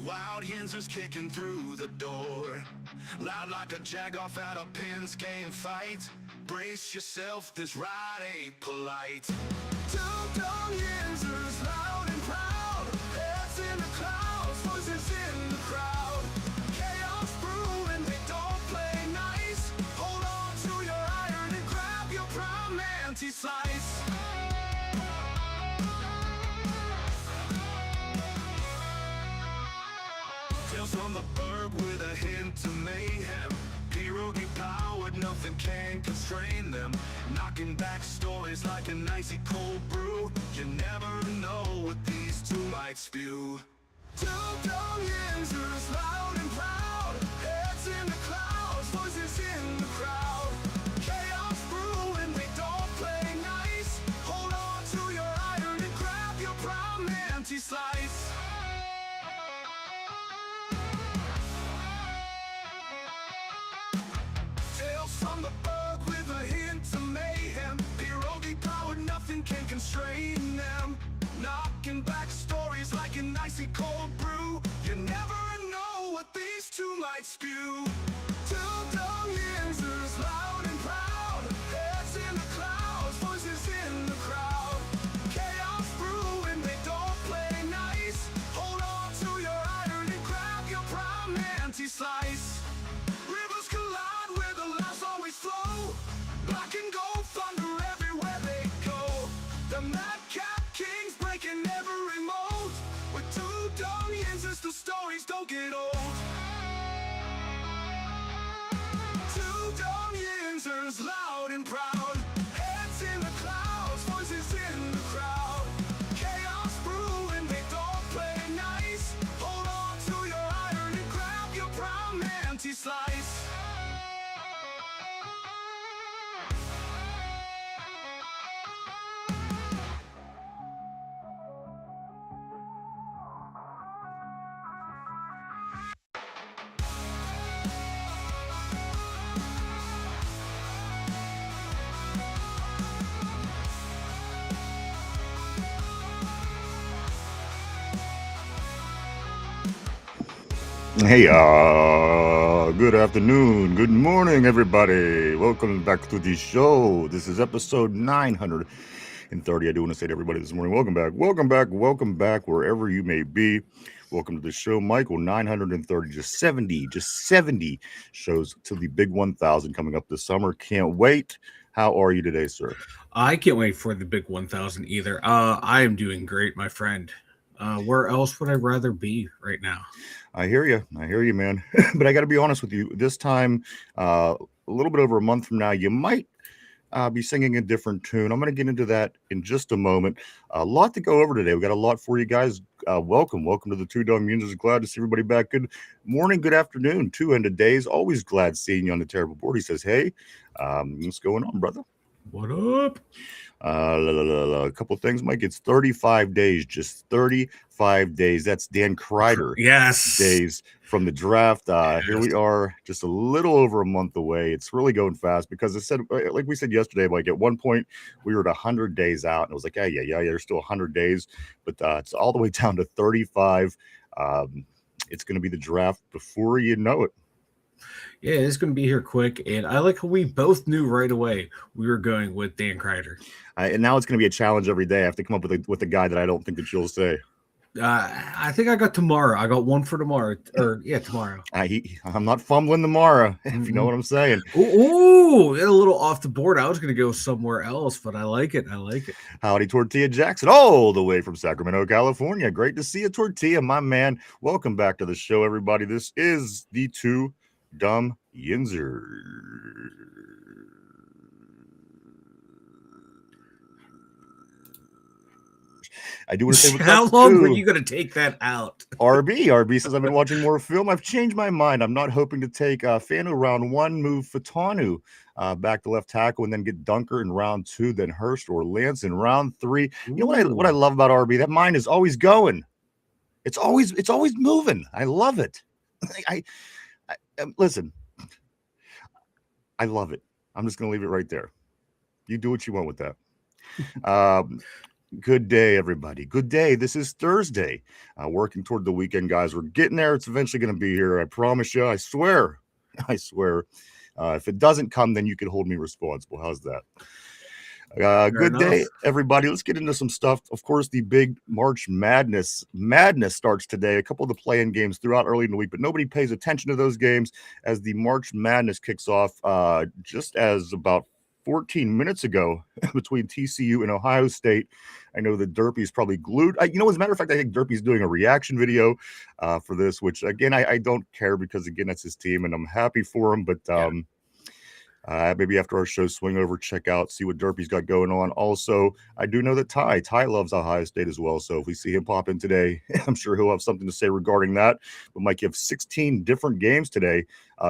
Wild Yinzers kicking through the door, loud like a jag-off at a pins game fight. Brace yourself, this ride ain't polite. Dum Yinzers, loud and proud, heads in the clouds, voices in the crowd. Chaos brewing, they don't play nice. Hold on to your iron and grab your prime anti-slice. Tales from the burg with a hint of mayhem. Pierogi powered, nothing can constrain them. Knocking back stories like an icy cold brew. You never know what these two might spew. Dum Yinzers, loud and proud, heads in the clouds, voices in the crowd. Chaos brewing, they don't play nice. Hold on to your iron and grab your prime anti-slice. Tales from the burg with a hint of mayhem. Pierogi powered, nothing can constrain them. Knocking back stories like an icy cold brew. You never know what these two might spew. Dum Yinzers, loud and proud, heads in the clouds, voices in the crowd. Chaos brewing, they don't play nice. Hold on to your iron and grab your prime anti-slice. Rivers collide where the laughs always flow. Black and gold thunder everywhere they go. The madcap kings breaking every mold. With two Dum Yinzers, the stories don't get old. Two Dum Yinzers, loud and proud, heads in the clouds, voices in the crowd. Chaos brewing, they don't play nice. Hold on to your iron and grab your prime anti-slice. Hey, good afternoon, good morning, everybody. Welcome back to the show. This is episode 930. I do want to say to everybody this morning, welcome back, wherever you may be. Welcome to the show, Michael. 930, just 70 shows to the big 1,000 coming up this summer. Can't wait. How are you today, sir? I can't wait for the big 1,000 either. I am doing great, my friend. Where else would I rather be right now? I hear you, man. But I got to be honest with you. This time, a little bit over a month from now, you might be singing a different tune. I'm going to get into that in just a moment. A lot to go over today. We got a lot for you guys. Welcome to the Two Dum Yinzers. Glad to see everybody back. Good morning, good afternoon, two-ended days. Always glad seeing you on the terrible board. He says, "Hey, what's going on, brother? What up?" A couple of things, Mike. It's 35 days, just 35 days. That's Dan Kreider Yes. days from the draft. Here we are, just a little over a month away. It's really going fast because I said, like we said yesterday, Mike, at one point we were at 100 days out, and it was like, yeah, there's still 100 days, but it's all the way down to 35. It's going to be the draft before you know it. Yeah, it's going to be here quick, and I like how we both knew right away we were going with Dan Kreider. And now it's going to be a challenge every day. I have to come up with a guy that I don't think that you'll say. I think I got tomorrow. I got one for tomorrow. Tomorrow. I'm not fumbling tomorrow, if you know what I'm saying. Ooh, a little off the board. I was going to go somewhere else, but I like it. Howdy, Tortilla Jackson, all the way from Sacramento, California. Great to see you, Tortilla, my man. Welcome back to the show, everybody. This is the Two Dum Yinzers. I do want to say what's how up long too. were you going to take that out? RB says, I've been watching more film. I've changed my mind. I'm not hoping to take Fanu round one, move Fatanu back to left tackle, and then get Dunker in round two, then Hurst or Lance in round three. You know what I love about RB? That mind is always going. It's always moving. I love it. I listen. I love it. I'm just going to leave it right there. You do what you want with that. Good day, everybody. Good day. This is Thursday. Working toward the weekend, guys. We're getting there. It's eventually going to be here. I promise you. I swear. I swear. If it doesn't come, then you can hold me responsible. How's that? Fair Good enough. day, everybody. Let's get into some stuff. Of course, the big March Madness starts today. A couple of the play-in games throughout early in the week, but nobody pays attention to those games as the March Madness kicks off just as about 14 minutes ago between TCU and Ohio State. I know that Derpy's probably glued. As a matter of fact, I think Derpy's doing a reaction video for this, which, again, I don't care because, again, that's his team, and I'm happy for him, but maybe after our show, swing over, check out, see what Derpy's got going on. Also, I do know that Ty loves Ohio State as well. So if we see him pop in today, I'm sure he'll have something to say regarding that. But Mike, you have 16 different games today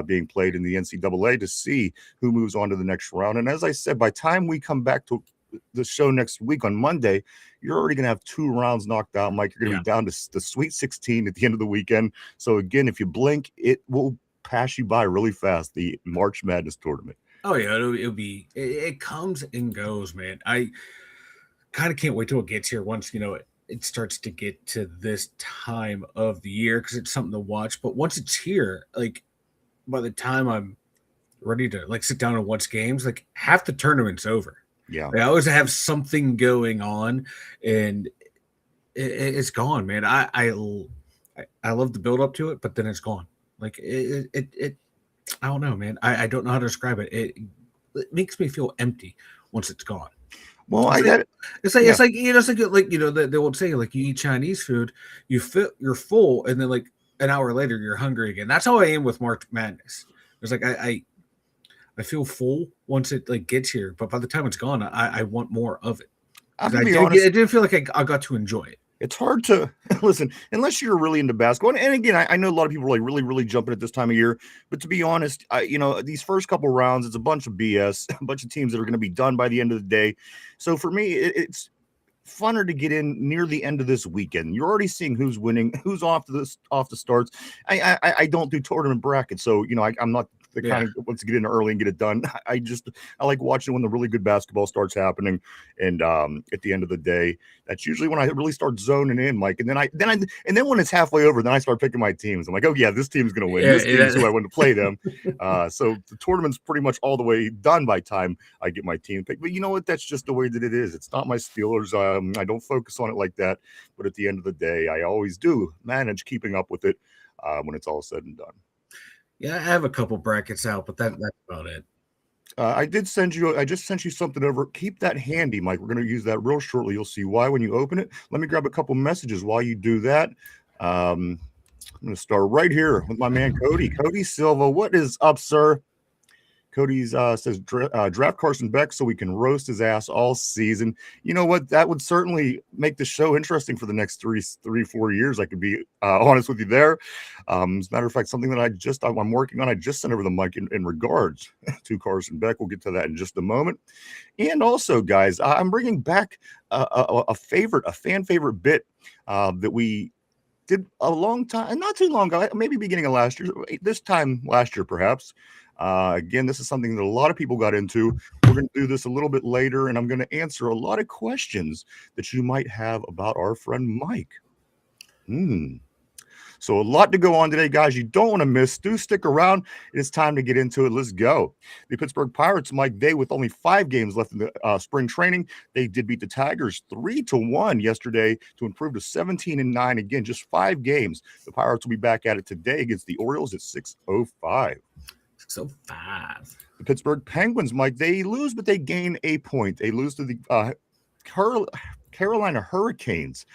being played in the NCAA to see who moves on to the next round. And as I said, by the time we come back to the show next week on Monday, you're already going to have 2 rounds knocked out, Mike. You're going to be down to the Sweet 16 at the end of the weekend. So again, if you blink, it will pass you by really fast, the March Madness tournament. Oh yeah, it'll be. It comes and goes, man. I kind of can't wait till it gets here. Once it starts to get to this time of the year because it's something to watch. But once it's here, like by the time I'm ready to sit down and watch games, like half the tournament's over. Yeah, I always have something going on, and it's gone, man. I love the build up to it, but then it's gone. Like it I don't know, man. I don't know how to describe it. It makes me feel empty once it's gone. well, It's like they won't say like you eat Chinese food, you're full, and then like an hour later you're hungry again. That's how I am with March Madness. It's like I feel full once it like gets here, but by the time it's gone, I want more of it. I'm I gonna be honest. didn't feel like I got to enjoy it. It's hard to listen unless you're really into basketball. And again, I know a lot of people are like really, really jumping at this time of year. But to be honest, these first couple rounds, it's a bunch of BS, a bunch of teams that are going to be done by the end of the day. So for me, it's funner to get in near the end of this weekend. You're already seeing who's winning, who's off the starts. I don't do tournament brackets, so I'm not the kind of wants to get in early and get it done. I like watching when the really good basketball starts happening, and at the end of the day, that's usually when I really start zoning in, Mike. And then when it's halfway over, then I start picking my teams. I'm like, oh yeah, this team's gonna win. This team is who I want to play them. So the tournament's pretty much all the way done by time I get my team picked. But you know what? That's just the way that it is. It's not my Steelers. I don't focus on it like that. But at the end of the day, I always do manage keeping up with it when it's all said and done. Yeah, I have a couple brackets out, but that's about it. I just sent you something over. Keep that handy, Mike. We're going to use that real shortly. You'll see why when you open it. Let me grab a couple messages while you do that. I'm going to start right here with my man, Cody. Cody Silva. What is up, sir? Cody says draft Carson Beck so we can roast his ass all season. You know what? That would certainly make the show interesting for the next 4 years. I could be honest with you there. As a matter of fact, something that I'm working on. I just sent over the mic in regards to Carson Beck. We'll get to that in just a moment. And also, guys, I'm bringing back a fan favorite bit that we did a long time, not too long ago, maybe beginning of last year. This time last year, perhaps. Again, this is something that a lot of people got into. We're going to do this a little bit later, and I'm going to answer a lot of questions that you might have about our friend Mike. So a lot to go on today, guys. You don't want to miss. Do stick around. It's time to get into it. Let's go. The Pittsburgh Pirates, Mike, with only 5 games left in the spring training, they did beat the Tigers 3-1 yesterday to improve to 17-9. Again, just 5 games. The Pirates will be back at it today against the Orioles at 6:05. 6:05. The Pittsburgh Penguins, Mike, they lose, but they gain a point. They lose to the Carolina Hurricanes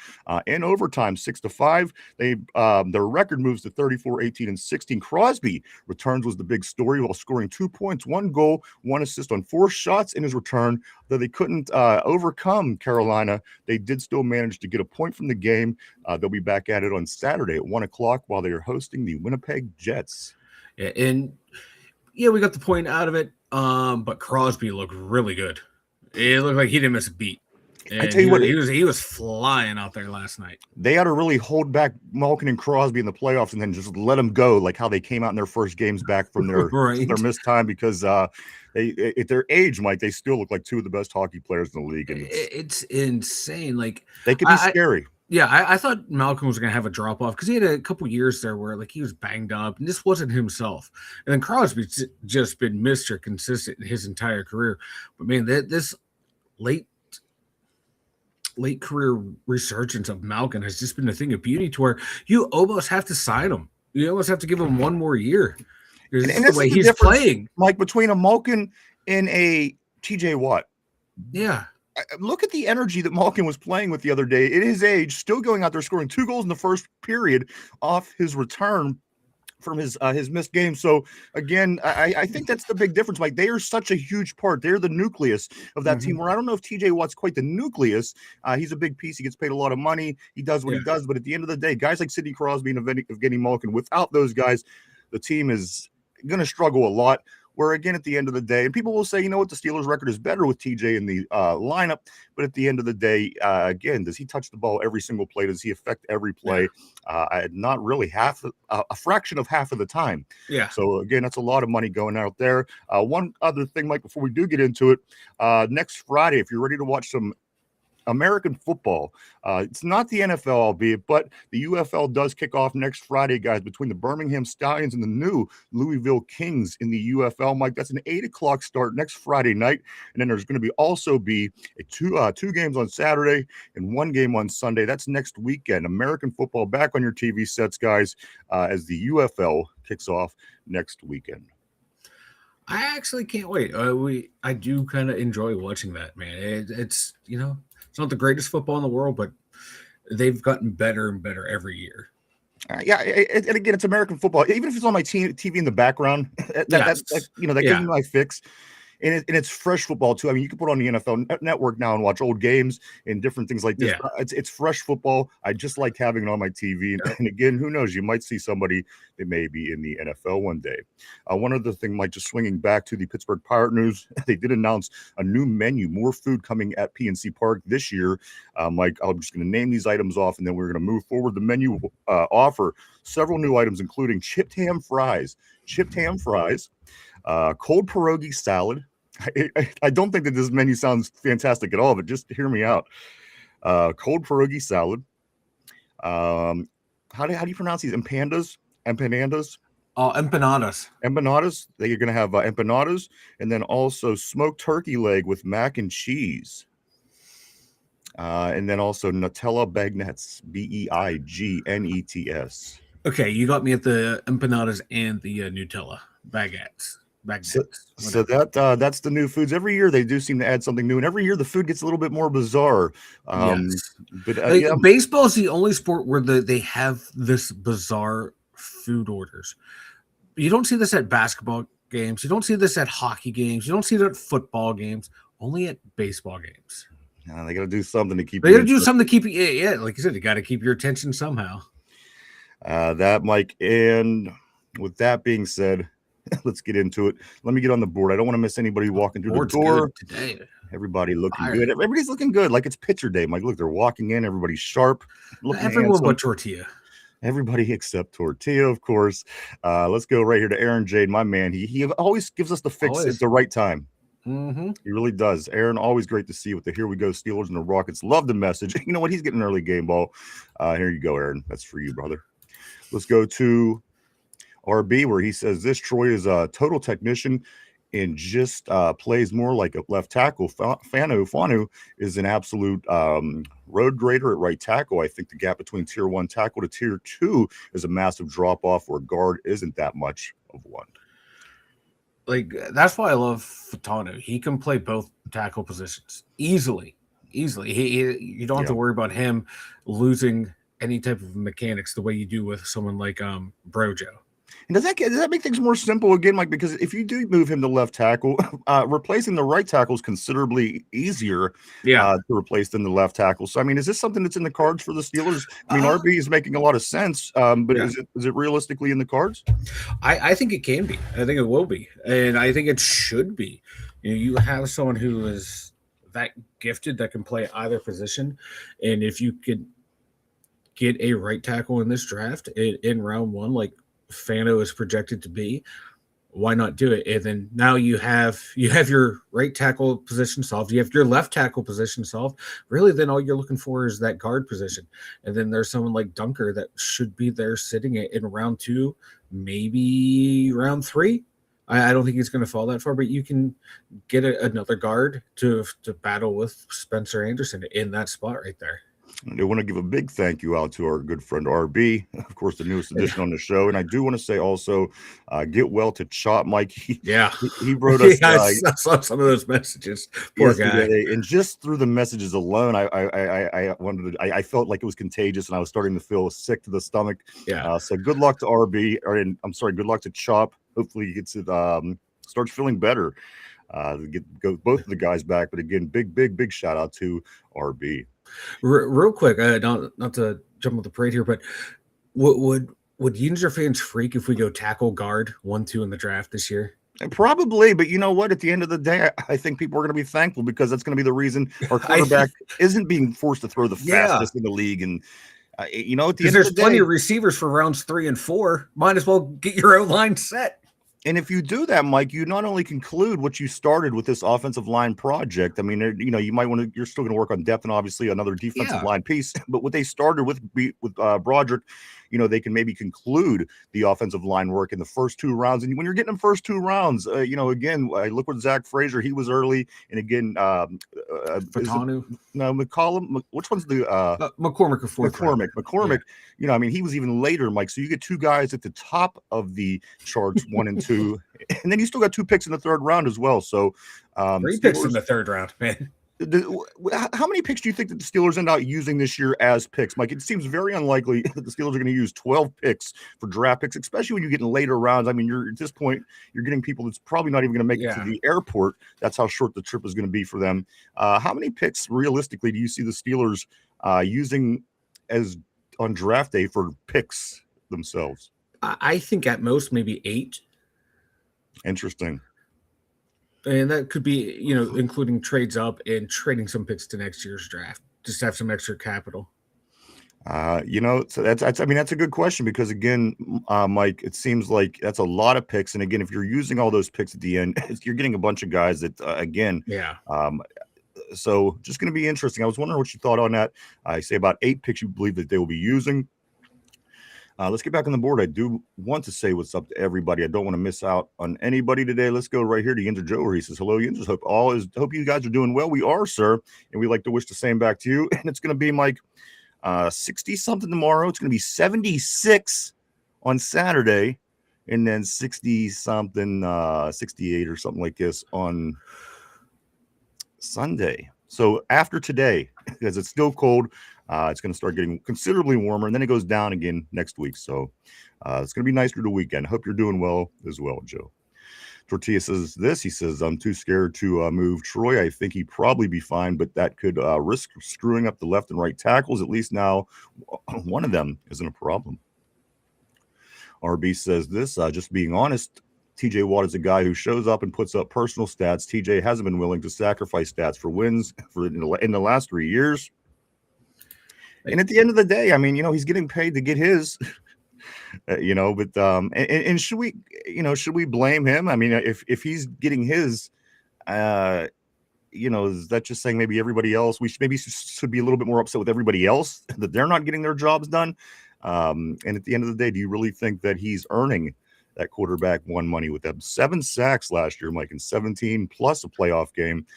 in overtime, 6-5. Their record moves to 34-18-16. Crosby returns was the big story while scoring 2 points, 1 goal, 1 assist on 4 shots in his return. Though they couldn't overcome Carolina, they did still manage to get a point from the game. They'll be back at it on Saturday at 1:00 while they are hosting the Winnipeg Jets. Yeah, and we got the point out of it. But Crosby looked really good. It looked like he didn't miss a beat. And I tell you what, he was flying out there last night. they ought to really hold back Malkin and Crosby in the playoffs and then just let them go, like how they came out in their first games back from their Right. missed time, because they at their age, Mike, they still look like two of the best hockey players in the league, and It's insane. Like they could be scary. I thought Malcolm was going to have a drop off because he had a couple years there where like he was banged up and this wasn't himself. And then Crosby's just been Mr. Consistent his entire career. But man, this late career resurgence of Malcolm has just been a thing of beauty to where you almost have to sign him. You almost have to give him one more year. And the way he's playing, Mike, between a Malkin and a TJ Watt. Yeah. Look at the energy that Malkin was playing with the other day at his age, still going out there scoring 2 goals in the first period off his return from his missed game. So again, I think that's the big difference. Like, they are such a huge part. They're the nucleus of that team, where I don't know if TJ Watt's quite the nucleus. He's a big piece. He gets paid a lot of money. He does what he does. But at the end of the day, guys like Sidney Crosby and Evgeny Malkin, without those guys, the team is going to struggle a lot. Where again, at the end of the day, and people will say, you know what, the Steelers' record is better with TJ in the lineup. But at the end of the day, again, does he touch the ball every single play? Does he affect every play? Not really, a fraction of half of the time. Yeah. So again, that's a lot of money going out there. One other thing, Mike, before we do get into it, next Friday, if you're ready to watch some American football, it's not the NFL, albeit, but the UFL does kick off next Friday, guys, between the Birmingham Stallions and the new Louisville Kings in the UFL. Mike, that's an 8:00 start next Friday night, and then there's going to also be two games on Saturday and 1 game on Sunday. That's next weekend. American football back on your TV sets, guys, as the UFL kicks off next weekend. I actually can't wait. I do kind of enjoy watching that, man. It's it's not the greatest football in the world, but they've gotten better and better every year. And again, it's American football. Even if it's on my TV in the background, that gives me my fix. And it's fresh football too. I mean, you can put on the NFL Network now and watch old games and different things like this. Yeah. It's fresh football. I just like having it on my TV. And again, who knows? You might see somebody that may be in the NFL one day. One other thing, Mike, just swinging back to the Pittsburgh Pirate news, they did announce a new menu, more food coming at PNC Park this year. Mike, I'm just going to name these items off, and then we're going to move forward. The menu will offer several new items, including chipped ham fries, cold pierogi salad. I don't think that this menu sounds fantastic at all, but just hear me out. Cold pierogi salad. How do you pronounce these? Empanadas? Oh, empanadas. Empanadas. They're going to have empanadas, and then also smoked turkey leg with mac and cheese. And then also Nutella bagnets, BEIGNETS. Okay, you got me at the empanadas and the Nutella baguettes. So that's the new foods. Every year they do seem to add something new, and every year the food gets a little bit more bizarre. Yes. But baseball is the only sport where they have this bizarre food orders. You don't see this at basketball games. You don't see this at hockey games. You don't see it at football games. Only at baseball games. They got to do something to keep. They got to do something to keep you. Yeah, like you said, you got to keep your attention somehow. That, Mike. And with that being said, let's get into it. Let me get on the board. I don't want to miss anybody walking through the door today. Everybody looking good. Everybody's looking good. Like it's pitcher day, Mike. Look, they're walking in. Everybody's sharp. Everyone but Tortilla. Everybody except Tortilla, of course. Let's go right here to Aaron Jade, my man. He always gives us the fix at the right time. Mm-hmm. He really does. Aaron, always great to see you with the Here We Go Steelers and the Rockets. Love the message. You know what? He's getting an early game ball. Here you go, Aaron. That's for you, brother. Let's go to RB, where he says this: Troy is a total technician and just plays more like a left tackle. Fanu is an absolute road grader at right tackle. I think the gap between tier 1 tackle to tier 2 is a massive drop off, where guard isn't that much of one. Like, that's why I love Fanu. He can play both tackle positions easily. You don't have to worry about him losing any type of mechanics the way you do with someone like Brojo. And does that make things more simple again, Mike? Because if you do move him to left tackle, replacing the right tackle is considerably easier to replace than the left tackle. So, I mean, is this something that's in the cards for the Steelers? I mean, RB is making a lot of sense, but is it realistically in the cards? I think it can be. I think it will be. And I think it should be. You have someone who is that gifted that can play either position. And if you could get a right tackle in this draft in round one, like Fano is projected to be, why not do it? And then now you have your right tackle position solved. You have your left tackle position solved. Really, then all you're looking for is that guard position. And then there's someone like Dunker that should be there sitting in round two, maybe round three. I don't think he's going to fall that far, but you can get another guard to battle with Spencer Anderson in that spot right there. I want to give a big thank you out to our good friend RB, of course, the newest addition on the show. And I do want to say also, get well to Chop, Mike. He wrote us. I saw some of those messages. Poor guy. And just through the messages alone, I felt like it was contagious, and I was starting to feel sick to the stomach. Yeah. So good luck to RB, good luck to Chop. Hopefully he gets it, starts feeling better. Go both of the guys back, but again, big shout out to RB. Real quick, not to jump on the parade here, but would Yinzer fans freak if we go tackle guard 1-2 in the draft this year? Probably, but you know what? At the end of the day, I think people are going to be thankful because that's going to be the reason our quarterback isn't being forced to throw the fastest in the league. And at the end of the day, there's plenty of receivers for rounds 3 and 4. Might as well get your own line set. And if you do that, Mike, you not only conclude what you started with this offensive line project. I mean, you might want to. You're still going to work on depth and obviously another defensive line piece. But what they started with Broderick, they can maybe conclude the offensive line work in the first 2 rounds. And when you're getting them first 2 rounds, again, look with Zach Frazier. He was early, and again, Fatanu. No, McCollum. Which one's the McCormick? McCormick. Yeah. He was even later, Mike. So you get 2 guys at the top of the charts, 1 and 2. And then you still got 2 picks in the 3rd round as well. So 3 picks in the 3rd round, man. How many picks do you think that the Steelers end up using this year as picks, Mike? It seems very unlikely that the Steelers are going to use 12 picks for draft picks, especially when you get in later rounds. I mean, at this point, you're getting people that's probably not even going to make it to the airport. That's how short the trip is going to be for them. How many picks, realistically, do you see the Steelers using as on draft day for picks themselves? I think at most maybe 8. Interesting. And that could be, including trades up and trading some picks to next year's draft, just to have some extra capital. So that's a good question because again, Mike, it seems like that's a lot of picks. And again, if you're using all those picks at the end, you're getting a bunch of guys that, so just going to be interesting. I was wondering what you thought on that. I say about 8 picks you believe that they will be using. Let's get back on the board. I do want to say what's up to everybody. I don't want to miss out on anybody today. Let's go right here to Yinzer Joe, where he says, hello, Yinzers. Hope you guys are doing well. We are, sir. And we'd like to wish the same back to you. And it's going to be Mike 60-something tomorrow. It's going to be 76 on Saturday. And then 60-something, 68 or something like this on Sunday. So after today, because it's still cold, it's going to start getting considerably warmer, and then it goes down again next week. So it's going to be nice through the weekend. Hope you're doing well as well, Joe. Tortilla says this. He says, I'm too scared to move Troy. I think he'd probably be fine, but that could risk screwing up the left and right tackles. At least now one of them isn't a problem. RB says this. Just being honest, TJ Watt is a guy who shows up and puts up personal stats. TJ hasn't been willing to sacrifice stats for wins in the last 3 years. And at the end of the day, I mean, he's getting paid to get his, but and should we blame him? I mean, if he's getting his, is that just saying maybe everybody else, we should be a little bit more upset with everybody else that they're not getting their jobs done? And at the end of the day, do you really think that he's earning that quarterback 1 money with them? 7 sacks last year, Mike, and 17 plus a playoff game.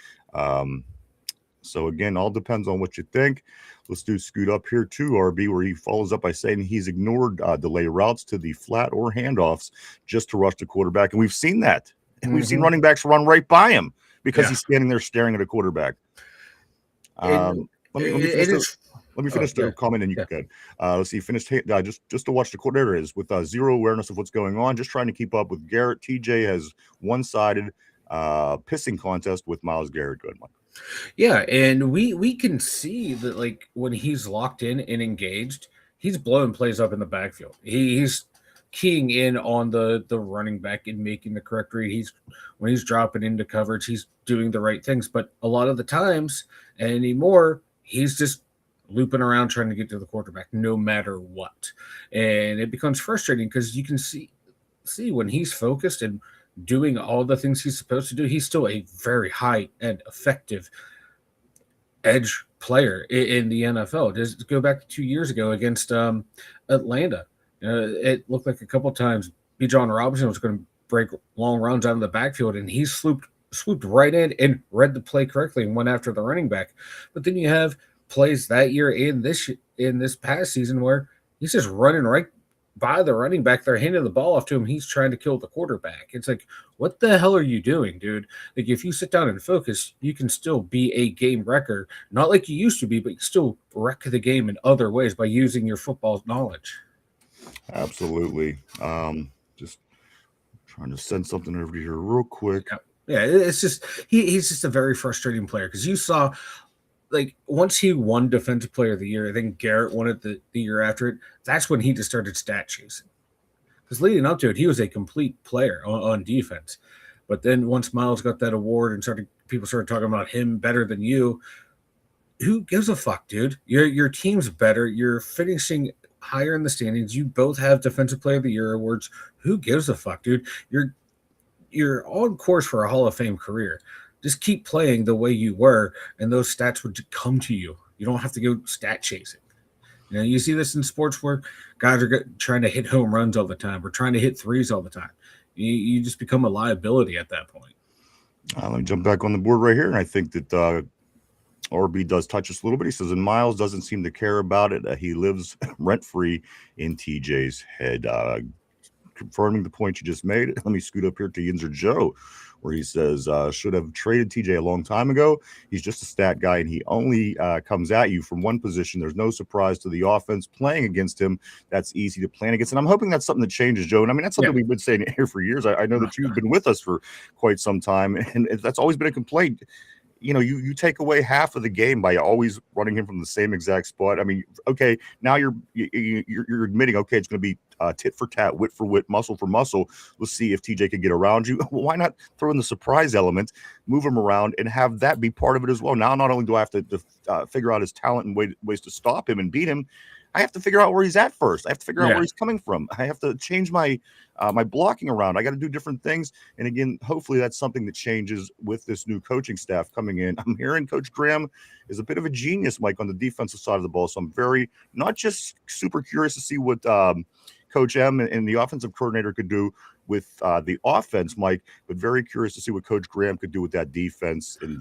So again, all depends on what you think. Let's do scoot up here to RB, where he follows up by saying he's ignored delay routes to the flat or handoffs just to rush the quarterback. And we've seen that. And we've seen running backs run right by him because he's standing there staring at a quarterback. Let me finish the comment and you can. Let's see. Finished just to watch the quarter. There it is, with zero awareness of what's going on, just trying to keep up with Garrett. TJ has one-sided pissing contest with Myles Garrett. Good one. Yeah, and we can see that, like, when he's locked in and engaged, he's blowing plays up in the backfield. He's keying in on the running back and making the correct read. When he's dropping into coverage, he's doing the right things. But a lot of the times anymore, he's just looping around trying to get to the quarterback no matter what. And it becomes frustrating because you can see when he's focused and doing all the things he's supposed to do, he's still a very high and effective edge player in the NFL. Just go back 2 years ago against Atlanta. It looked like a couple times B. John Robinson was going to break long runs out of the backfield, and he swooped right in and read the play correctly and went after the running back. But then you have plays that year in this past season where he's just running right by the running back. They're handing the ball off to him. He's trying to kill the quarterback. It's like, what the hell are you doing, dude? Like, if you sit down and focus, you can still be a game wrecker. Not like you used to be, but you still wreck the game in other ways by using your football knowledge. Absolutely. Just trying to send something over here real quick. Yeah, it's just he's just a very frustrating player because you saw, like, once he won Defensive Player of the Year, I think Garrett won it the year after it. That's when he just started stat chasing. Because leading up to it, he was a complete player on defense. But then once Miles got that award and people started talking about him better than you, who gives a fuck, dude? Your team's better. You're finishing higher in the standings. You both have Defensive Player of the Year awards. Who gives a fuck, dude? You're on course for a Hall of Fame career. Just keep playing the way you were, and those stats would come to you. You don't have to go stat chasing. You see this in sports where guys are trying to hit home runs all the time. We're trying to hit threes all the time. You just become a liability at that point. Let me jump back on the board right here, and I think that RB does touch us a little bit. He says, and Miles doesn't seem to care about it. He lives rent-free in TJ's head. Confirming the point you just made, let me scoot up here to Yinzer Joe, where he says, should have traded TJ a long time ago. He's just a stat guy, and he only comes at you from one position. There's no surprise to the offense playing against him. That's easy to plan against. And I'm hoping that's something that changes, Joe. And I mean, that's something we've been saying here for years. I know that you've been with us for quite some time, and that's always been a complaint. You take away half of the game by always running him from the same exact spot. I mean, okay, now you're admitting, okay, it's going to be tit for tat, wit for wit, muscle for muscle. Let's see if TJ can get around you. Well, why not throw in the surprise element, move him around, and have that be part of it as well? Now, not only do I have to figure out his talent and ways to stop him and beat him, I have to figure out where he's at first. I have to figure out where he's coming from. I have to change my blocking around. I got to do different things. And again, hopefully that's something that changes with this new coaching staff coming in. I'm hearing Coach Graham is a bit of a genius, Mike, on the defensive side of the ball. So I'm very not just super curious to see what Coach M and the offensive coordinator could do with the offense, Mike, but very curious to see what Coach Graham could do with that defense and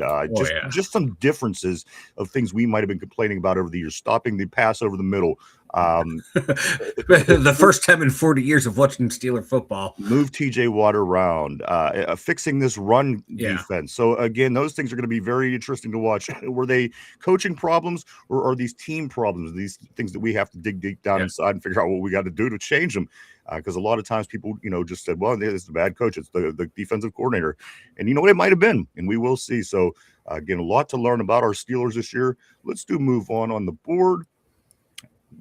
just some differences of things we might have been complaining about over the years, stopping the pass over the middle. The first time in 40 years of watching Steeler football. Move TJ Watt around, fixing this run defense. So again, those things are going to be very interesting to watch. Were they coaching problems or are these team problems? These things that we have to dig deep down inside and figure out what we got to do to change them. Because a lot of times people, just said, well, it's the bad coach. It's the defensive coordinator. And you know what? It might have been, and we will see. So again, a lot to learn about our Steelers this year. Let's move on the board.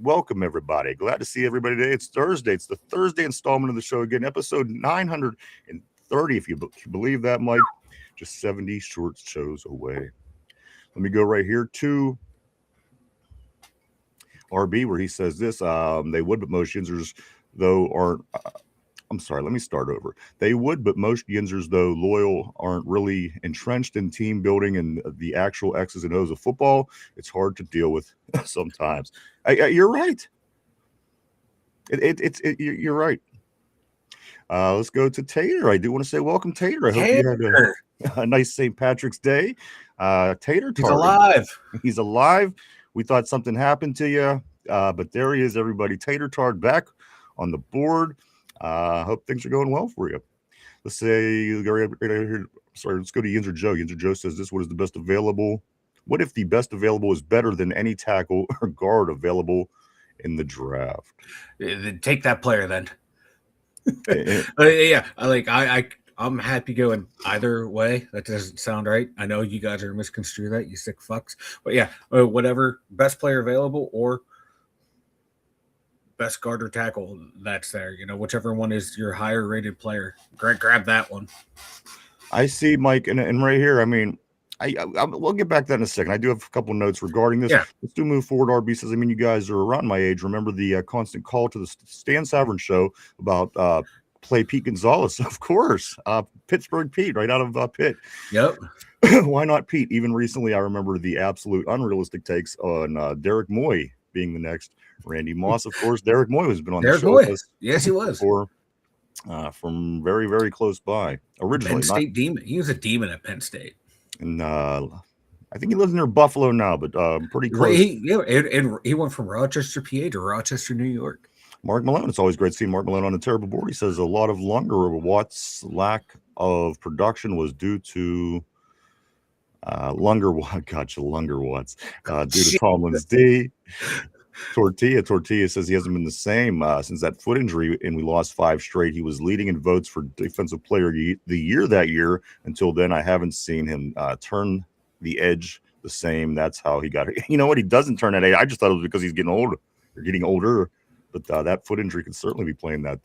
Welcome, everybody. Glad to see everybody today. It's Thursday. It's the Thursday installment of the show again, episode 930, if you believe that, Mike. Just 70 short shows away. Let me go right here to RB, where he says this. They would, but most Yinzers, though, aren't. I'm sorry, let me start over. They would, but most Yinzers, though loyal, aren't really entrenched in team building and the actual X's and O's of football. It's hard to deal with sometimes. You're right. You're right. Let's go to Tater. I do want to say welcome, Tater. I hope you had a nice St. Patrick's Day. Tater, he's alive. He's alive. We thought something happened to you, but there he is, everybody. Tater Tard back on the board. Hope things are going well for you. Let's say, let's go to Yinzer Joe. Yinzer Joe says this: what is the best available? What if the best available is better than any tackle or guard available in the draft? Take that player then. I'm happy going either way. That doesn't sound right. I know you guys are misconstrue that, you sick fucks. But yeah, whatever, best player available or best guard or tackle that's there. Whichever one is your higher rated player, grab that one. I see, Mike, and right here, I mean, we'll get back to that in a second. I do have a couple notes regarding this. Yeah. Let's do move forward. RB says, I mean, you guys are around my age. Remember the constant call to the Stan Savran show about play Pete Gonzalez? Of course. Pittsburgh Pete, right out of Pitt. Yep. Why not Pete? Even recently, I remember the absolute unrealistic takes on Derek Moy being the next Randy Moss. Of course, Derek Moy has been on the show with us. Yes, he was. Before. From very, very close by. Originally, Penn State demon. He was a demon at Penn State. And I think he lives near Buffalo now, but pretty close. And he went from Rochester, PA to Rochester, New York. Mark Malone. It's always great seeing Mark Malone on the terrible board. He says a lot of Lunger Watt's lack of production was due to Lunger Watts due to Tomlin's D. Tortilla says he hasn't been the same since that foot injury, and we lost 5 straight. He was leading in votes for Defensive Player of the Year that year. Until then, I haven't seen him turn the edge the same. That's how he got it. You know what? He doesn't turn that edge. I just thought it was because he's getting older. But that foot injury can certainly be playing that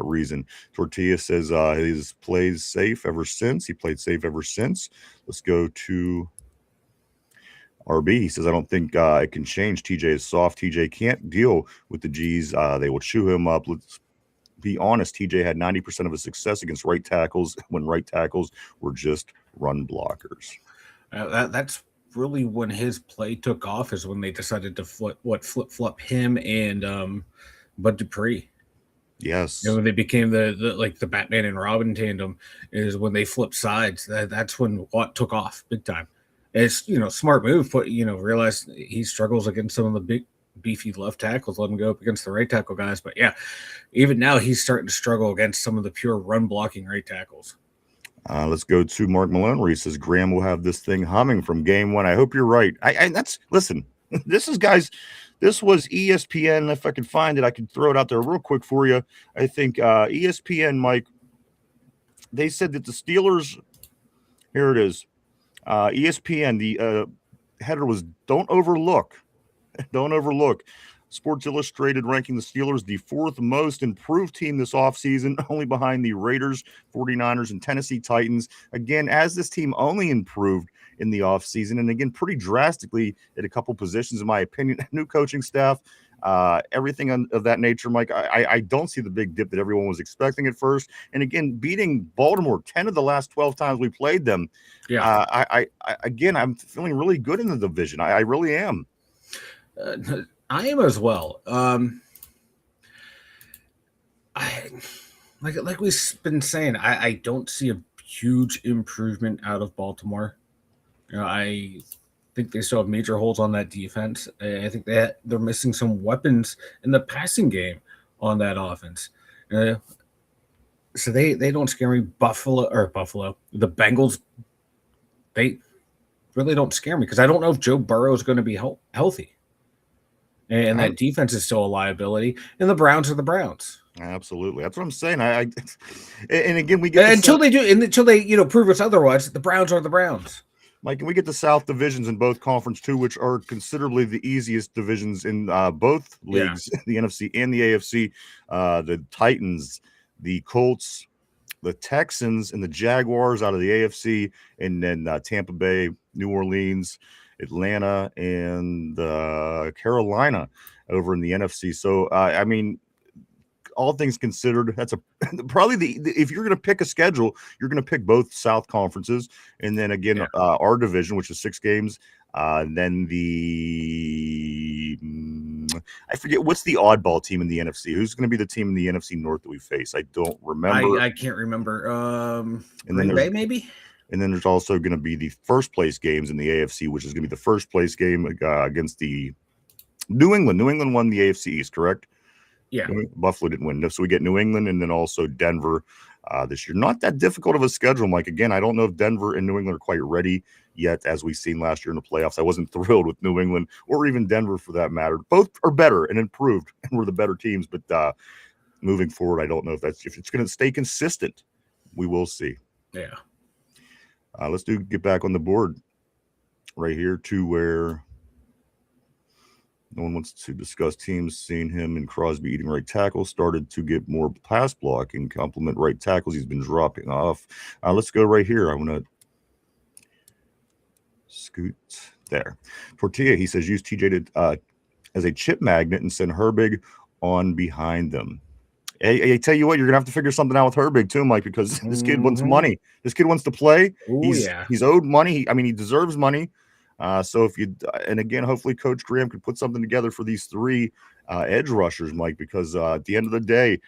reason. Tortilla says his plays safe ever since. He played safe ever since. Let's go to RB. He says, I don't think it can change. TJ is soft. TJ can't deal with the G's. They will chew him up. Let's be honest. TJ had 90% of his success against right tackles when right tackles were just run blockers. That's really when his play took off, is when they decided to flip-flop him and Bud Dupree. Yes. When they became the Batman and Robin tandem, is when they flipped sides. That's when Watt took off big time. It's smart move, but realize he struggles against some of the big beefy left tackles. Let him go up against the right tackle guys. But yeah, even now he's starting to struggle against some of the pure run blocking right tackles. Let's go to Mark Malone, where he says Graham will have this thing humming from game 1. I hope you're right. Listen. This is, guys. This was ESPN. If I could find it, I could throw it out there real quick for you. I think ESPN, Mike. They said that the Steelers. Here it is. ESPN, the header was don't overlook. Sports Illustrated ranking the Steelers the 4th most improved team this offseason, only behind the Raiders, 49ers, and Tennessee Titans. Again, as this team only improved in the offseason, and again, pretty drastically at a couple positions, in my opinion. New coaching staff, everything of that nature, Mike. I don't see the big dip that everyone was expecting at first. And again, beating Baltimore 10 of the last 12 times we played them. Yeah. I'm feeling really good in the division. I really am. I am as well. Like we've been saying, I don't see a huge improvement out of Baltimore. I think they still have major holes on that defense. I think they're missing some weapons in the passing game on that offense. So they don't scare me. Buffalo, the Bengals, they really don't scare me because I don't know if Joe Burrow is going to be healthy. And that defense is still a liability. And the Browns are the Browns. Absolutely, that's what I'm saying. And again, we get until they prove us otherwise. The Browns are the Browns. Mike, and we get the South divisions in both conference too, which are considerably the easiest divisions in both leagues, the NFC and the AFC. The Titans, the Colts, the Texans, and the Jaguars out of the AFC, and then Tampa Bay, New Orleans, Atlanta, and Carolina over in the NFC. So, I mean, all things considered, that's probably if you're going to pick a schedule, you're going to pick both South conferences, and then again our division, which is 6 games. Then I forget what's the oddball team in the NFC. Who's going to be the team in the NFC North that we face? I don't remember. I can't remember. And Green Bay maybe. And then there's also going to be the first place games in the AFC, which is going to be the first place game against the New England. New England won the AFC East, correct? Yeah. Buffalo didn't win. So we get New England and then also Denver this year. Not that difficult of a schedule, Mike. Again, I don't know if Denver and New England are quite ready yet, as we've seen last year in the playoffs. I wasn't thrilled with New England or even Denver for that matter. Both are better and improved, and we're the better teams. But moving forward, I don't know if it's going to stay consistent. We will see. Yeah. Let's get back on the board right here to where No one wants to discuss teams seeing him and Crosby eating right tackle. Started to get more pass blocking, compliment right tackles. He's been dropping off. Let's go right here. I want to scoot there. Tortilla, he says, use TJ to as a chip magnet and send Herbig on behind them. I tell you what, you're gonna have to figure something out with Herbig too, Mike, because this kid wants money. This kid wants to play. Oh yeah. He's owed money. I mean, he deserves money. So if you and again, hopefully Coach Graham could put something together for these three edge rushers, Mike, because at the end of the day,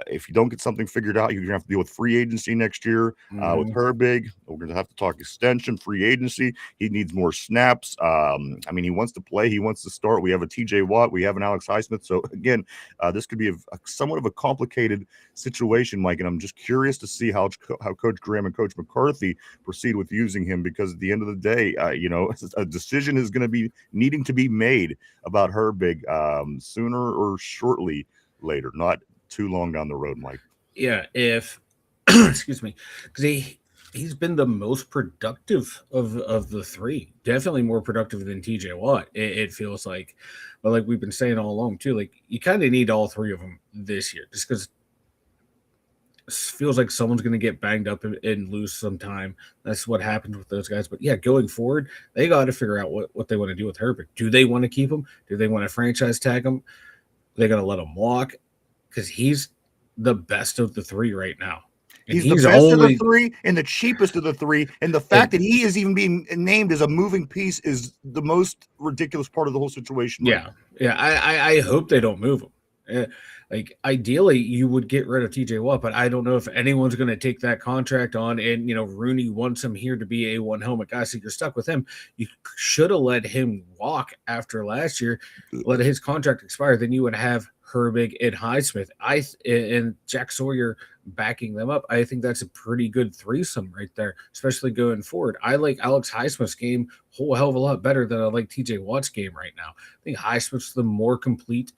if you don't get something figured out, you're gonna have to deal with free agency next year with Herbig. We're gonna have to talk extension, free agency. He needs more snaps. I mean, he wants to play. He wants to start. We have a TJ Watt. We have an Alex Highsmith. So again, this could be a somewhat of a complicated situation, Mike. And I'm just curious to see how Coach Graham and Coach McCarthy proceed with using him, because at the end of the day, a decision is going to be needing to be made about Herbig sooner or shortly later, not too long down the road, Mike. Yeah, if excuse me, because he's been the most productive of the three. Definitely more productive than TJ Watt. It feels like, but like we've been saying all along too, like you kind of need all three of them this year, just because it feels like someone's going to get banged up and lose some time. That's what happens with those guys. But yeah, going forward, they got to figure out what they want to do with Herbig. Do they want to keep him? Do they want to franchise tag him? Are they going to let him walk? Because he's the best of the three right now. And he's the best of the three and the cheapest of the three. And the fact that he is even being named as a moving piece is the most ridiculous part of the whole situation. Yeah. Yeah. I hope they don't move him. Like ideally you would get rid of TJ Watt, but I don't know if anyone's going to take that contract on. And, Rooney wants him here to be a one helmet guy. So you're stuck with him. You should have let him walk after last year, let his contract expire. Then you would have Herbig and Highsmith. And Jack Sawyer backing them up. I think that's a pretty good threesome right there, especially going forward. I like Alex Highsmith's game a whole hell of a lot better than I like TJ Watt's game right now. I think Highsmith's the more complete,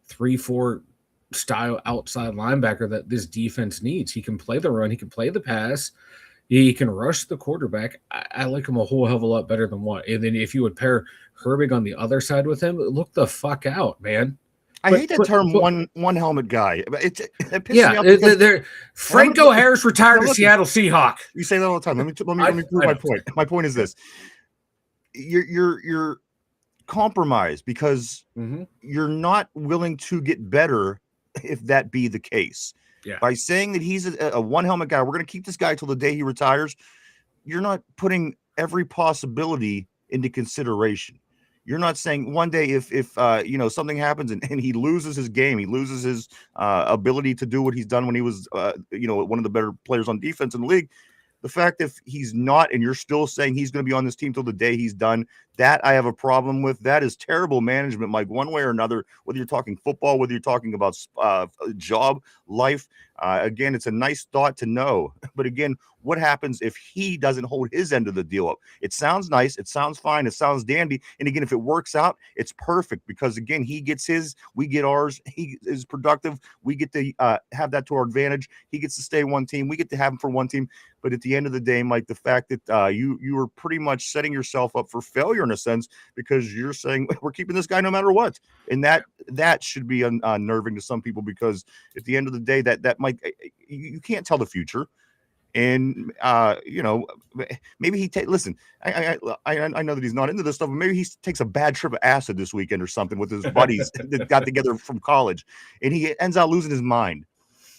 3-4 style outside linebacker that this defense needs. He can play the run, he can play the pass, he can rush the quarterback. I like him a whole hell of a lot better than Watt. And then if you would pair Herbig on the other side with him, look the fuck out, man. I hate that term one helmet guy. It pisses me off. Franco Harris retired to Seattle Seahawk. You say that all the time. Let me prove my point. My point is this: you're compromised because you're not willing to get better. If that be the case, by saying that he's a one helmet guy, we're going to keep this guy till the day he retires. You're not putting every possibility into consideration. You're not saying one day if something happens and he loses his game, he loses his ability to do what he's done when he was one of the better players on defense in the league. The fact if he's not and you're still saying he's going to be on this team till the day he's done, that I have a problem with. That is terrible management, Mike, one way or another, whether you're talking football, whether you're talking about job, life. Again, it's a nice thought to know. But again, what happens if he doesn't hold his end of the deal up? It sounds nice. It sounds fine. It sounds dandy. And again, if it works out, it's perfect because, again, he gets his, we get ours. He is productive. We get to have that to our advantage. He gets to stay one team. We get to have him for one team. But at the end of the day, Mike, the fact that you are pretty much setting yourself up for failure in a sense because you're saying we're keeping this guy no matter what. And that should be unnerving to some people because at the end of the day, that might you can't tell the future. And maybe he listen. I know that he's not into this stuff, but maybe he takes a bad trip of acid this weekend or something with his buddies that got together from college, and he ends up losing his mind.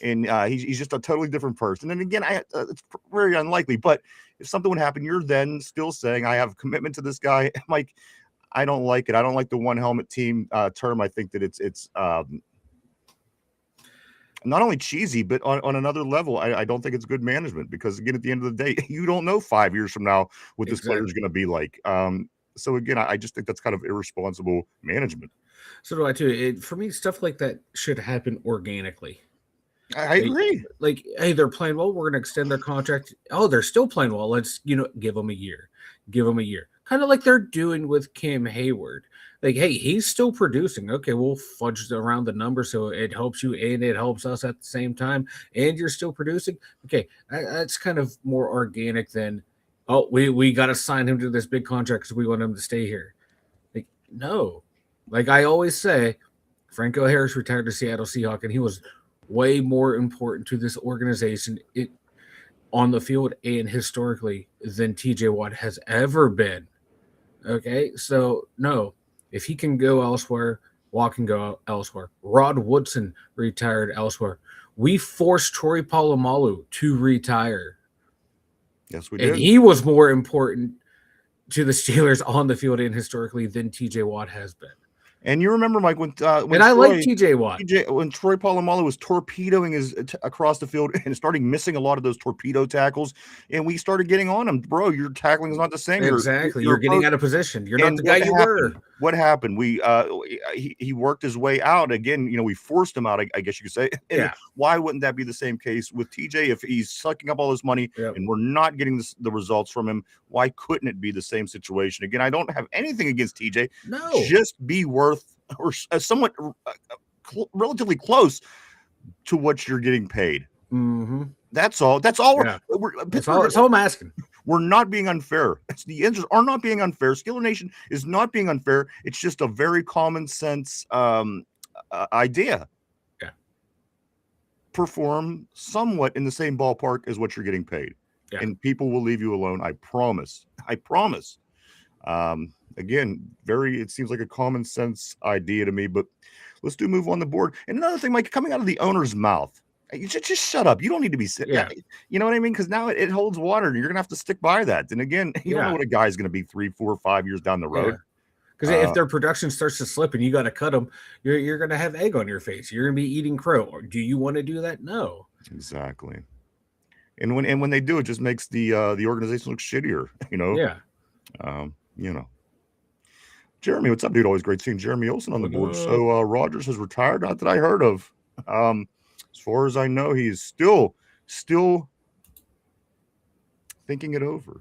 And he's just a totally different person. And again, it's very unlikely. But if something would happen, you're then still saying I have commitment to this guy. Mike, I don't like it. I don't like the one helmet team term. I think that it's not only cheesy, but on another level, I don't think it's good management because, again, at the end of the day, you don't know 5 years from now what this player is going to be like. So, again, I just think that's kind of irresponsible management. So do I, too. For me, stuff like that should happen organically. I agree. Like, hey, they're playing well. We're going to extend their contract. Oh, they're still playing well. Let's, give them a year. Give them a year. Kind of like they're doing with Cam Hayward. Like, hey, he's still producing. Okay, we'll fudge around the number so it helps you and it helps us at the same time. And you're still producing. Okay, that's kind of more organic than, oh, we got to sign him to this big contract because we want him to stay here. Like, no. Like I always say, Franco Harris retired to Seattle Seahawks, and he was way more important to this organization on the field and historically than TJ Watt has ever been. Okay, so no, if he can go elsewhere, Watt can go elsewhere. Rod Woodson retired elsewhere. We forced Troy Polamalu to retire, Yes, we and did. he was more important to the Steelers on the field and historically than TJ Watt has been. And you remember, Mike, when And I like TJ Watt. when Troy Polamalu was torpedoing across the field and starting missing a lot of those torpedo tackles, and we started getting on him, bro. Your tackling is not the same. Exactly. You're getting out of position. You're not And the guy you were. What happened? He worked his way out again. You know, we forced him out. I guess you could say. And Yeah. why wouldn't that be the same case with TJ if he's sucking up all this money Yep. and we're not getting the results from him? Why couldn't it be the same situation again? I don't have anything against TJ. No. Just be worth or somewhat relatively close to what you're getting paid. Mm-hmm. That's all. That's all. Yeah. That's all I'm asking. We're not being unfair. The Yinzers are not being unfair. Steeler Nation is not being unfair. It's just a very common sense idea. Yeah. Perform somewhat in the same ballpark as what you're getting paid. Yeah. And people will leave you alone. I promise. I promise. Again, it seems like a common sense idea to me, but let's move on the board. And another thing, Mike, coming out of the owner's mouth, you just shut up. You don't need to be sitting. Yeah. You know what I mean? Because now it holds water, and you're gonna have to stick by that. And again, you don't know what a guy's gonna be 3, 4, 5 years down the road. Because if their production starts to slip and you got to cut them, you're going to have egg on your face. You're going to be eating crow. Or do you want to do that? No. Exactly. And when they do, it just makes the organization look shittier. You know. Yeah. You know. Jeremy, what's up, dude? Always great seeing Jeremy Olsen on the board. So Rogers has retired, not that I heard of. As far as I know, he's still thinking it over.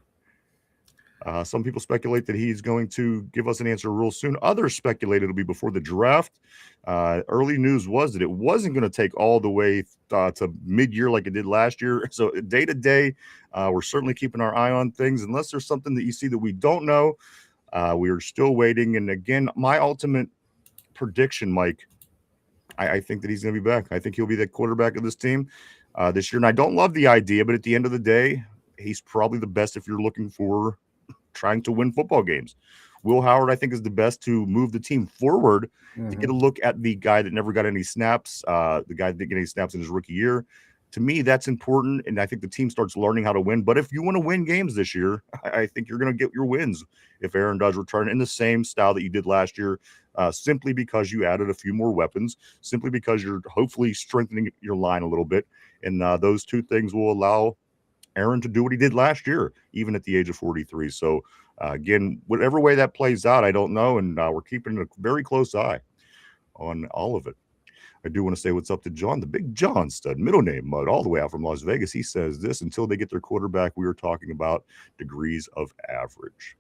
Some people speculate that he's going to give us an answer real soon. Others speculate it'll be before the draft. Early news was that it wasn't going to take all the way to mid-year like it did last year. So day to day, we're certainly keeping our eye on things. Unless there's something that you see that we don't know, we are still waiting. And again, my ultimate prediction, Mike, I think that he's going to be back. I think he'll be the quarterback of this team this year. And I don't love the idea, but at the end of the day, he's probably the best if you're looking for trying to win football games. Will Howard, I think, is the best to move the team forward to get a look at the guy that never got any snaps, the guy that didn't get any snaps in his rookie year. To me, that's important, and I think the team starts learning how to win. But if you want to win games this year, I think you're going to get your wins if Aaron does return in the same style that you did last year, simply because you added a few more weapons, simply because you're hopefully strengthening your line a little bit. And those two things will allow Aaron to do what he did last year, even at the age of 43. So, again, whatever way that plays out, I don't know. And we're keeping a very close eye on all of it. I do want to say what's up to John, the big John stud, middle name Mud, all the way out from Las Vegas. He says this: until they get their quarterback, we were talking about degrees of average.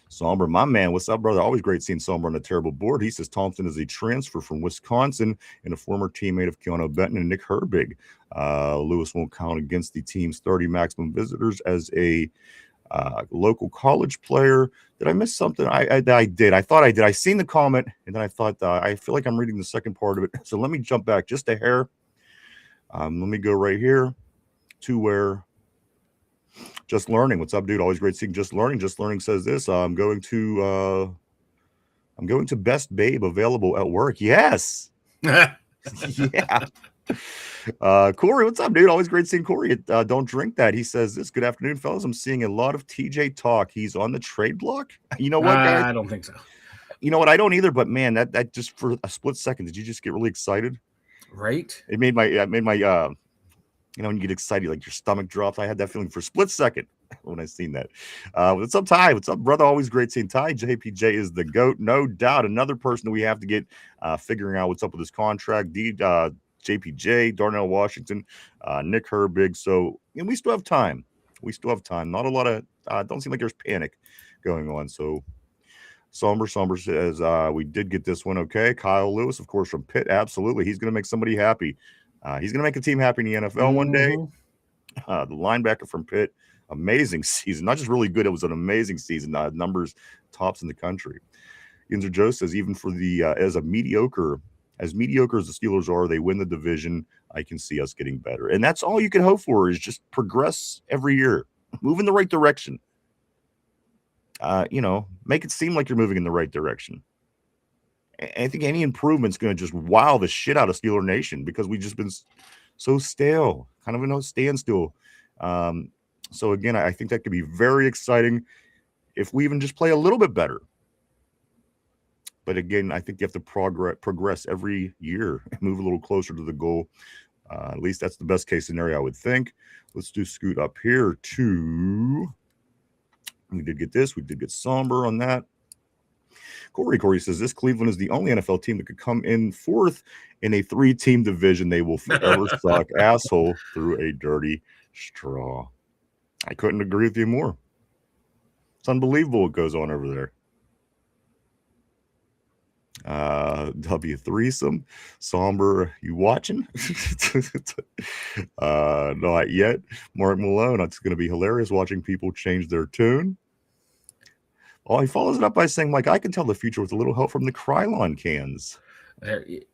Somber, my man, what's up, brother? Always great seeing Somber on a terrible board. He says Thompson is a transfer from Wisconsin and a former teammate of Keanu Benton and Nick Herbig. Lewis won't count against the team's 30 maximum visitors as a local college player. Did I miss something? I did. I thought I did. I seen the comment, and then I thought, I feel like I'm reading the second part of it. So let me jump back just a hair. Let me go right here to where Just Learning. What's up, dude? Always great seeing Just Learning. Just Learning says this: I'm going to Best Babe available at work. Yes. Yeah. Corey, what's up, dude? Always great seeing Corey. Don't drink that. He says this: good afternoon, fellas. I'm seeing a lot of TJ talk. He's on the trade block. You know what, guys? I don't think so. You know what? I don't either. But man, that just for a split second, did you just get really excited? Right. It made my you know, when you get excited, like your stomach drops. I had that feeling for a split second when I seen that. What's up, Ty? What's up, brother? Always great seeing Ty. JPJ is the GOAT, no doubt. Another person that we have to get figuring out what's up with his contract. JPJ, Darnell Washington, Nick Herbig. So, and we still have time. Not a lot of, don't seem like there's panic going on. So, Somber says, we did get this one okay. Kyle Lewis, of course, from Pitt. Absolutely. He's going to make somebody happy. He's going to make a team happy in the NFL one day. The linebacker from Pitt, amazing season. Not just really good, it was an amazing season. Numbers tops in the country. Yinzer Joe says, even for the as mediocre as the Steelers are, they win the division. I can see us getting better, and that's all you can hope for is just progress every year, move in the right direction. Make it seem like you're moving in the right direction. I think any improvement's going to just wow the shit out of Steeler Nation because we've just been so stale, kind of in a standstill. So again, I think that could be very exciting if we even just play a little bit better. But again, I think you have to progress every year and move a little closer to the goal. At least that's the best case scenario, I would think. Let's do scoot up here to. We did get this. We did get somber on that. Corey says this Cleveland is the only NFL team that could come in fourth in a 3-team division. They will forever suck asshole through a dirty straw. I couldn't agree with you more. It's unbelievable what goes on over there. W threesome, somber. You watching? Not yet. Mark Malone. It's going to be hilarious watching people change their tune. Oh, he follows it up by saying, Mike, I can tell the future with a little help from the Krylon cans.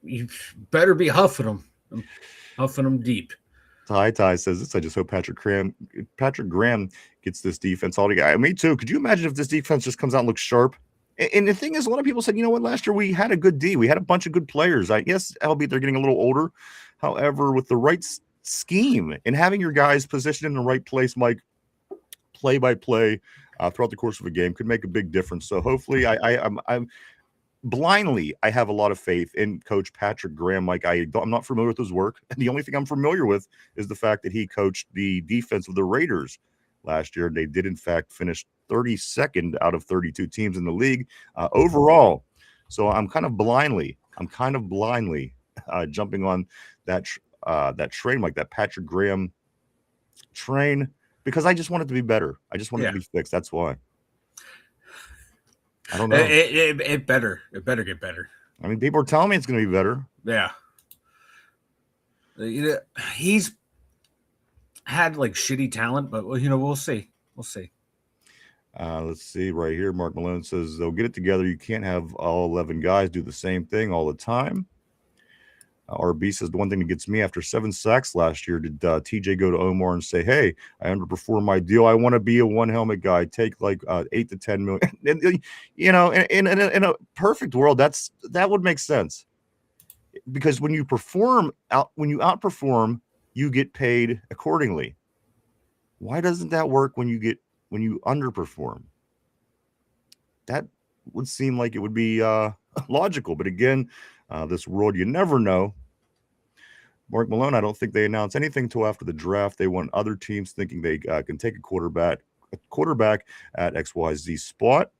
You better be huffing them. I'm huffing them deep. Ty says this. I just hope Patrick Graham gets this defense all together. Me too. Could you imagine if this defense just comes out and looks sharp? And the thing is, a lot of people said, you know what, last year we had a good D. We had a bunch of good players. Yes, albeit they're getting a little older. However, with the right scheme and having your guys positioned in the right place, Mike, play by play throughout the course of a game could make a big difference. So hopefully I'm blindly, I have a lot of faith in Coach Patrick Graham. Mike, I'm not familiar with his work. And the only thing I'm familiar with is the fact that he coached the defense of the Raiders last year. They did, in fact, finish 32nd out of 32 teams in the league overall. So I'm kind of blindly jumping on that train, like that Patrick Graham train, because I just want it to be better. I just want it to be fixed. That's why. I don't know. It better get better. I mean, people are telling me it's going to be better. Yeah. He's had like shitty talent, but we'll see. Let's see right here. Mark Malone says they'll get it together. You can't have all 11 guys do the same thing all the time. RB says the one thing that gets me, after 7 sacks last year, did TJ go to Omar and say, hey, I underperformed my deal. I want to be a one helmet guy. Take like 8 to 10 million. And, in a perfect world, that would make sense. Because when you outperform, you get paid accordingly. Why doesn't that work when you underperform? That would seem like it would be logical. But again, this world, you never know. Mark Malone, I don't think they announce anything until after the draft. They want other teams thinking they can take a quarterback at XYZ spot.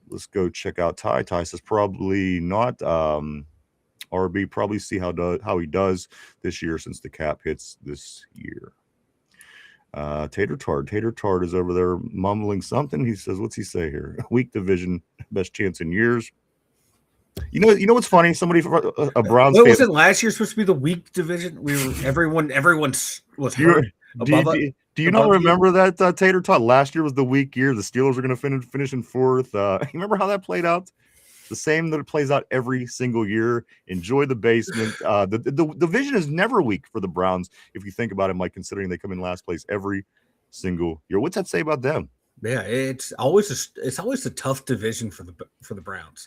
Let's go check out Ty. Ty says probably not. RB, probably see how he does this year since the cap hits this year. Tater Tart is over there mumbling something. He says, what's he say here? Weak division, best chance in years. You know what's funny? Somebody from a Browns fan. Was it last year supposed to be the weak division? Everyone was hurt. Do you not remember that Tater Tot? Last year was the weak year. The Steelers were going to finish in fourth. You remember how that played out? The same that it plays out every single year. Enjoy the basement. The division is never weak for the Browns if you think about it, Mike. Considering they come in last place every single year. What's that say about them? Yeah, it's always a tough division for the Browns.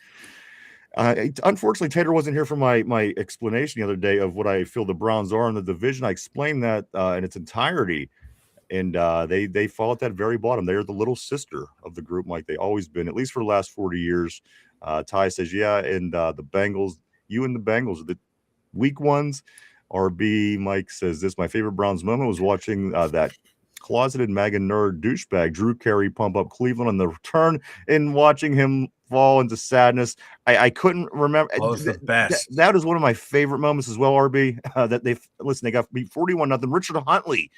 Unfortunately, Tater wasn't here for my explanation the other day of what I feel the Browns are in the division. I explained that in its entirety, and they fall at that very bottom. They are the little sister of the group, like they always been, at least for the last 40 years. Ty says, yeah, and the Bengals, you and the Bengals are the weak ones. RB Mike says this, my favorite Browns moment was watching that closeted MAGA nerd douchebag Drew Carey pump up Cleveland on the return and watching him fall into sadness. I couldn't remember. The best. That is one of my favorite moments as well, RB. That they got beat 41-0.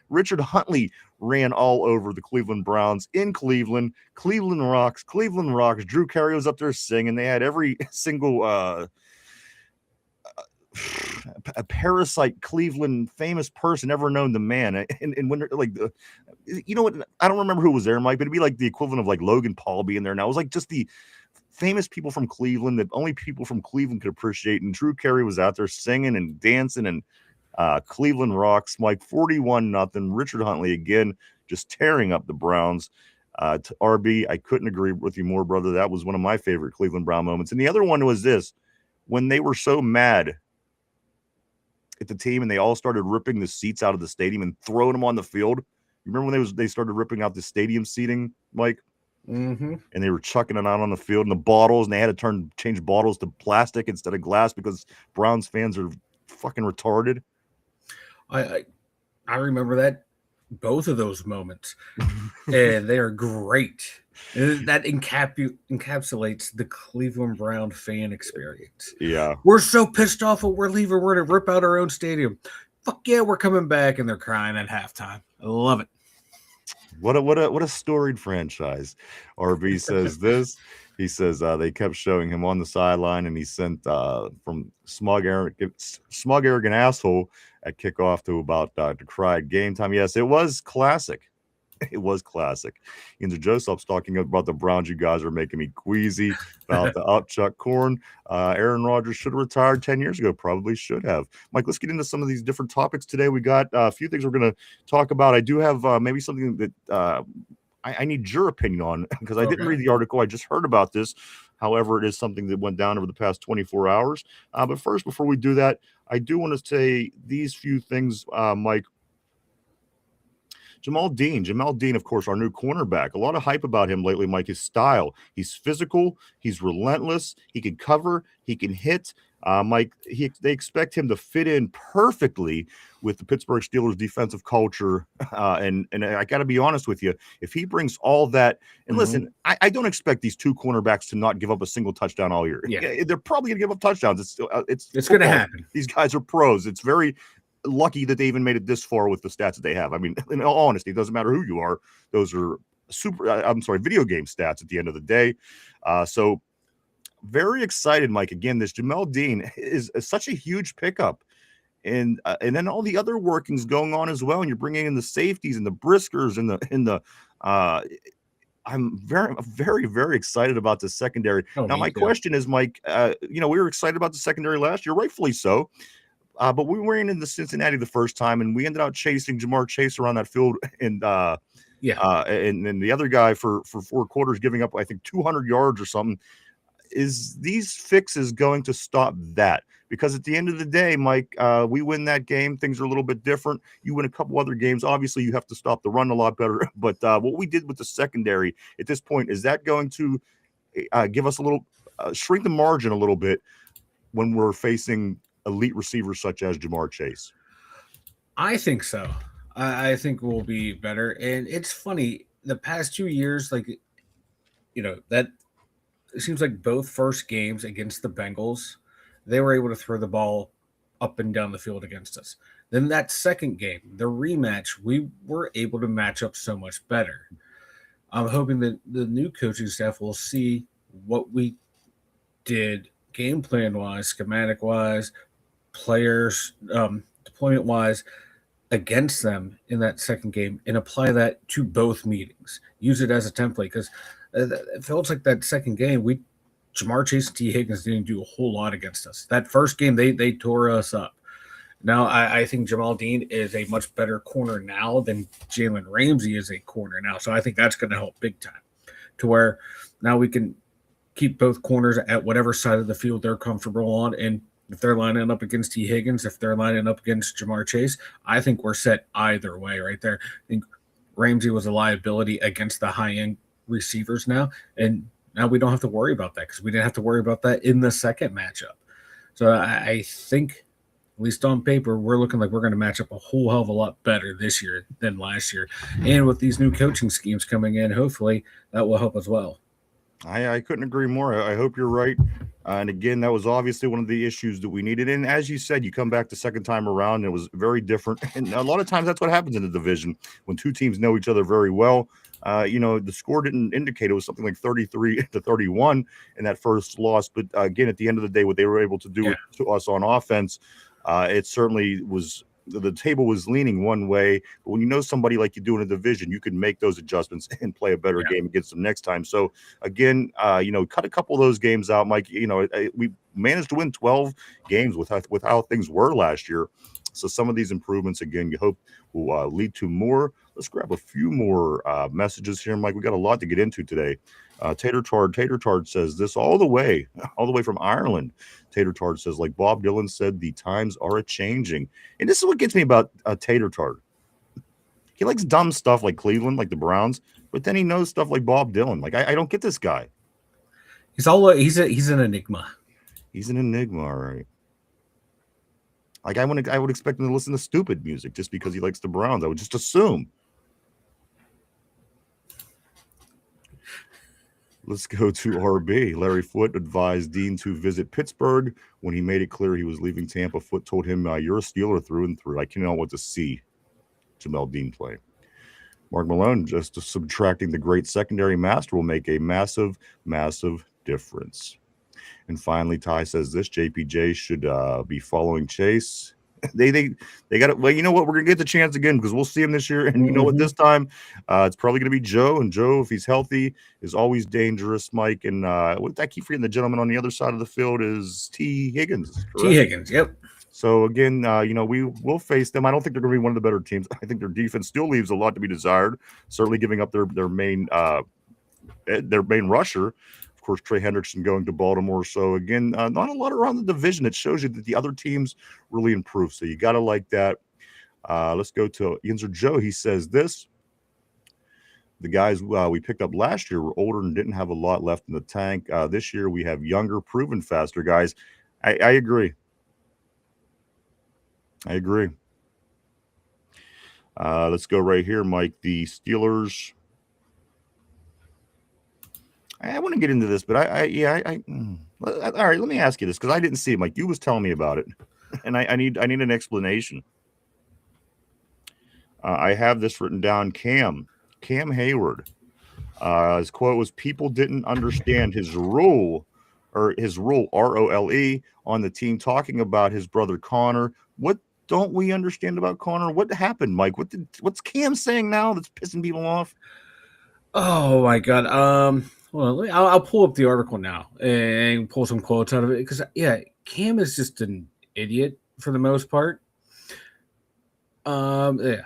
Richard Huntley ran all over the Cleveland Browns in Cleveland. Cleveland rocks. Drew Carey was up there singing. They had every single a parasite Cleveland famous person ever known to man. And when they're like, you know what? I don't remember who was there, Mike, but it'd be like the equivalent of like Logan Paul being there now. It was like just the famous people from Cleveland that only people from Cleveland could appreciate. And Drew Carey was out there singing and dancing, and Cleveland rocks. Mike, 41-0. Richard Huntley again just tearing up the Browns. To RB, I couldn't agree with you more, brother. That was one of my favorite Cleveland Brown moments. And the other one was this, when they were so mad at the team and they all started ripping the seats out of the stadium and throwing them on the field. You remember when they started ripping out the stadium seating, Mike? Mm-hmm. And they were chucking it out on the field, and the bottles, and they had to change bottles to plastic instead of glass because Browns fans are fucking retarded. I remember that, both of those moments, and they are great. And that encapsulates the Cleveland Brown fan experience. Yeah, we're so pissed off when we're leaving. We're gonna rip out our own stadium. Fuck yeah, we're coming back, and they're crying at halftime. I love it. What a storied franchise. RB says this. He says they kept showing him on the sideline, and he sent from smug arrogant asshole at kickoff to about to cry at game time. Yes, it was classic. It was classic. Into Joseph's talking about the Browns. You guys are making me queasy about the upchuck corn. Aaron Rodgers should have retired 10 years ago. Probably should have. Mike, let's get into some of these different topics today. We got a few things we're going to talk about. I do have maybe something that I need your opinion on, because I didn't read the article. I just heard about this. However, it is something that went down over the past 24 hours. But first, before we do that, I do want to say these few things, Mike. Jamal Dean, of course, our new cornerback. A lot of hype about him lately, Mike. His style. He's physical. He's relentless. He can cover. He can hit. Mike, they expect him to fit in perfectly with the Pittsburgh Steelers defensive culture. And I got to be honest with you, if he brings all that, and listen, I don't expect these two cornerbacks to not give up a single touchdown all year. Yeah. They're probably going to give up touchdowns. It's going to happen. These guys are pros. It's very lucky that they even made it this far with the stats that they have. I mean, in all honesty, it doesn't matter who you are. Those are video game stats at the end of the day. So very excited, Mike. Again, this Jamal Dean is such a huge pickup. And then all the other workings going on as well. And you're bringing in the safeties and the Briskers and I'm very, very, very excited about the secondary. Now, my question is, Mike, we were excited about the secondary last year, rightfully so. But we were in the Cincinnati the first time, and we ended up chasing Jamar Chase around that field, and and the other guy for 4 quarters, giving up, I think, 200 yards or something. Is these fixes going to stop that? Because at the end of the day, Mike, we win that game. Things are a little bit different. You win a couple other games. Obviously, you have to stop the run a lot better. But what we did with the secondary at this point, is that going to give us a little shrink the margin a little bit when we're facing elite receivers such as Jamar Chase? I think so. I think we'll be better. And it's funny, the past 2 years, that it seems like both first games against the Bengals, they were able to throw the ball up and down the field against us. Then that second game, the rematch, we were able to match up so much better. I'm hoping that the new coaching staff will see what we did game plan wise, schematic wise, players deployment wise against them in that second game, and apply that to both meetings. Use it as a template, because it feels like that second game, Jamar Chase and T. Higgins didn't do a whole lot against us. That first game, they tore us up. Now, I think Jamal Dean is a much better corner now than Jalen Ramsey is a corner now. So I think that's going to help big time, to where now we can keep both corners at whatever side of the field they're comfortable on. And if they're lining up against T. Higgins, if they're lining up against Jamar Chase, I think we're set either way right there. I think Ramsey was a liability against the high-end receivers now, and now we don't have to worry about that, because we didn't have to worry about that in the second matchup. So I think, at least on paper, we're looking like we're going to match up a whole hell of a lot better this year than last year. And with these new coaching schemes coming in, hopefully that will help as well. I couldn't agree more. I hope you're right. And again, that was obviously one of the issues that we needed. And as you said, you come back the second time around, and it was very different. And a lot of times that's what happens in the division when two teams know each other very well. The score didn't indicate, it was something like 33-31 in that first loss. But again, at the end of the day, what they were able to do to us on offense, it certainly was the table was leaning one way, but when you know somebody like you do in a division, you can make those adjustments and play a better game against them next time. So again, cut a couple of those games out, Mike. We managed to win 12 games with how things were last year. So some of these improvements, again, you hope will lead to more. Let's grab a few more messages here, Mike. We got a lot to get into today. Tater Tard says this all the way from Ireland. Tater Tard says, like Bob Dylan said, the times are a changing. And this is what gets me about Tater Tard. He likes dumb stuff like Cleveland, like the Browns, but then he knows stuff like Bob Dylan. Like I don't get this guy. He's an enigma. He's an enigma, all right. Like I would expect him to listen to stupid music just because he likes the Browns. I would just assume. Let's go to RB. Larry Foote advised Dean to visit Pittsburgh. When he made it clear he was leaving Tampa, Foote told him, you're a Steeler through and through. I cannot want to see Jamel Dean play. Mark Malone, just subtracting the great secondary master will make a massive, massive difference. And finally, Ty says this, JPJ should be following Chase. They got it. Well, you know what? We're gonna get the chance again because we'll see him this year. And you know what? This time, it's probably gonna be Joe. And Joe, if he's healthy, is always dangerous. Mike and what did I keep forgetting? The gentleman on the other side of the field is T. Higgins. Correct? T. Higgins. Yep. So again, we will face them. I don't think they're going to be one of the better teams. I think their defense still leaves a lot to be desired. Certainly, giving up their main rusher. Of course, Trey Hendrickson going to Baltimore. So again, not a lot around the division. It shows you that the other teams really improved. So you got to like that. Let's go to Yinzer Joe. He says this. The guys we picked up last year were older and didn't have a lot left in the tank. This year we have younger, proven faster guys. I agree. I agree. Let's go right here, Mike. The Steelers. I want to get into this, but all right. Let me ask you this because I didn't see it. Mike, you was telling me about it, and I need an explanation. I have this written down. Cam Hayward. His quote was, "People didn't understand his role ROLE on the team." Talking about his brother Connor. What don't we understand about Connor? What happened, Mike? What's Cam saying now that's pissing people off? Oh my God. Well, I'll pull up the article now and pull some quotes out of it because, Cam is just an idiot for the most part. Yeah,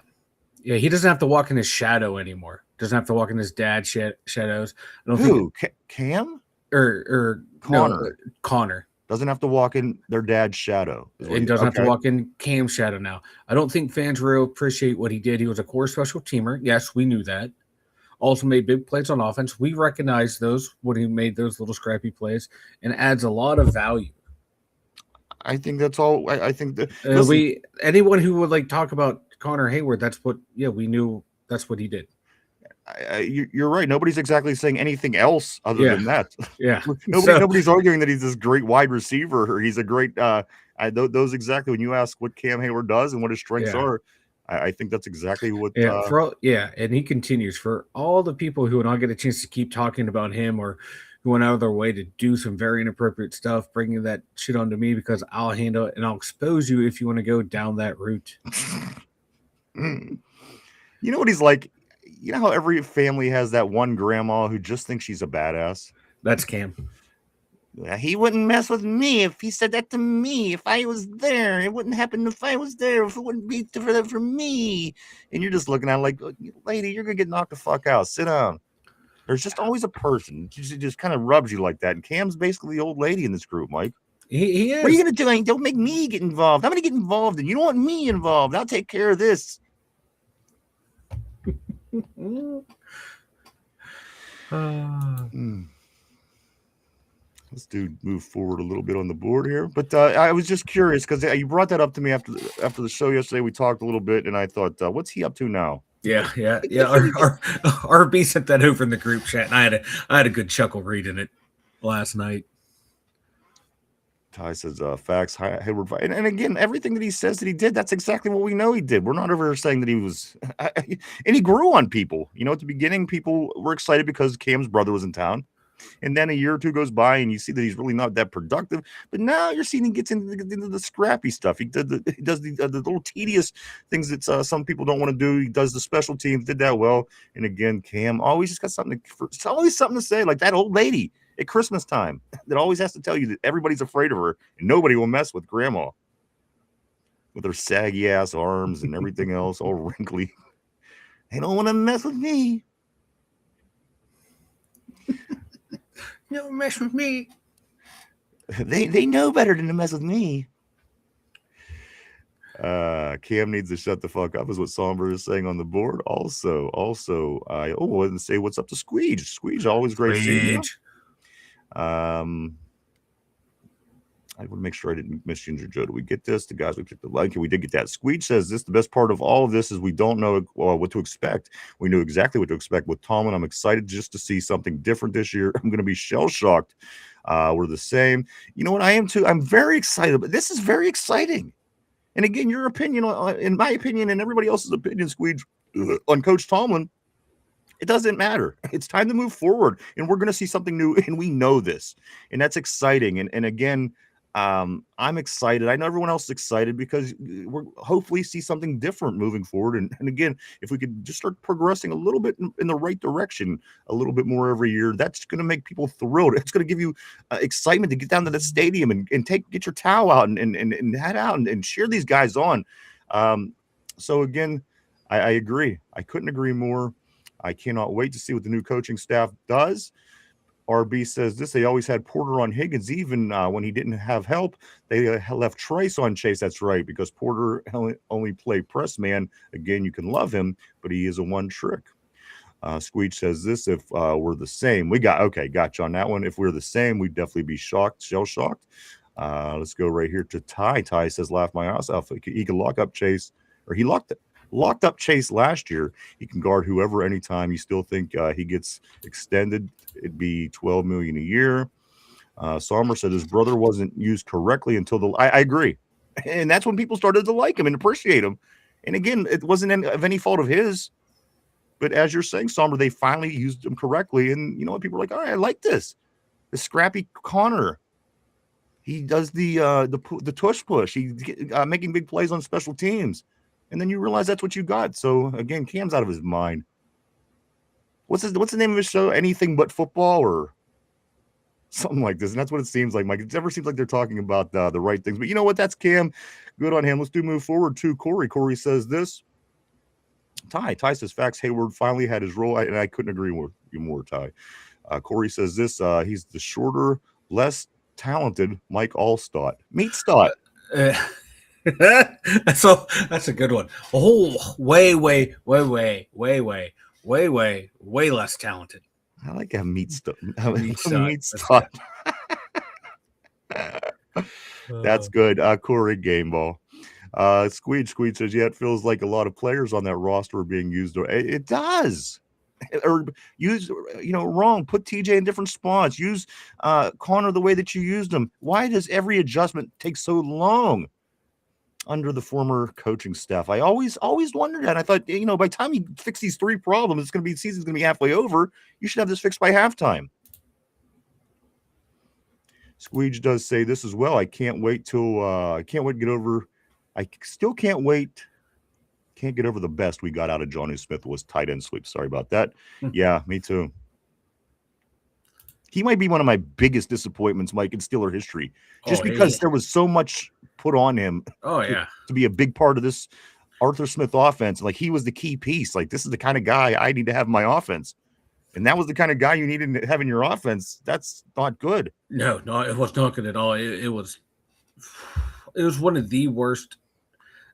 he doesn't have to walk in his shadow anymore. Doesn't have to walk in his dad's shadows. I don't think Cam or Connor. No, Connor doesn't have to walk in their dad's shadow. And doesn't have to walk in Cam's shadow now. I don't think fans really appreciate what he did. He was a core special teamer. Yes, we knew that. Also made big plays on offense. We recognize those when he made those little scrappy plays and adds a lot of value. I think that's all. I think that anyone who would talk about Connor Hayward, that's what we knew that's what he did. You're right. Nobody's exactly saying anything else other than that. Yeah. Nobody's arguing that he's this great wide receiver or he's a great those exactly when you ask what Cam Hayward does and what his strengths are. I think that's exactly what. And he continues for all the people who will not get a chance to keep talking about him or who went out of their way to do some very inappropriate stuff, bringing that shit onto me because I'll handle it and I'll expose you if you want to go down that route. You know what he's like? You know how every family has that one grandma who just thinks she's a badass? That's Cam. He wouldn't mess with me if he said that to me. If I was there, it wouldn't happen if I was there. If it wouldn't be for that for me. And you're just looking at it like, lady, you're going to get knocked the fuck out. Sit down. There's just always a person who just kind of rubs you like that. And Cam's basically the old lady in this group, Mike. He is. What are you going to do? Don't make me get involved. I'm going to get involved, and you don't want me involved. I'll take care of this. Let's move forward a little bit on the board here. But I was just curious because you brought that up to me after the show yesterday. We talked a little bit, and I thought, what's he up to now? Yeah. RB sent that over in the group chat, and I had a good chuckle reading it last night. Ty says, facts, Hayward. And again, everything that he says that he did, that's exactly what we know he did. We're not ever saying that he was – and he grew on people. At the beginning, people were excited because Cam's brother was in town. And then a year or two goes by and you see that he's really not that productive. But now you're seeing he gets into the scrappy stuff. He does the little tedious things that some people don't want to do. He does the special teams, did that well. And again, Cam always just got always something to say, like that old lady at Christmas time that always has to tell you that everybody's afraid of her and nobody will mess with grandma with her saggy ass arms and everything else, all wrinkly. They don't want to mess with me. No mess with me. They know better than to mess with me. Cam needs to shut the fuck up, is what Somber is saying on the board. Also, I wouldn't say what's up to Squeege. Squeege, always great seeing you. I want to make sure I didn't miss Ginger Joe. Did we get this? The guys, we picked the like, and we did get that. Squeege says this: the best part of all of this is we don't know what to expect. We knew exactly what to expect with Tomlin. I'm excited just to see something different this year. I'm going to be shell shocked. We're the same. You know what? I am too. I'm very excited, but this is very exciting. And again, your opinion, in my opinion, and everybody else's opinion, Squeege, on Coach Tomlin, it doesn't matter. It's time to move forward, and we're going to see something new, and we know this, and that's exciting. And again, I'm excited. I know everyone else is excited because we're hopefully see something different moving forward. And again, if we could just start progressing a little bit in the right direction, a little bit more every year, that's going to make people thrilled. It's going to give you excitement to get down to the stadium and get your towel out and head out and cheer these guys on. So again, I agree. I couldn't agree more. I cannot wait to see what the new coaching staff does. RB says this: they always had Porter on Higgins, even when he didn't have help. They left Trice on Chase. That's right, because Porter only played press man. Again, you can love him, but he is a one trick. Squeege says this: if we're the same, got you on that one. If we're the same, we'd definitely be shell shocked. Let's go right here to Ty. Ty says, laugh my ass off. He can lock up Chase, or he locked up Chase last year. He can guard whoever anytime. You still think he gets extended? It'd be $12 million a year. Sommer said his brother wasn't used correctly until I agree. And that's when people started to like him and appreciate him. And again, it wasn't of any fault of his. But as you're saying, Sommer, they finally used him correctly. And you know what? People are like, all right, I like this. The scrappy Connor. He does the tush push. He's making big plays on special teams. And then you realize that's what you got. So again, Cam's out of his mind. What's the name of his show? Anything But Football or something like this. And that's what it seems like, Mike. It never seems like they're talking about the right things. But you know what? That's Cam. Good on him. Let's move forward to Corey. Corey says this. Ty says facts. Hayward finally had his role. And I couldn't agree with you more, Ty. Corey says this. He's the shorter, less talented Mike Allstott. Meet Stott. That's a good one. Oh, way less talented. I like how meat stuff. That's good. Corey Gameball. Squeege says, yeah, it feels like a lot of players on that roster are being used. It does. Or use, wrong. Put TJ in different spots. Use Connor the way that you used him. Why does every adjustment take so long under the former coaching staff? I always wondered that. I thought, by the time you fix these three problems, season's going to be halfway over. You should have this fixed by halftime. Squeege does say this as well. I can't wait to get over. I still can't wait. Can't get over the best we got out of Johnny Smith was tight end sweep. Sorry about that. Yeah, me too. He might be one of my biggest disappointments, Mike, in Steeler history, just because there was so much put on him. To be a big part of this Arthur Smith offense. Like, he was the key piece. Like, this is the kind of guy I need to have in my offense. And that was the kind of guy you needed to have in your offense. That's not good. No, it was not good at all. It was one of the worst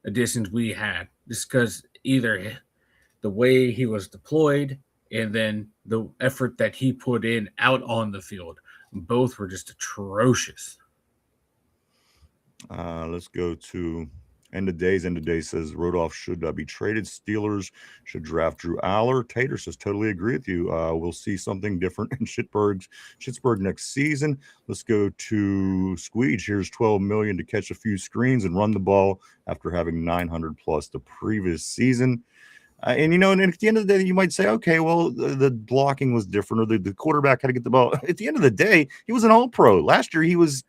additions we had, just because either the way he was deployed and then the effort that he put in out on the field, both were just atrocious. Let's go to End of Days. End of Days says Rodolph should be traded. Steelers should draft Drew Aller. Tater says totally agree with you. We'll see something different in Pittsburgh next season. Let's go to Squeege. Here's $12 million to catch a few screens and run the ball after having 900 plus the previous season. And and at the end of the day, you might say, okay, well, the blocking was different, or the quarterback had to get the ball. At the end of the day, he was an all-pro. Last year, he was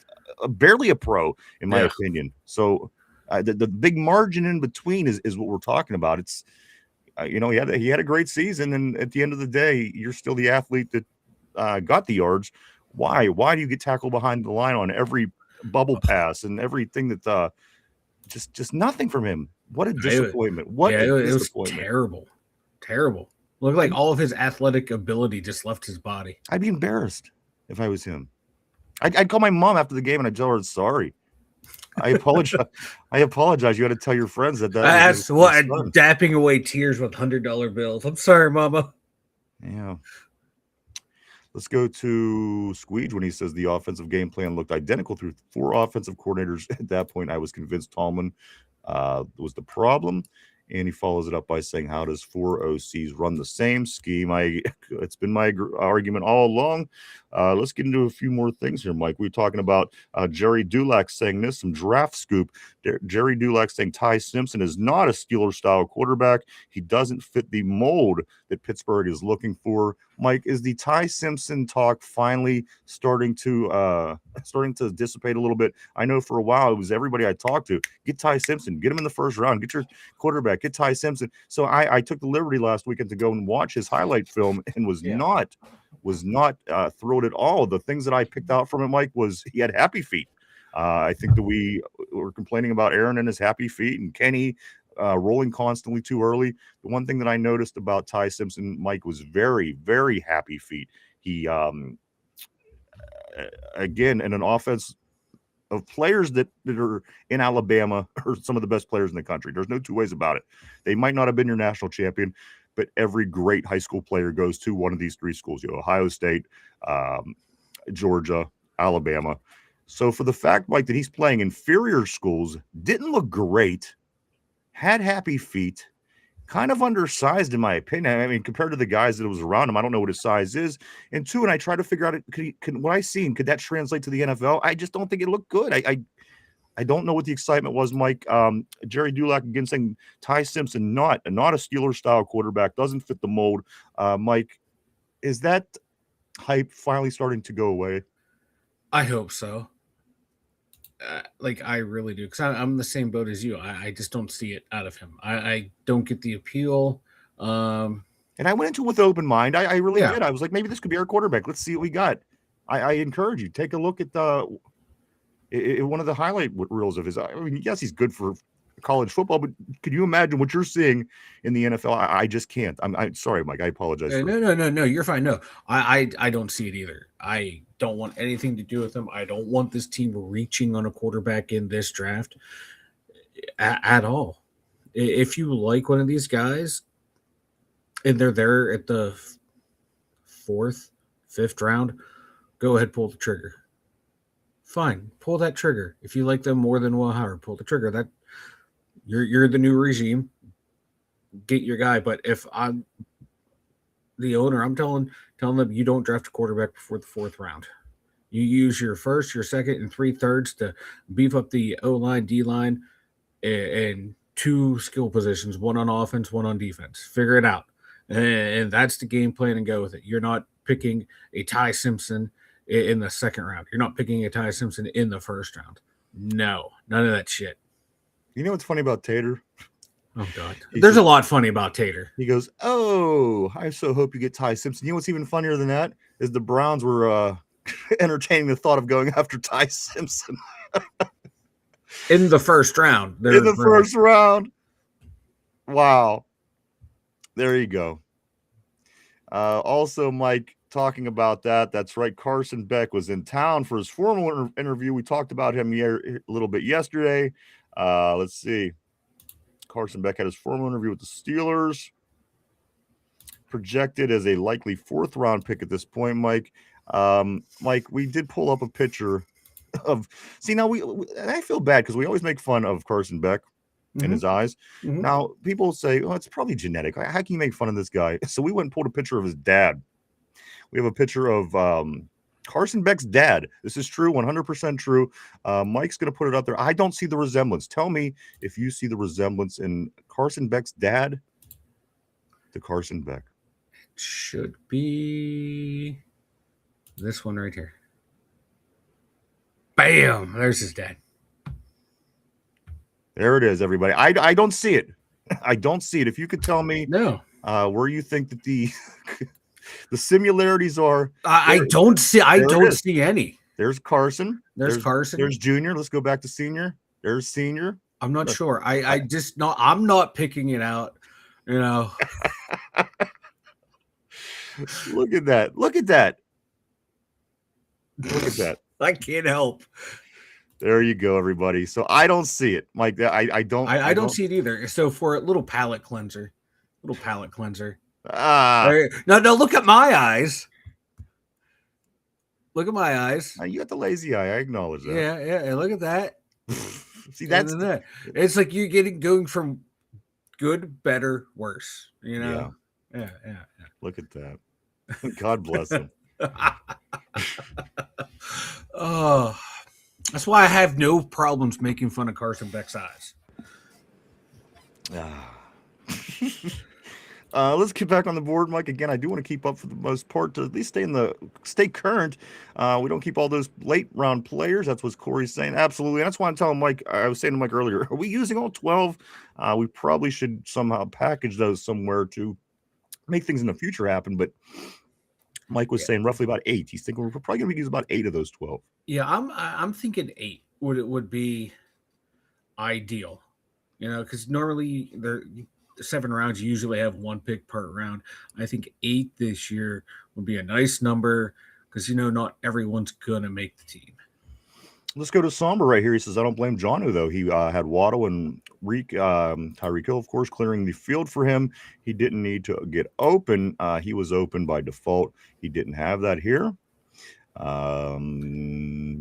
barely a pro, in my Yeah. opinion. So the big margin in between is what we're talking about. It's he had a great season, and at the end of the day, you're still the athlete that got the yards. Why do you get tackled behind the line on every bubble pass and everything that just nothing from him? What a disappointment! What a it was disappointment! Terrible. Looked like all of his athletic ability just left his body. I'd be embarrassed if I was him. I'd call my mom after the game and I'd tell her sorry. I apologize. I apologize. You had to tell your friends that That's what dapping away tears with $100 bills. I'm sorry, Mama. Yeah. Let's go to Squeege when he says the offensive game plan looked identical through 4 offensive coordinators. At that point, I was convinced Tallman was the problem. And he follows it up by saying, how does 4 OCs run the same scheme? It's been my argument all along. Let's get into a few more things here, Mike. We were talking about Jerry Dulac saying this, some draft scoop. Jerry Dulac saying Ty Simpson is not a Steeler-style quarterback. He doesn't fit the mold that Pittsburgh is looking for. Mike, is the Ty Simpson talk finally starting to dissipate a little bit? I know for a while it was everybody I talked to. Get Ty Simpson, get him in the first round, get your quarterback, get Ty Simpson. So I took the liberty last weekend to go and watch his highlight film and was not thrilled at all. The things that I picked out from it, Mike, was he had happy feet. I think that we were complaining about Aaron and his happy feet and Kenny rolling constantly too early. The one thing that I noticed about Ty Simpson, Mike, was very, very happy feet. He, again, in an offense of players that are in Alabama are some of the best players in the country. There's no two ways about it. They might not have been your national champion, but every great high school player goes to one of these 3 schools, Ohio State, Georgia, Alabama. So for the fact, Mike, that he's playing inferior schools, didn't look great, had happy feet, kind of undersized in my opinion. I mean, compared to the guys that was around him, I don't know what his size is. And 2, and I tried to figure out what I seen, could that translate to the NFL? I just don't think it looked good. I don't know what the excitement was, Mike. Jerry Dulac again saying Ty Simpson, not a Steelers style quarterback, doesn't fit the mold. Mike, is that hype finally starting to go away? I hope so. I really do, because I'm the same boat as you. I just don't see it out of him. I don't get the appeal. And I went into it with an open mind. I really did. I was like, maybe this could be our quarterback. Let's see what we got. I encourage you, take a look at one of the highlight reels of his. I mean, yes, he's good for college football, but could you imagine what you're seeing in the NFL? I just can't. I'm sorry, Mike. I apologize. No. You're fine. No, I don't see it either. I don't want anything to do with them. I don't want this team reaching on a quarterback in this draft at all. If you like one of these guys and they're there at the 4th, 5th round, go ahead, pull the trigger. Fine, pull that trigger. If you like them more than Will Howard, pull the trigger. That you're the new regime. Get your guy. But if I'm the owner, I'm telling them you don't draft a quarterback before the 4th round. You use your 1st, your 2nd, and 3/3 to beef up the O-line, D-line, and 2 skill positions, 1 on offense, 1 on defense. Figure it out. And that's the game plan, and go with it. You're not picking a Ty Simpson in the 2nd round. You're not picking a Ty Simpson in the 1st round. No, none of that shit. You know what's funny about Tater? Oh, God. There's a lot funny about Tater. He goes, oh, I so hope you get Ty Simpson. You know what's even funnier than that is the Browns were entertaining the thought of going after Ty Simpson. In the 1st round. In the 1st round. Wow. There you go. Also, Mike, talking about that's right. Carson Beck was in town for his formal interview. We talked about him a little bit yesterday. Let's see. Carson Beck had his formal interview with the Steelers. Projected as a likely 4th round pick at this point, Mike. Mike, we did pull up a picture of. See, now I feel bad because we always make fun of Carson Beck in his eyes. Mm-hmm. Now, people say, oh, it's probably genetic. How can you make fun of this guy? So we went and pulled a picture of his dad. We have a picture of Carson Beck's dad. This is true, 100% true. Mike's going to put it up there. I don't see the resemblance. Tell me if you see the resemblance in Carson Beck's dad to Carson Beck? Should be this one right here. Bam! There's his dad. There it is, everybody. I don't see it. I don't see it. If you could tell me where you think that the similarities are. I don't see any. There's Carson. There's Carson. There's Junior. Let's go back to Senior. There's Senior. I'm not sure. I just not. I'm not picking it out. You know. Look at that. Look at that. Look at that. I can't help. There you go, everybody. So I don't see it, Mike. I don't see it either. So for a little palate cleanser. No, look at my eyes. Look at my eyes. You got the lazy eye. I acknowledge that. Yeah. Look at that. See, that's that. It's like you're going from good, better, worse. You know. Yeah. Look at that. God bless him. Oh, that's why I have no problems making fun of Carson Beck's eyes. Let's get back on the board, Mike. Again, I do want to keep up for the most part to at least stay current. We don't keep all those late round players. That's what Corey's saying. Absolutely. And that's why I'm telling Mike, I was saying to Mike earlier, are we using all 12? We probably should somehow package those somewhere to make things in the future happen. But Mike was saying roughly about 8. He's thinking we're probably going to use about 8 of those 12. Yeah, I'm thinking 8 would be ideal. You know, because normally the 7 rounds you usually have 1 pick per round. I think 8 this year would be a nice number because not everyone's gonna make the team. Let's go to Somber right here. He says, I don't blame Jonu, though. He had Waddle and Tyreek Hill, of course, clearing the field for him. He didn't need to get open. He was open by default. He didn't have that here.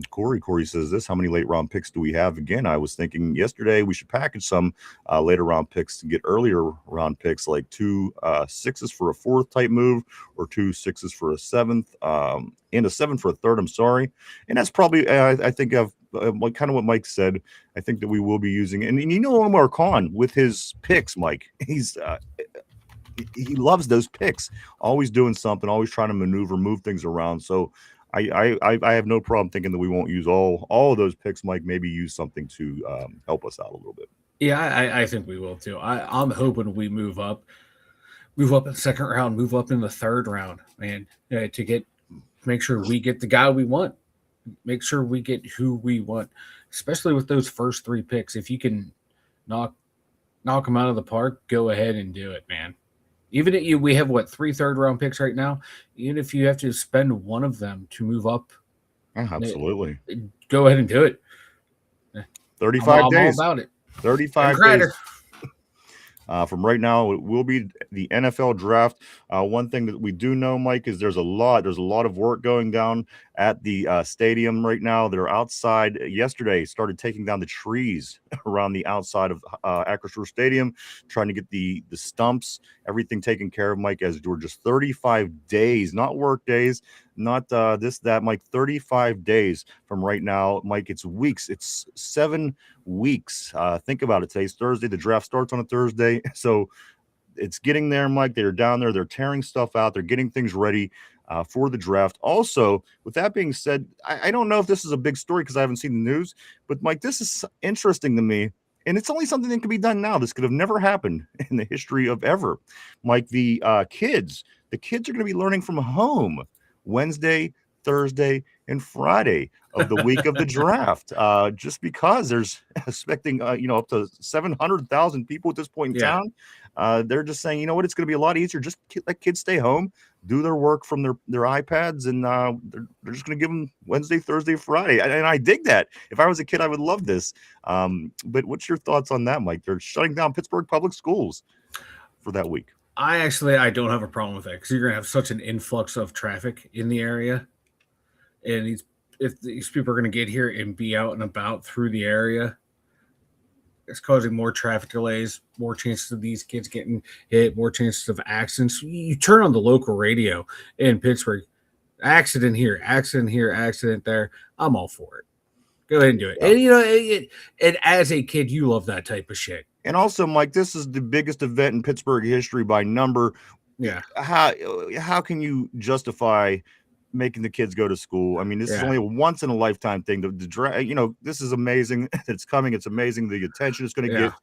Corey says this, how many late round picks do we have? Again, I was thinking yesterday we should package some later round picks to get earlier round picks, like 2 6s for a 4th type move, or 2 6s for a 7th, and a 7 for a 3rd. I'm sorry. And that's probably I think of kind of what Mike said. I think that we will be using, and Omar Khan with his picks, Mike, he's he loves those picks, always doing something, always trying to move things around. So I have no problem thinking that we won't use all of those picks, Mike. Maybe use something to help us out a little bit. Yeah, I think we will too. I'm hoping we move up in the 2nd round, move up in the 3rd round, man, to make sure we get the guy we want, make sure we get who we want, especially with those first 3 picks. If you can knock them out of the park, go ahead and do it, man. Even if we have 3 3rd round picks right now, even if you have to spend one of them to move up, absolutely, go ahead and do it. 35 days. I'm all about it. 35 days. From right now, it will be the NFL draft. One thing that we do know, Mike, is there's a lot of work going down at the stadium right now. They're outside. Yesterday started taking down the trees around the outside of Acrisure Stadium, trying to get the stumps, everything taken care of, Mike, as we're just 35 days, not work days, not that, Mike, 35 days from right now, Mike. It's weeks. It's 7 weeks. Think about it. Today's Thursday. The draft starts on a Thursday. So it's getting there, Mike. They're down there. They're tearing stuff out. They're getting things ready for the draft. Also, with that being said, I don't know if this is a big story because I haven't seen the news, but Mike, this is interesting to me. And it's only something that can be done now. This could have never happened in the history of ever. Mike, the kids are going to be learning from home Wednesday, Thursday, and Friday of the week of the draft, just because there's expecting up to 700,000 people at this point in town. They're just saying, you know what, it's going to be a lot easier. Just let kids stay home, do their work from their iPads, and they're just going to give them Wednesday, Thursday, Friday. And I dig that. If I was a kid, I would love this. But what's your thoughts on that, Mike? They're shutting down Pittsburgh public schools for that week. I don't have a problem with that because you're going to have such an influx of traffic in the area. And if these people are going to get here and be out and about through the area, it's causing more traffic delays, more chances of these kids getting hit, more chances of accidents. You turn on the local radio in Pittsburgh, accident here, accident there. I'm all for it. Go ahead and do it. And and as a kid, you love that type of shit. And also, Mike, this is the biggest event in Pittsburgh history by number. Yeah, How can you justify making the kids go to school? I mean, this is yeah, only a once in a lifetime thing. This is amazing. It's coming. It's amazing. The attention it's going to yeah, get.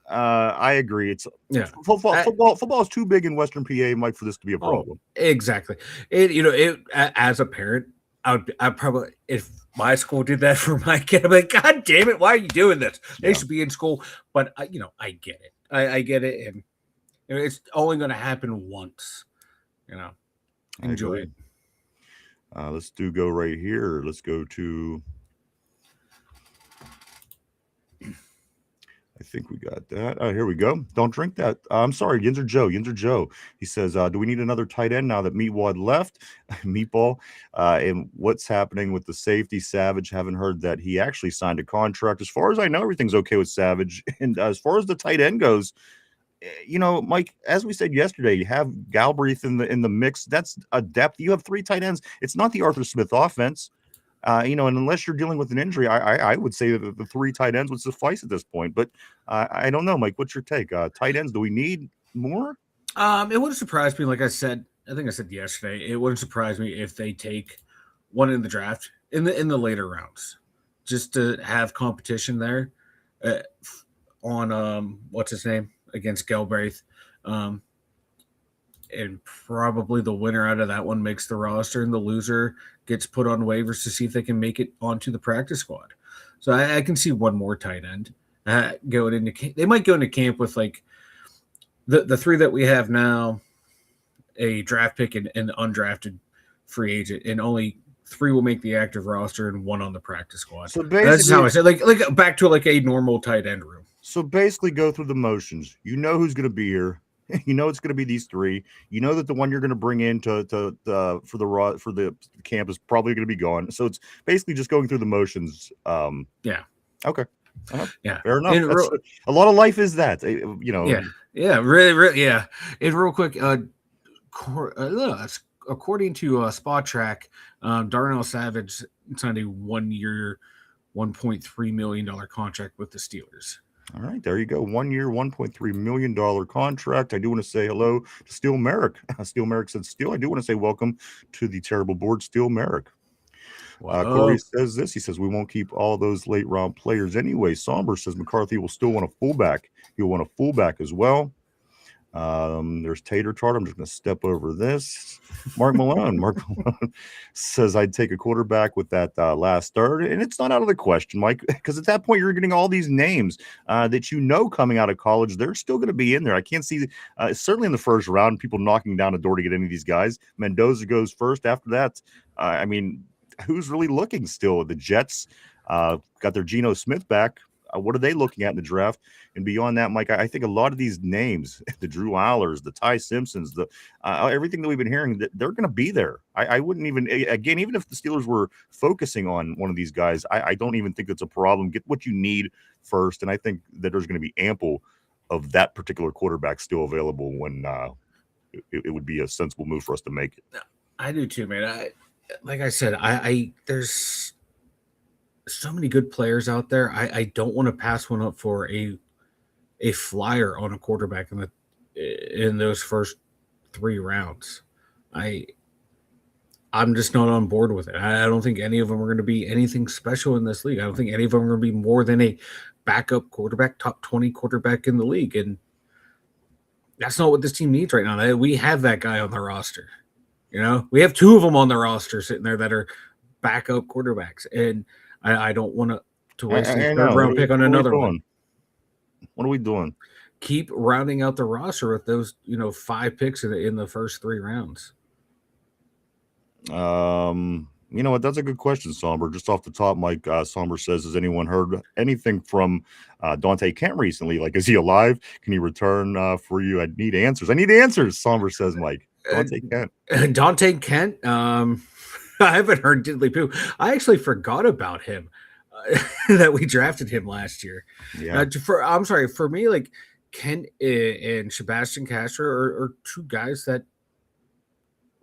I agree. It's yeah. football. I, Football is too big in Western PA, Mike, for this to be a oh, problem. exactly. As a parent, I probably, if my school did that for my kid, I'm like, God damn it, why are you doing this? They Yeah, should be in school. But I get it. I get it, and it's only going to happen once. You know, I enjoy agree. it. Let's go right here. Let's go to. I think we got that. Here we go. Don't drink that. I'm sorry, Yinzer Joe. Yinzer Joe. He says, "Do we need another tight end now that Meatwad left?" Meatball. And what's happening with the safety? Savage. Haven't heard that he actually signed a contract. As far as I know, everything's okay with Savage. And as far as the tight end goes, Mike, as we said yesterday, you have Galbraith in the mix. That's a depth. You have three tight ends. It's not the Arthur Smith offense. And unless you're dealing with an injury, I would say that the three tight ends would suffice at this point. But I don't know, Mike. What's your take? Tight ends? Do we need more? It wouldn't surprise me. Like I said, I think I said yesterday, it wouldn't surprise me if they take one in the draft in the later rounds, just to have competition there, uh, on what's his name against Galbraith, um, and probably the winner out of that one makes the roster, and the loser gets put on waivers to see if they can make it onto the practice squad. So I can see one more tight end going into. They might go into camp with like the three that we have now, a draft pick and an undrafted free agent, and only three will make the active roster and one on the practice squad. So That's how basically, I said, like back to like a normal tight end room. go through the motions. You know who's going to be here. You know it's going to be these three. You know that the one you're going to bring in for the camp is probably going to be gone. So it's basically just going through the motions. Yeah. Okay. Yeah. Fair enough. A lot of life is that. Yeah. Yeah. Really. Yeah. And real quick, according to Spot Track, Darnell Savage signed a 1 year, $1.3 million contract with the Steelers. All right, there you go. 1 year, $1.3 million contract. I do want to say hello to Steel Merrick. Steel Merrick said, Steel, I do want to say welcome to the terrible board, Steel Merrick. Corey says this. He says, we won't keep all those late round players anyway. Somber says McCarthy will still want a fullback. He'll want a fullback as well. There's Tater Tart. I'm just going to step over this. Mark Malone says I'd take a quarterback with that last third, and it's not out of the question, Mike, because at that point you're getting all these names that coming out of college. They're still going to be in there. I can't see certainly in the first round people knocking down a door to get any of these guys. Mendoza goes first. After that, I mean, who's really looking still? The Jets got their Geno Smith back. What are they looking at in the draft? And beyond that, Mike, I think a lot of these names, the Drew Allers, the Ty Simpsons, the everything that we've been hearing, that they're going to be there. I wouldn't even, again, even if the Steelers were focusing on one of these guys, I don't even think that's a problem. Get what you need first. And I think that there's going to be ample of that particular quarterback still available when it would be a sensible move for us to make it. I do too, man. Like I said, there's so many good players out there. I don't want to pass one up for a flyer on a quarterback in those first 3 rounds. I'm just not on board with it. I don't think any of them are going to be anything special in this league. I don't think any of them are going to be more than a backup quarterback, top 20 quarterback in the league. And that's not what this team needs right now. We have that guy on the roster. We have 2 of them on the roster sitting there that are backup quarterbacks. And I don't want to waste a third-round pick on another one. What are we doing? Keep rounding out the roster with those, 5 picks in the first 3 rounds. You know what? That's a good question, Somber. Just off the top, Mike Somber says, has anyone heard anything from Dante Kent recently? Like, is he alive? Can he return for you? I need answers. Somber says, Mike. Dante Kent. Dante Kent. I haven't heard diddly poo. I actually forgot about him. That we drafted him last year. Yeah. I'm sorry. For me, like Kent and Sebastian Castro are 2 guys that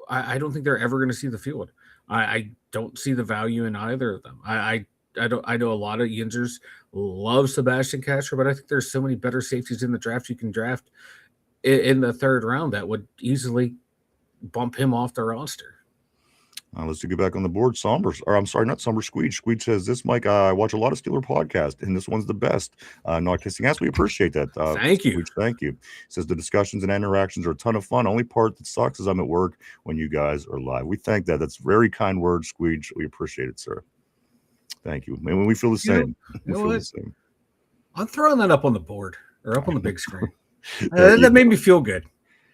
I don't think they're ever going to see the field. I don't see the value in either of them. I I know a lot of Yinzers love Sebastian Castro, but I think there's so many better safeties in the draft you can draft in the third round that would easily bump him off the roster. Let's get back on the board. Sombers, or I'm sorry, not Somber. Squeege. Squeege says this, Mike. I watch a lot of Steeler podcasts, and this one's the best. Not kissing ass. We appreciate that. Thank you. Squeege, thank you. Says the discussions and interactions are a ton of fun. Only part that sucks is I'm at work when you guys are live. We thank that. That's very kind words, Squeege. We appreciate it, sir. Thank you. Maybe we feel the same. You know what? I'm throwing that up on the board or up on the big screen. That That made me feel good.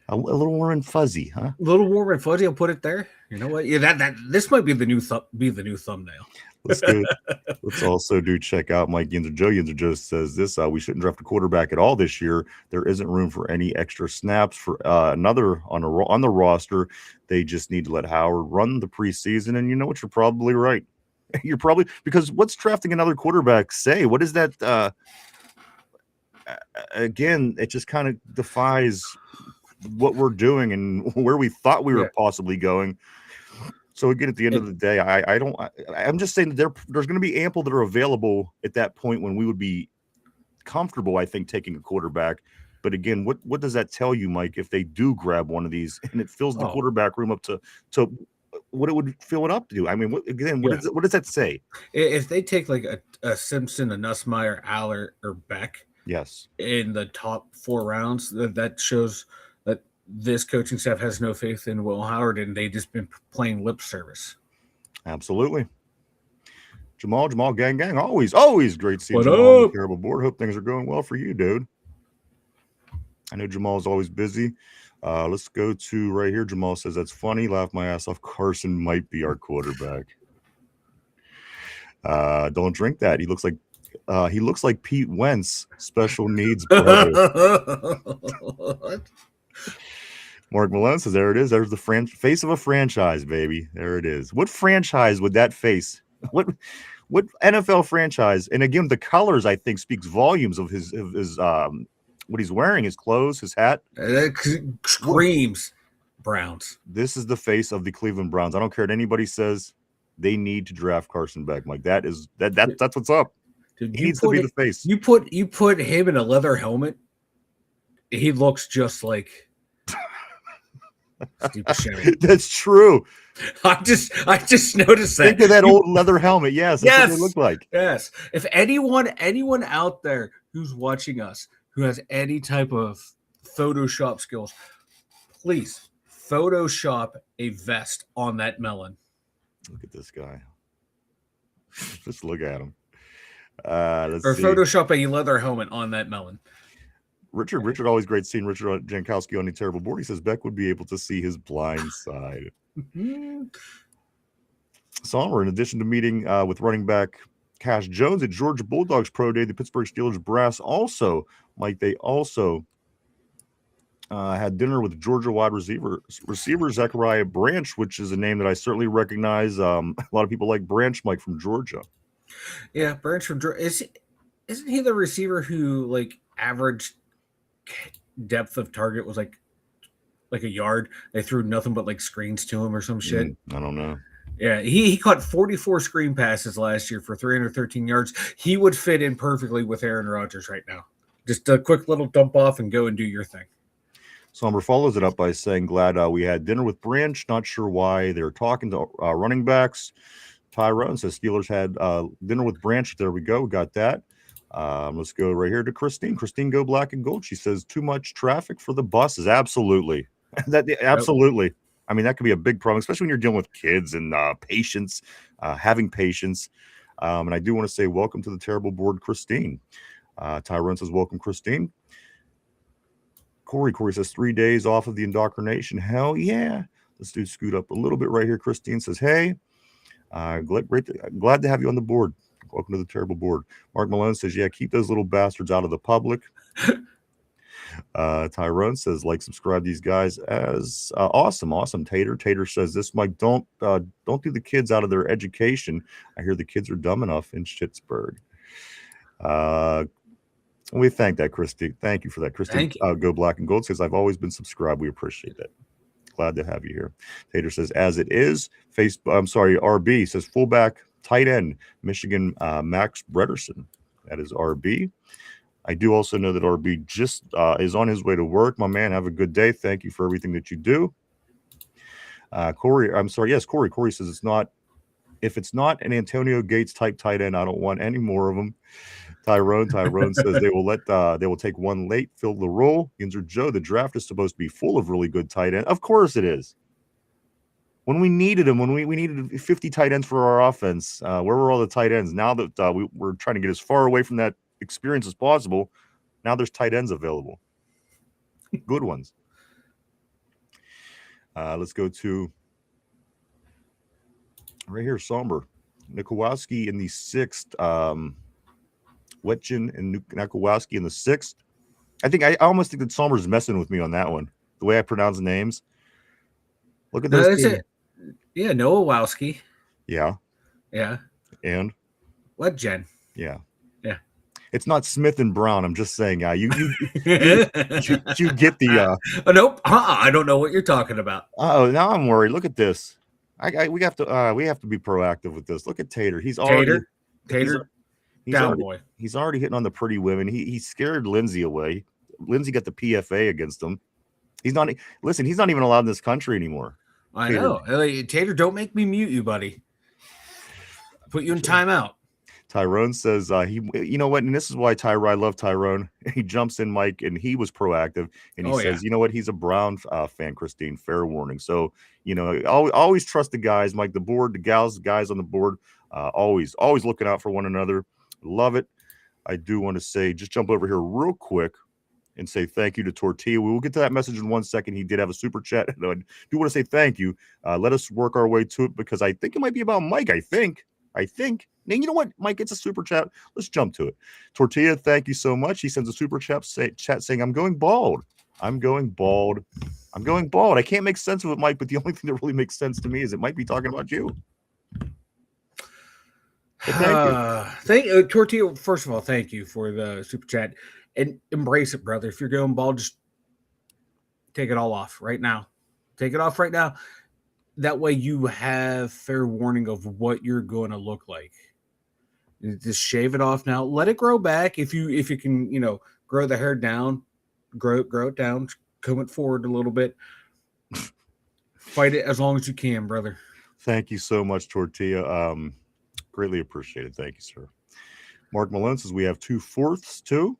A little warm and fuzzy, huh? A little warm and fuzzy. I'll put it there. You know what? Yeah, that this might be the new thumbnail. Let's go. Let's also check out Mike Yinzer. Joe Yinzer just says this: we shouldn't draft a quarterback at all this year. There isn't room for any extra snaps for another on the roster. They just need to let Howard run the preseason. And you know what? You're probably right. You're probably, because what's drafting another quarterback say? What is that? Again, it just kind of defies what we're doing and where we thought we were possibly going. So again, at the end of the day, I'm just saying that there's going to be ample that are available at that point when we would be comfortable, I think, taking a quarterback. But again, what does that tell you, Mike, if they do grab one of these and it fills the quarterback room up to what it would fill it up to do? I mean, what does that say? If they take like a Simpson, a Nussmeier, Aller, or Beck, yes, in the top 4 rounds, that shows that this coaching staff has no faith in Will Howard, and they just been playing lip service. Absolutely. Jamal, gang, always great seeing What Jamal on up? the terrible board. Hope things are going well for you, dude. I know Jamal's always busy. Let's go to right here. Jamal says, that's funny. Laugh my ass off. Carson might be our quarterback. Don't drink that. He looks like Pete Wentz, special needs brother. Mark Malone says, there it is. There's the face of a franchise, baby. There it is. What franchise would that face? What NFL franchise? And again, the colors, I think, speaks volumes of his what he's wearing, his clothes, his hat. Screams Browns. This is the face of the Cleveland Browns. I don't care what anybody says. They need to draft Carson Beck. Like that's what's up. Dude, he needs to be the face. You put him in a leather helmet. He looks just like Steve Buscemi. That's true. I just noticed that. Think of that old leather helmet. Yes, that's what they look like. Yes. If anyone out there who's watching us who has any type of Photoshop skills, please Photoshop a vest on that melon. Look at this guy. Just look at him. Photoshop a leather helmet on that melon. Richard, always great seeing Richard Jankowski on the terrible board. He says Beck would be able to see his blind side. Sommer, in addition to meeting with running back Cash Jones at Georgia Bulldogs Pro Day, the Pittsburgh Steelers brass also, Mike, they also had dinner with Georgia wide receiver Zechariah Branch, which is a name that I certainly recognize. A lot of people like Branch, Mike, from Georgia. Yeah, Branch from Georgia. Isn't he the receiver who like averaged depth of target was like a yard? They threw nothing but like screens to him or some shit. I don't know. Yeah, he caught 44 screen passes last year for 313 yards. He would fit in perfectly with Aaron Rodgers right now. Just a quick little dump off and go and do your thing. Somber follows it up by saying, glad we had dinner with Branch. Not sure why they're talking to running backs. Tyrone says Steelers had dinner with Branch. There we go. We got that. Let's go right here to Christine. Christine, go black and gold. She says too much traffic for the buses. Absolutely. Absolutely. Yep. I mean, that could be a big problem, especially when you're dealing with kids and patience, having patience. And I do want to say welcome to the terrible board, Christine. Tyrone says, welcome, Christine. Corey says 3 days off of the indoctrination. Hell yeah. Let's do scoot up a little bit right here. Christine says, hey, glad to have you on the board. Welcome to the terrible board. Mark Malone says, yeah, keep those little bastards out of the public. Tyrone says, like, subscribe these guys as awesome. Tater says this, Mike, don't do the kids out of their education. I hear the kids are dumb enough in Schittsburg. We thank that, Christy. Thank you for that, Christy. Go black and gold says, I've always been subscribed. We appreciate that. Glad to have you here. Tater says, as it is. RB says, fullback Tight end, Michigan, Max Brederson. That is RB. I do also know that RB just is on his way to work. My man, have a good day. Thank you for everything that you do. Corey, I'm sorry. Yes, Corey. Corey says if it's not an Antonio Gates type tight end, I don't want any more of them. Tyrone says they will take one late, fill the role. Yinzer Joe, the draft is supposed to be full of really good tight ends. Of course it is. When we needed them, when we needed 50 tight ends for our offense, where were all the tight ends? Now that we're trying to get as far away from that experience as possible, now there's tight ends available. Good ones. Let's go to right here, Somber. Nikowski in the 6th. Wetchin and Nikowski in the 6th. I almost think that Somber's messing with me on that one. The way I pronounce names. Look at those. Yeah, Nowowski. Yeah. Yeah. And Wetjen. Yeah. Yeah. It's not Smith and Brown. I'm just saying, you get the. Oh, nope. I don't know what you're talking about. Oh, now I'm worried. Look at this. We have to be proactive with this. Look at Tater. He's already Tater. He's already hitting on the pretty women. He scared Lindsay away. Lindsay got the PFA against him. He's not even allowed in this country anymore. I know. Tater, don't make me mute you, buddy. Put you in timeout. Tyrone says you know what, and this is why I love Tyrone. He jumps in, Mike, and he was proactive, and he says, you know what, he's a Brown fan, Christine. Fair warning. So, always trust the guys, Mike, the board, the gals, the guys on the board, always looking out for one another. Love it. I do want to say, just jump over here real quick and say thank you to Tortilla. We will get to that message in 1 second. He did have a super chat. And I do want to say thank you. Let us work our way to it because I think it might be about Mike. I think. Now, you know what? Mike gets a super chat. Let's jump to it. Tortilla, thank you so much. He sends a super chat saying, I'm going bald. I can't make sense of it, Mike, but the only thing that really makes sense to me is it might be talking about you. Thank you. Tortilla, first of all, thank you for the super chat. And embrace it, brother. If you're going bald, just take it all off right now. Take it off right now. That way you have fair warning of what you're going to look like. Just shave it off now. Let it grow back. If you can, grow the hair down, grow it down, comb it forward a little bit. Fight it as long as you can, brother. Thank you so much, Tortilla. Greatly appreciated. Thank you, sir. Mark Malone says we have 2/4 too.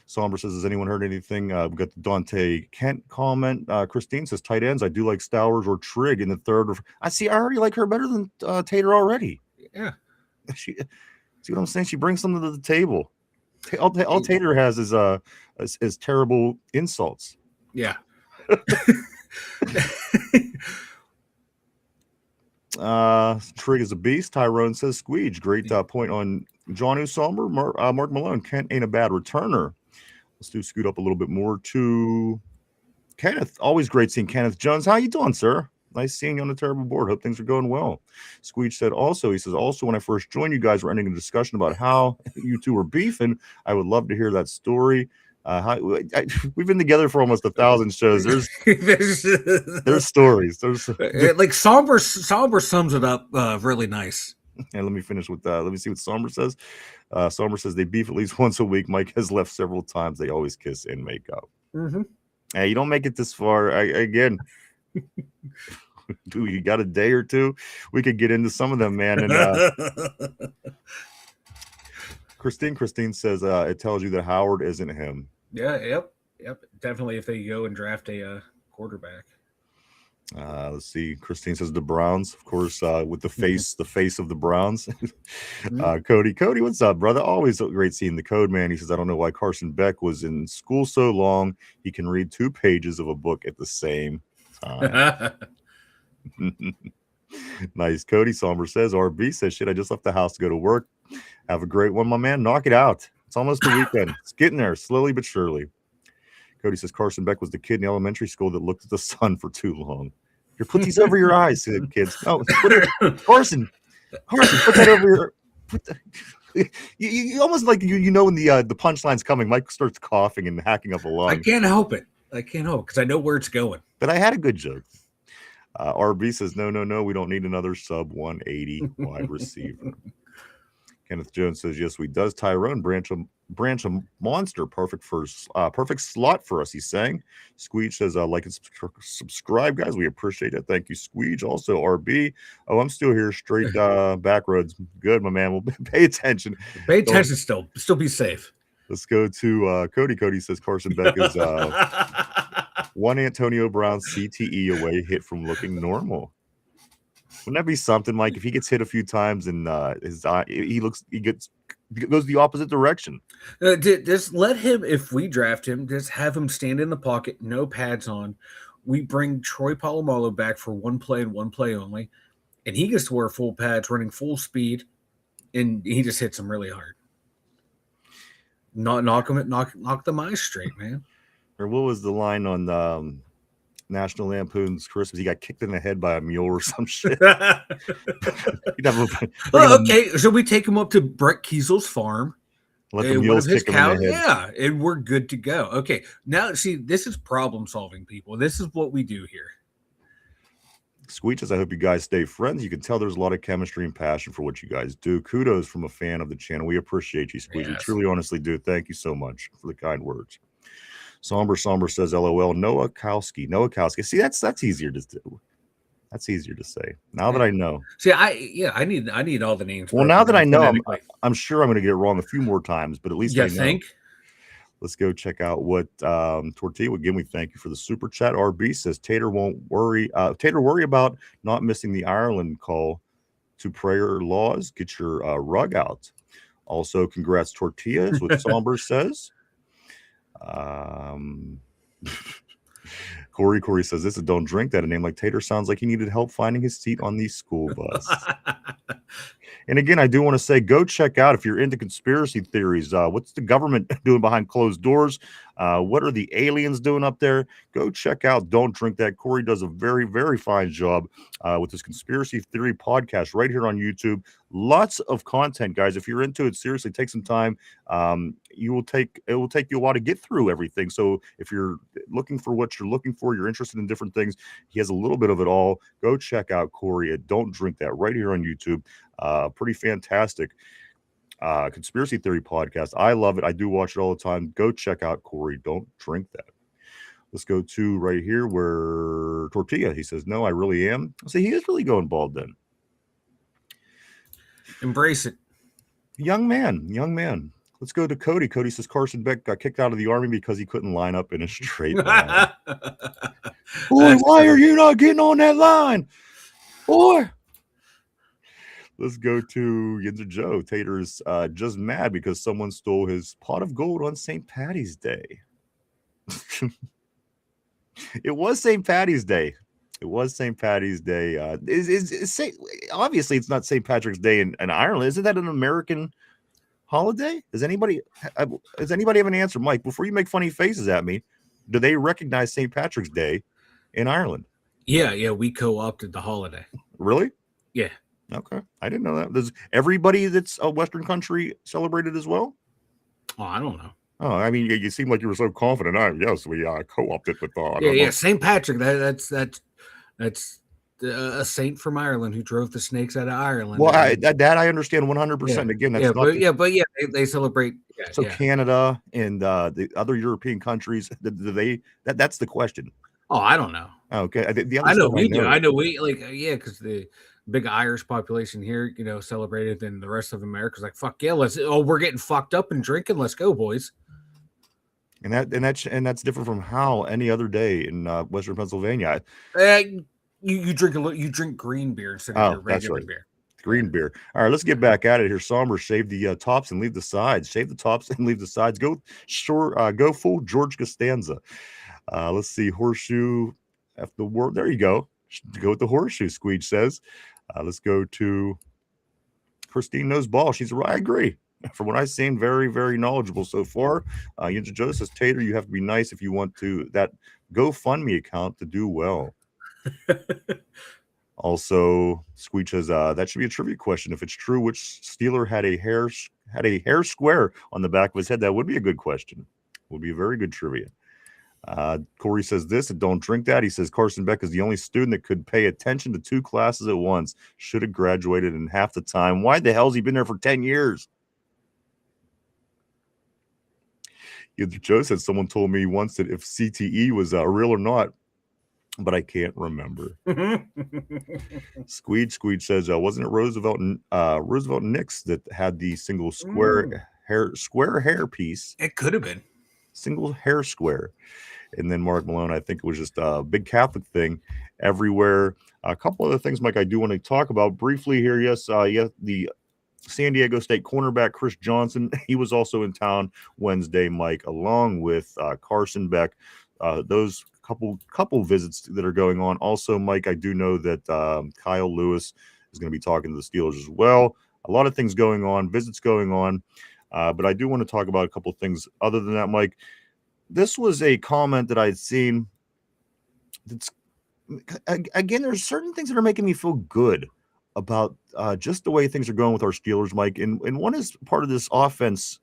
Somber says, has anyone heard anything? We got the Dante Kent comment. Christine says, tight ends. I do like Stowers or Trigg in the 3rd. I already like her better than Tater already. Yeah. See what I'm saying? She brings something to the table. All Tater has is terrible insults. Yeah. Trigg is a beast. Tyrone says, squeege. Great point on John Somber. Mark Malone. Kent ain't a bad returner. Let's scoot up a little bit more to Kenneth. Always great seeing Kenneth Jones. How you doing, sir? Nice seeing you on the terrible board. Hope things are going well. Squeege said he says, when I first joined you guys, we're ending a discussion about how you two were beefing. I would love to hear that story. We've been together for almost 1,000 shows. There's stories. Like Somber sums it up really nice. And let me finish with that. Let me see what Somber says. Somber says they beef at least once a week. Mike has left several times. They always kiss and make up. Mm-hmm. Hey, you don't make it this far. Again, dude, you got a day or two? We could get into some of them, man. And Christine says it tells you that Howard isn't him. Yeah, yep. Definitely if they go and draft a quarterback. Let's see. Christine says the Browns, of course, with the face of the Browns. Cody, what's up, brother? Always great seeing the code, man. He says, I don't know why Carson Beck was in school so long. He can read 2 pages of a book at the same time. Nice. Cody Somber says, RB says, shit, I just left the house to go to work. Have a great one, my man. Knock it out. It's almost the weekend. It's getting there, slowly but surely. Cody says Carson Beck was the kid in elementary school that looked at the sun for too long. Here, put these over your eyes, kids. No, Carson, put that over your. You almost like you know when the punchline's coming. Mike starts coughing and hacking up a lung. I can't help it because I know where it's going. But I had a good joke. RB says, no, we don't need another sub 180 wide receiver. Kenneth Jones says, yes, we does. Tyrone branch a monster, perfect slot for us. He's saying. Squeege says, like and subscribe, guys. We appreciate it. Thank you, Squeege. Also, RB. Oh, I'm still here, straight back roads. Good, my man. We'll pay attention. Pay attention. Still be safe. Let's go to Cody. Cody says Carson Beck is one Antonio Brown CTE away hit from looking normal. Wouldn't that be something, Mike? If he gets hit a few times and his eye, he goes the opposite direction. Just let him. If we draft him, just have him stand in the pocket, no pads on. We bring Troy Polamalu back for one play and one play only, and he gets to wear full pads, running full speed, and he just hits them really hard. Knock them eyes straight, man. Or what was the line on National Lampoon's Christmas? He got kicked in the head by a mule or some shit. Okay, so we take him up to Brett Kiesel's farm. Let the mules kick him in the head. Yeah, and we're good to go. Okay, now see, this is problem solving, people. This is what we do here. Squeeches, I hope you guys stay friends. You can tell there's a lot of chemistry and passion for what you guys do. Kudos from a fan of the channel. We appreciate you, Squeeze. Yes. We truly, honestly do. Thank you so much for the kind words. Somber says, LOL. Noah Kowski. See, that's easier to do. That's easier to say. Now that I know. See, I need all the names. Well, now that I know, I'm sure I'm going to get it wrong a few more times, but at least I know. Think? Let's go check out what Tortilla. Again, we thank you for the super chat. RB says Tater won't worry. Tater, worry about not missing the Ireland call to prayer laws. Get your rug out. Also, congrats, Tortilla, is what Somber says. Corey says this is don't drink that. A name like Tater sounds like he needed help finding his seat on the school bus. And again, I do want to say, go check out, if you're into conspiracy theories, what's the government doing behind closed doors? What are the aliens doing up there? Go check out Don't Drink That. Corey does a very, very fine job with this conspiracy theory podcast right here on YouTube. Lots of content, guys. If you're into it, seriously, take some time. It will take you a while to get through everything. So if you're looking for what you're looking for, you're interested in different things, he has a little bit of it all. Go check out Corey at Don't Drink That right here on YouTube. Pretty fantastic conspiracy theory podcast. I love it. I do watch it all the time. Go check out Corey. Don't Drink That. Let's go to right here where Tortilla, he says, no, I really am. So he is really going bald then. Embrace it. Young man. Let's go to Cody. Cody says Carson Beck got kicked out of the Army because he couldn't line up in a straight line. Boy, why are you not getting on that line? Boy. Let's go to Yinzer Joe. Tater's just mad because someone stole his pot of gold on St. Patty's Day. It was St. Patty's Day. Obviously, it's not St. Patrick's Day in Ireland. Isn't that an American holiday? Does anybody have an answer? Mike, before you make funny faces at me, do they recognize St. Patrick's Day in Ireland? Yeah, we co-opted the holiday. Really? Yeah. Okay, I didn't know that. Does everybody that's a Western country celebrate it as well? Oh, I don't know. Oh, I mean, you seem like you were so confident. Yes, we co-opted with St. Patrick. That's a saint from Ireland who drove the snakes out of Ireland. Well, that I understand 100%. Yeah. Again, that's they celebrate. So Canada and the other European countries, that's the question. Oh, I don't know. Okay, I know we do. I know we because the big Irish population here, celebrated, then the rest of America's like, fuck yeah, we're getting fucked up and drinking. Let's go, boys. And that's different from how any other day in Western Pennsylvania. You drink green beer instead of your regular beer. Green beer. All right, let's get back at it here. Somber, shave the tops and leave the sides. Shave the tops and leave the sides. Go full George Costanza. Let's see, horseshoe. After the word, there you go. Go with the horseshoe. Squeege says. Let's go to Christine knows ball. I agree. From what I've seen, very, very knowledgeable so far. Yinzer Joe says, Tater, you have to be nice if you want to that GoFundMe account to do well. Also, Squeege says that should be a trivia question. If it's true, which Steeler had a hair square on the back of his head? That would be a good question. Would be a very good trivia. Corey says this, and don't drink that. He says Carson Beck is the only student that could pay attention to 2 classes at once. Should have graduated in half the time. Why the hell has he been there for 10 years? Joe said someone told me once that if CTE was real or not, but I can't remember. Squeed says, wasn't it Roosevelt Nix that had the single square hair piece? It could have been. Single hair square. And then Mark Malone, I think it was just a big Catholic thing everywhere. A couple other things, Mike, I do want to talk about briefly here. Yes, the San Diego State cornerback Chris Johnson, he was also in town Wednesday, Mike, along with Carson Beck. Those couple visits that are going on. Also, Mike, I do know that Kyle Lewis is going to be talking to the Steelers as well. A lot of things going on, visits going on. But I do want to talk about a couple of things. Other than that, Mike, this was a comment that I'd seen. That's, again, there's certain things that are making me feel good about just the way things are going with our Steelers, Mike. And one is part of this offense,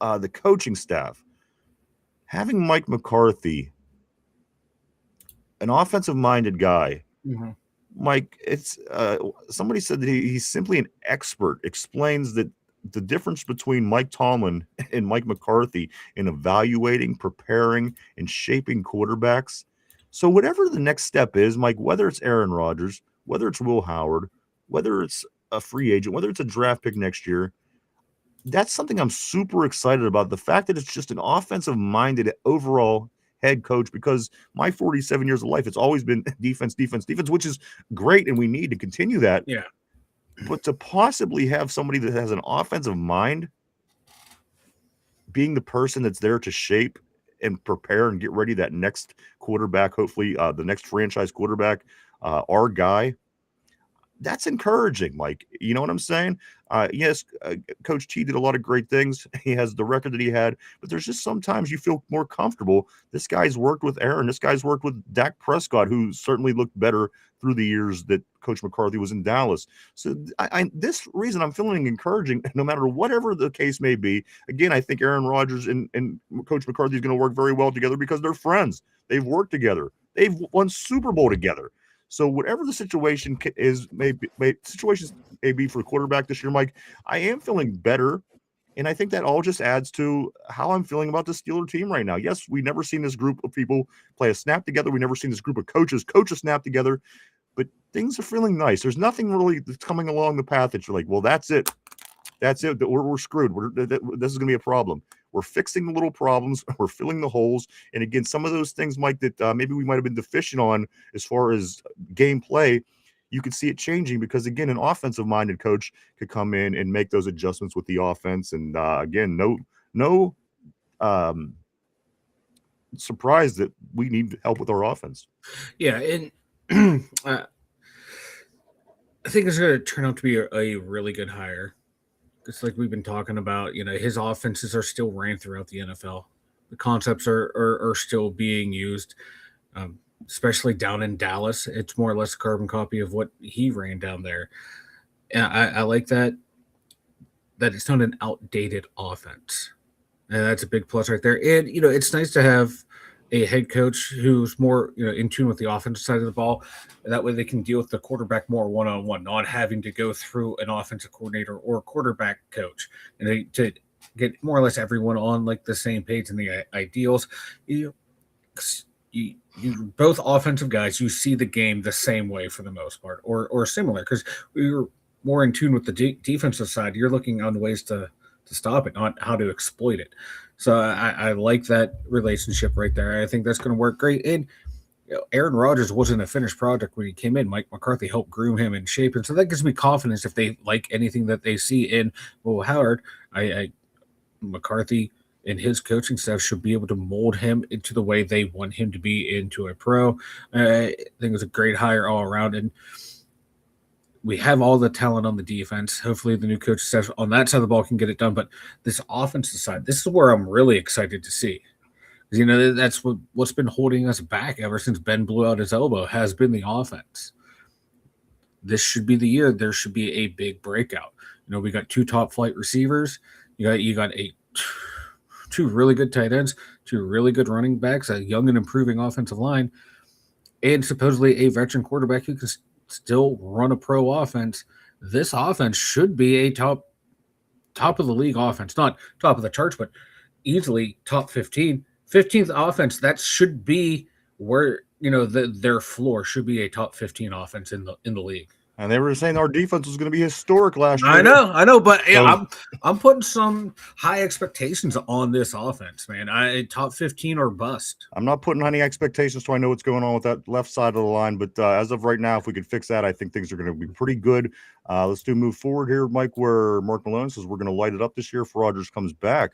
the coaching staff. Having Mike McCarthy, an offensive-minded guy, Mike, it's somebody said that he's simply an expert, explains that the difference between Mike Tomlin and Mike McCarthy in evaluating, preparing, and shaping quarterbacks. So whatever the next step is, Mike, whether it's Aaron Rodgers, whether it's Will Howard, whether it's a free agent, whether it's a draft pick next year, that's something I'm super excited about. The fact that it's just an offensive-minded overall head coach, because my 47 years of life, it's always been defense, which is great, and we need to continue that. Yeah. But to possibly have somebody that has an offensive mind being the person that's there to shape and prepare and get ready that next quarterback, hopefully the next franchise quarterback, our guy, that's encouraging, Mike. You know what I'm saying? Yes, Coach T did a lot of great things. He has the record that he had, but there's just sometimes you feel more comfortable. This guy's worked with Aaron. This guy's worked with Dak Prescott, who certainly looked better through the years that Coach McCarthy was in Dallas. So this reason I'm feeling encouraging, no matter whatever the case may be. Again, I think Aaron Rodgers and Coach McCarthy is going to work very well together because they're friends. They've worked together. They've won Super Bowl together. So whatever the situation is, situations may be for the quarterback this year, Mike, I am feeling better. And I think that all just adds to how I'm feeling about the Steeler team right now. Yes, we've never seen this group of people play a snap together. We've never seen this group of coaches coach a snap together. But things are feeling nice. There's nothing really that's coming along the path that you're like, well, that's it. That's it. We're screwed. This is going to be a problem. We're fixing the little problems. We're filling the holes. And again, some of those things, Mike, that maybe we might have been deficient on as far as gameplay, you could see it changing because, again, an offensive-minded coach could come in and make those adjustments with the offense. And, again, no surprise that we need help with our offense. Yeah, and I think it's going to turn out to be a really good hire. It's like we've been talking about, his offenses are still ran throughout the NFL. The concepts are still being used, especially down in Dallas. It's more or less a carbon copy of what he ran down there. And I like that it's not an outdated offense. And that's a big plus right there. And, it's nice to have a head coach who's more in tune with the offensive side of the ball. And that way they can deal with the quarterback more one-on-one, not having to go through an offensive coordinator or quarterback coach. And to get more or less everyone on like the same page and the ideals. You both offensive guys, you see the game the same way for the most part, or similar, because you're more in tune with the defensive side. You're looking on ways to stop it, not how to exploit it. So I like that relationship right there. I think that's going to work great. And Aaron Rodgers wasn't a finished product when he came in. Mike McCarthy helped groom him and shape him. So that gives me confidence if they like anything that they see in Will Howard. McCarthy and his coaching staff should be able to mold him into the way they want him to be into a pro. I think it's a great hire all around. And we have all the talent on the defense. Hopefully the new coaching staff on that side of the ball can get it done. But this offensive side, this is where I'm really excited to see. Because, that's what's been holding us back ever since Ben blew out his elbow has been the offense. This should be the year. There should be a big breakout. We got 2 top flight receivers. You got two really good tight ends, two really good running backs, a young and improving offensive line, and supposedly a veteran quarterback who can still run a pro offense. This offense should be a top of the league offense, not top of the charts, but easily top 15th offense. That should be where their floor should be a top 15 offense in the league. And they were saying our defense was going to be historic last year. I know, but yeah, So- I'm putting some high expectations on this offense, man. Top 15 or bust. I'm not putting any expectations, so I know what's going on with that left side of the line. But as of right now, if we could fix that, I think things are going to be pretty good. Let's move forward here, Mike, where Mark Malone says we're going to light it up this year if Rodgers comes back.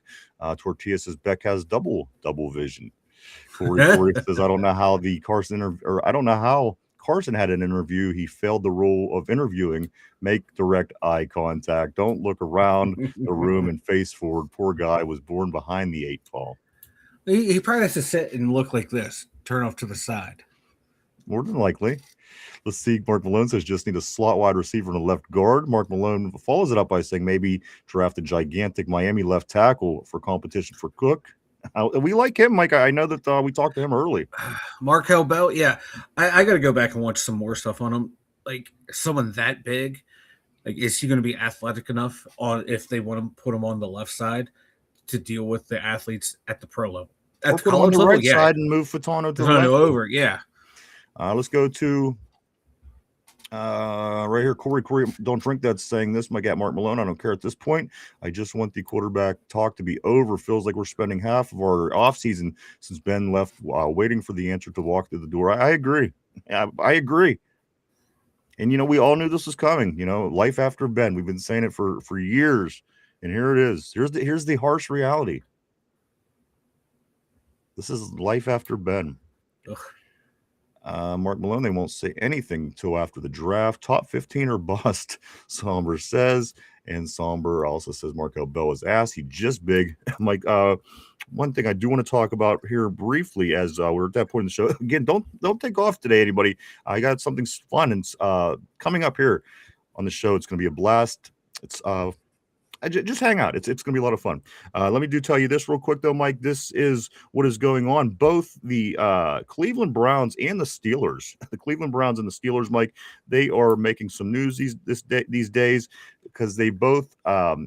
Tortilla says Beck has double vision. Corey says I don't know how Carson had an interview. He failed the role of interviewing. Make direct eye contact. Don't look around the room and face forward. Poor guy was born behind the 8 ball. He probably has to sit and look like this, turn off to the side. More than likely. Let's see. Mark Malone says just need a slot wide receiver and a left guard. Mark Malone follows it up by saying maybe draft a gigantic Miami left tackle for competition for Cook. We like him, Mike. I know that we talked to him early. Markel Bell, yeah. I got to go back and watch some more stuff on him. Like someone that big, like is he going to be athletic enough on if they want to put him on the left side to deal with the athletes at the pro level? At the college level, right side and move Fatano to the left. Over, yeah. Let's go to right here. Corey, don't drink that saying this. Might get Mark Malone. I don't care at this point. I just want the quarterback talk to be over. Feels like we're spending half of our offseason since Ben left waiting for the answer to walk through the door. I agree. I agree. And, we all knew this was coming. Life after Ben. We've been saying it for years. And here it is. Here's the harsh reality. This is life after Ben. Mark Malone, they won't say anything till after the draft. Top 15 or bust, Somber says. And Somber also says Markel Bell is ass. He just big. I'm like, one thing I do want to talk about here briefly as we're at that point in the show. Again, don't take off today, anybody. I got something fun and coming up here on the show. It's going to be a blast. It's just hang out. It's going to be a lot of fun. Let me tell you this real quick, though, Mike. This is what is going on. Both the Cleveland Browns and the Steelers, the Cleveland Browns and the Steelers, Mike, they are making some news these days because they both let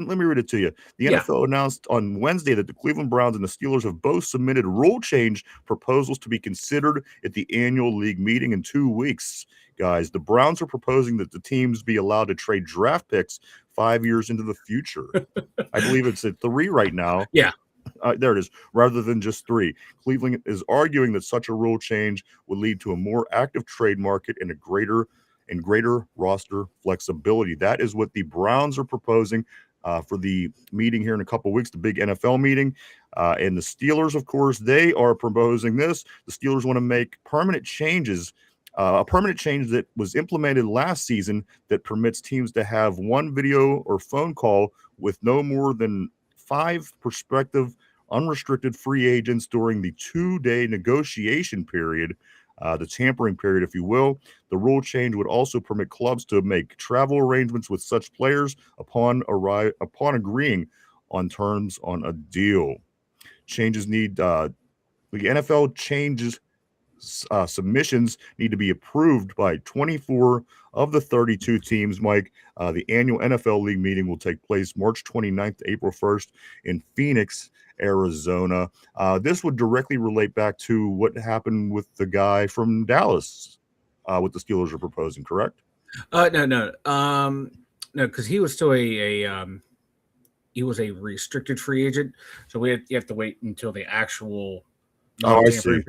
me read it to you. The NFL announced on Wednesday that the Cleveland Browns and the Steelers have both submitted rule change proposals to be considered at the annual league meeting in 2 weeks. Guys, the Browns are proposing that the teams be allowed to trade draft picks 5 years into the future. I believe it's at 3 right now. Yeah. There it is, rather than just 3. Cleveland is arguing that such a rule change would lead to a more active trade market and greater roster flexibility. That is what the Browns are proposing for the meeting here in a couple of weeks, the big NFL meeting. And the Steelers, of course, they are proposing this. The Steelers want to make permanent changes. A permanent change that was implemented last season that permits teams to have one video or phone call with no more than 5 prospective unrestricted free agents during the 2-day negotiation period, the tampering period, if you will. The rule change would also permit clubs to make travel arrangements with such players upon agreeing on terms on a deal. Changes need the NFL changes. Submissions need to be approved by 24 of the 32 teams, Mike. The annual NFL League meeting will take place March 29th to April 1st in Phoenix, Arizona. This would directly relate back to what happened with the guy from Dallas, what the Steelers are proposing, correct? No, because he was still he was a restricted free agent, so you have to wait until the actual. I see.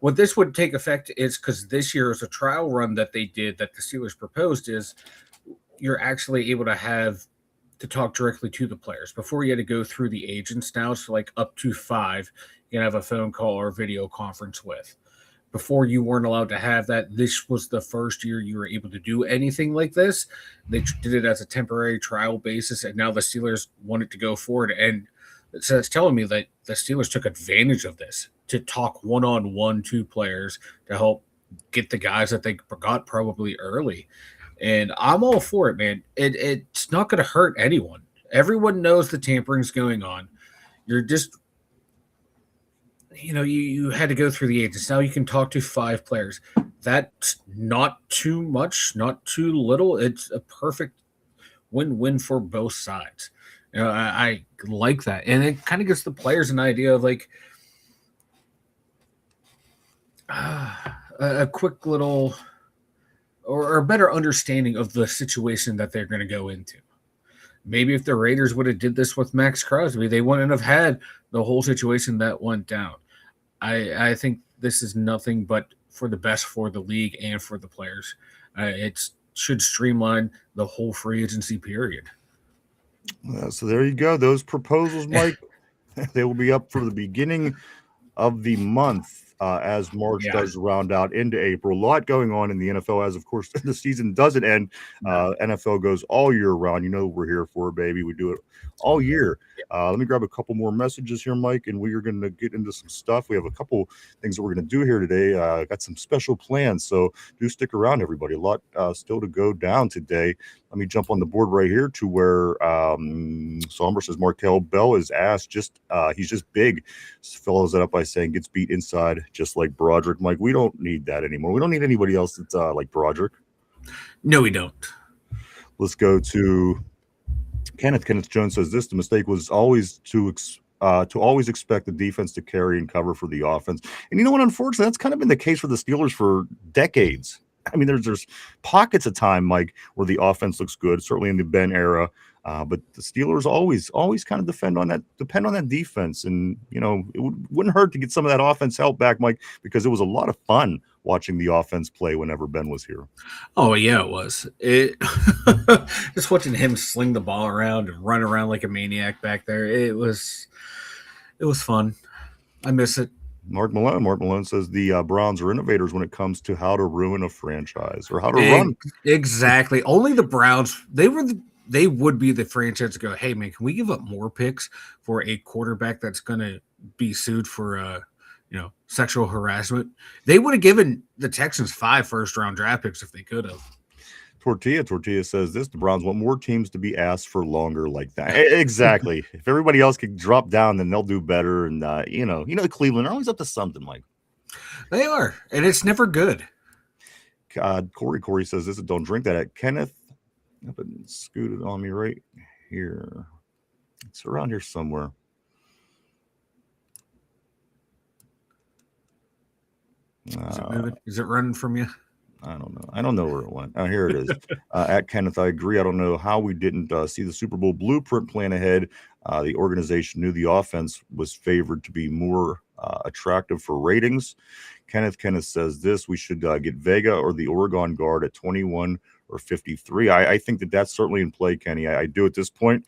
What this would take effect is because this year is a trial run that they did that the Steelers proposed is you're actually able to have to talk directly to the players. Before you had to go through the agents now, so like up to 5, you can have a phone call or video conference with. Before you weren't allowed to have that. This was the first year you were able to do anything like this. They did it as a temporary trial basis, and now the Steelers wanted to go forward. And so it's telling me that the Steelers took advantage of this to talk one-on-one to players to help get the guys that they got probably early. And I'm all for it, man. It's not going to hurt anyone. Everyone knows the tampering's going on. You're just, you had to go through the agents. Now you can talk to 5 players. That's not too much, not too little. It's a perfect win-win for both sides. I like that, and it kind of gives the players an idea of like a quick little or a better understanding of the situation that they're going to go into. Maybe if the Raiders would have did this with Max Crosby, they wouldn't have had the whole situation that went down. I think this is nothing but for the best for the league and for the players. It should streamline the whole free agency period. So there you go. Those proposals, Mike, they will be up for the beginning of the month as March does round out into April. A lot going on in the NFL as, of course, the season doesn't end. NFL goes all year round. You know what we're here for, baby. We do it all year. Let me grab a couple more messages here, Mike, and we are going to get into some stuff. We have a couple things that we're going to do here today. Got some special plans, so do stick around, everybody. A lot still to go down today. Let me jump on the board right here to where Somber says Markel Bell is ass. He's just big. Follows that up by saying gets beat inside just like Broderick. Mike, we don't need that anymore. We don't need anybody else that's like Broderick. No, we don't. Let's go to Kenneth. Kenneth Jones says this: the mistake was always to always expect the defense to carry and cover for the offense. And you know what? Unfortunately, that's kind of been the case for the Steelers for decades. I mean, there's pockets of time, Mike, where the offense looks good, certainly in the Ben era. But the Steelers always kind of depend on that defense. And, it wouldn't hurt to get some of that offense help back, Mike, because it was a lot of fun watching the offense play whenever Ben was here. Oh, yeah, it was. Just watching him sling the ball around and run around like a maniac back there. It was fun. I miss it. Mark Malone says the Browns are innovators when it comes to how to ruin a franchise or how to run. Exactly. Only the Browns, they would be the franchise to go, hey, man, can we give up more picks for a quarterback that's going to be sued for, sexual harassment? They would have given the Texans 5 first-round draft picks if they could have. Tortilla says this: the Browns want more teams to be asked for longer like that. Exactly. If everybody else could drop down, then they'll do better. And Cleveland are always up to something, Mike. They are, and it's never good. Corey says this: don't drink that. At Kenneth, up and scooted on me right here. It's around here somewhere. Is it moving? Is it running from you? I don't know. I don't know where it went. Here it is. At Kenneth, I agree. I don't know how we didn't see the Super Bowl blueprint plan ahead. The organization knew the offense was favored to be more attractive for ratings. Kenneth says this: we should get Vega or the Oregon guard at 21 or 53. I think that's certainly in play, Kenny. I do at this point.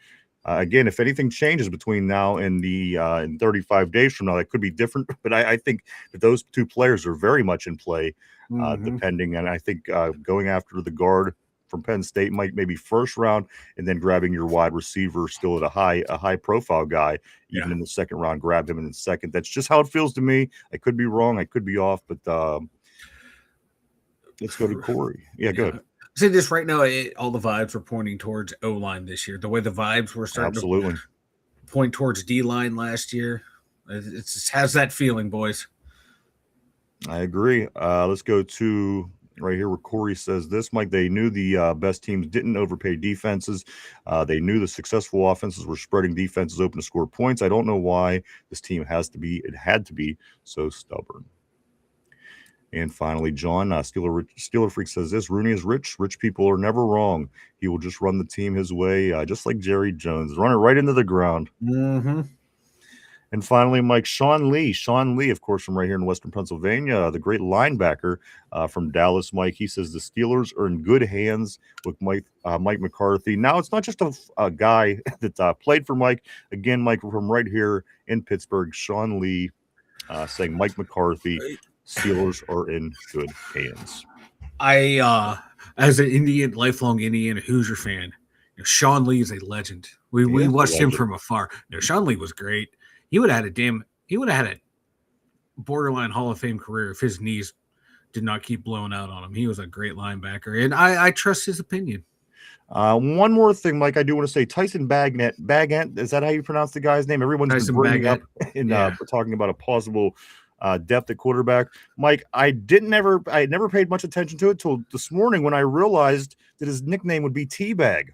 Again, if anything changes between now and in 35 days from now, that could be different. But I think that those two players are very much in play, depending. And I think going after the guard from Penn State might maybe first round, and then grabbing your wide receiver still at a high profile guy, even in the second round, grab him in the second. That's just how it feels to me. I could be wrong. I could be off. But let's go to Corey. Yeah, good. See, this right now, all the vibes were pointing towards O-line this year. The way the vibes were starting to point towards D-line last year. It just has that feeling, boys. I agree. Let's go to right here where Corey says this: Mike, they knew the best teams didn't overpay defenses. They knew the successful offenses were spreading defenses open to score points. I don't know why this team had to be so stubborn. And finally, John, Steeler Freak says this: Rooney is rich. Rich people are never wrong. He will just run the team his way, just like Jerry Jones. Run it right into the ground. Mm-hmm. And finally, Mike, Sean Lee, of course, from right here in Western Pennsylvania, the great linebacker from Dallas, Mike. He says the Steelers are in good hands with Mike McCarthy. Now, it's not just a guy that played for Mike. Again, Mike, from right here in Pittsburgh, Sean Lee saying Mike McCarthy, Steelers are in good hands. I, as an lifelong Indiana Hoosier fan, Sean Lee is a legend. We watched him from afar. Sean Lee was great. He would have had a borderline Hall of Fame career if his knees did not keep blowing out on him. He was a great linebacker, and I trust his opinion. One more thing, Mike, I do want to say Tyson Bagent, is that how you pronounce the guy's name? Everyone's Tyson been bringing Baggett. up in Yeah. talking about a possible depth at quarterback. Mike, I had never paid much attention to it till this morning when I realized that his nickname would be Teabag.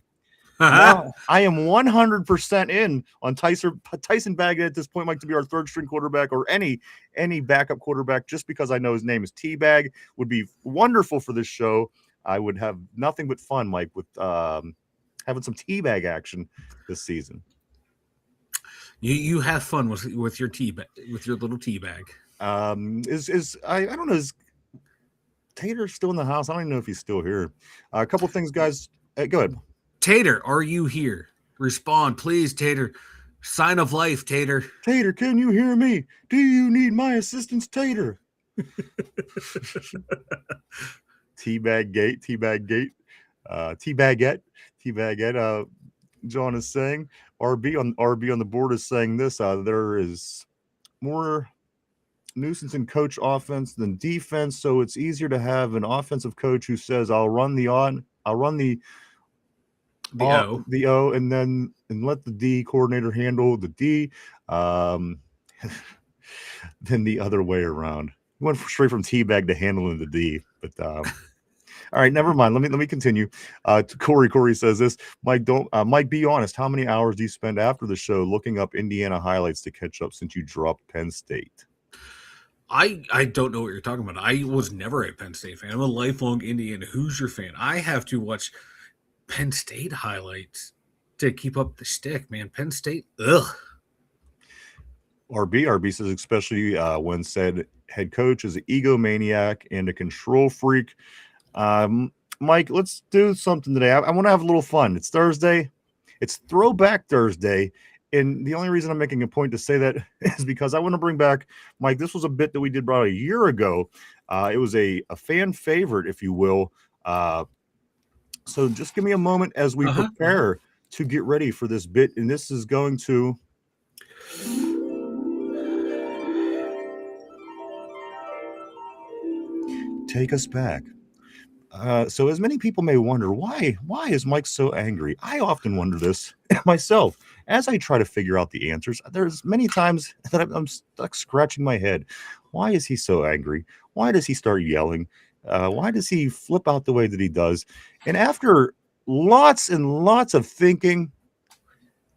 Now I am 100% in on Tyson Baggett at this point, Mike, to be our third string quarterback or any backup quarterback, just because I know his name is Teabag. Would be wonderful for this show. I would have nothing but fun, Mike, with having some teabag action this season. You have fun with your with your little tea bag. I don't know, is Tater still in the house? I don't even know if he's still here. A couple things, guys. Go ahead. Tater, are you here? Respond, please, Tater. Sign of life, Tater. Tater, can you hear me? Do you need my assistance, Tater? Teabag Teabagette. John is saying. RB on the board is saying this. There is more nuisance in coach offense than defense, so it's easier to have an offensive coach who says, "I'll run the O, and let the D coordinator handle the D," than the other way around. He went straight from teabag to handling the D, but. All right, never mind. Let me continue. Corey says this. Mike, be honest. How many hours do you spend after the show looking up Indiana highlights to catch up since you dropped Penn State? I don't know what you're talking about. I was never a Penn State fan. I'm a lifelong Indiana Hoosier fan. I have to watch Penn State highlights to keep up the stick, man. Penn State, ugh. RB says, especially when said head coach is an egomaniac and a control freak. Mike, let's do something today. I want to have a little fun. It's Thursday. It's Throwback Thursday. And the only reason I'm making a point to say that is because I want to bring back, Mike, this was a bit that we did about a year ago. It was a fan favorite, if you will. So just give me a moment as we prepare to get ready for this bit. And this is going to... take us back. So as many people may wonder, why is Mike so angry? I often wonder this myself as I try to figure out the answers. There's many times that I'm stuck scratching my head. Why is he so angry? Why does he start yelling? Why does he flip out the way that he does? And after lots and lots of thinking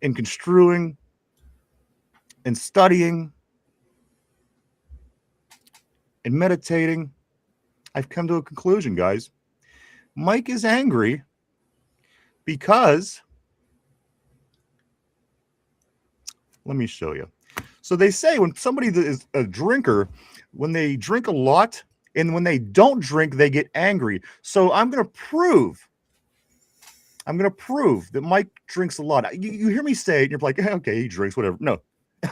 and construing and studying and meditating, I've come to a conclusion, guys. Mike is angry because, let me show you. So they say when somebody that is a drinker, when they drink a lot and when they don't drink, they get angry. So I'm going to prove that Mike drinks a lot. You hear me say it and you're like, okay, he drinks, whatever. No.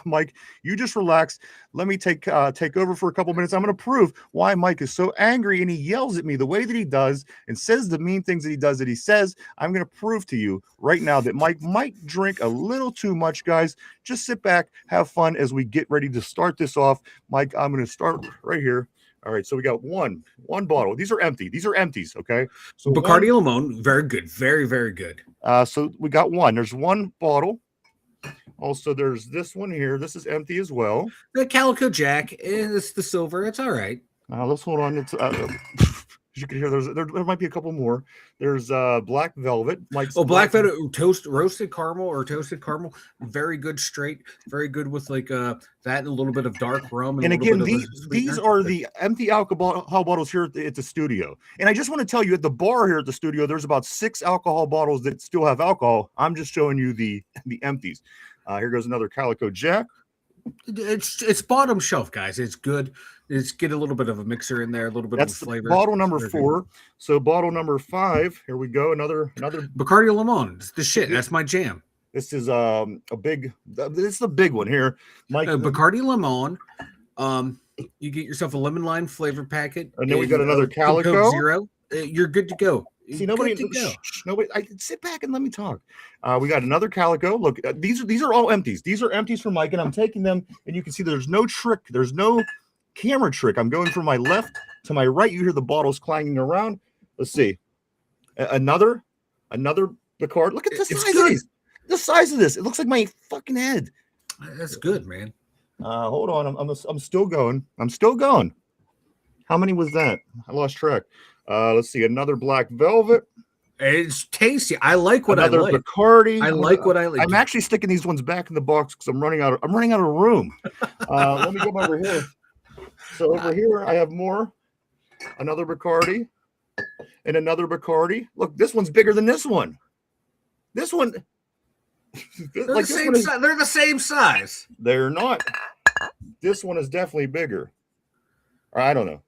Mike, you just relax. Let me take over for a couple minutes. I'm going to prove why Mike is so angry and he yells at me the way that he does and says the mean things that he does that he says. I'm going to prove to you right now that Mike might drink a little too much, guys. Just sit back, have fun as we get ready to start this off. Mike, I'm going to start right here. All right, so we got one bottle. These are empty. These are empties, okay? So Bacardi Limon, very good. Very, very good. So we got one. There's one bottle. Also, there's this one here. This is empty as well. The Calico Jack is the silver. It's all right. Let's hold on. It's as you can hear, there might be a couple more. There's Black Velvet. Black Velvet roasted caramel. Very good straight. Very good with like that and a little bit of dark rum. And again, these are the empty alcohol bottles here at the studio. And I just want to tell you, at the bar here at the studio, there's about 6 alcohol bottles that still have alcohol. I'm just showing you the empties. Here goes another Calico Jack. It's bottom shelf, guys. It's good. It's get a little bit of a mixer in there, a little bit of flavor. Bottle number 4. So bottle number 5. Here we go. Another Bacardi Limon. It's the shit. That's my jam. This is this is the big one here, Mike. Bacardi Limon. You get yourself a lemon lime flavor packet, and then we got another Calico Zero. You're good to go. See, nobody. I can sit back and let me talk. We got another Calico. Look, these are all empties. These are empties for Mike, and I'm taking them, and you can see there's no trick. There's no camera trick. I'm going from my left to my right. You hear the bottles clanging around. Let's see. Another Another Picard. Look at the It's size good. of these. The size of this. It looks like my fucking head. That's good, man. Hold on. I'm still going. I'm still going. How many was that? I lost track. Let's see. Another Black Velvet. It's tasty. I like what Another I like. Bacardi. I like what I like. I'm actually sticking these ones back in the box because I'm running out of room. Let me go over here. So over here I have more. Another Bacardi and another Bacardi. Look, this one's bigger than this one. This one. They're the same size. They're not. This one is definitely bigger. Or I don't know.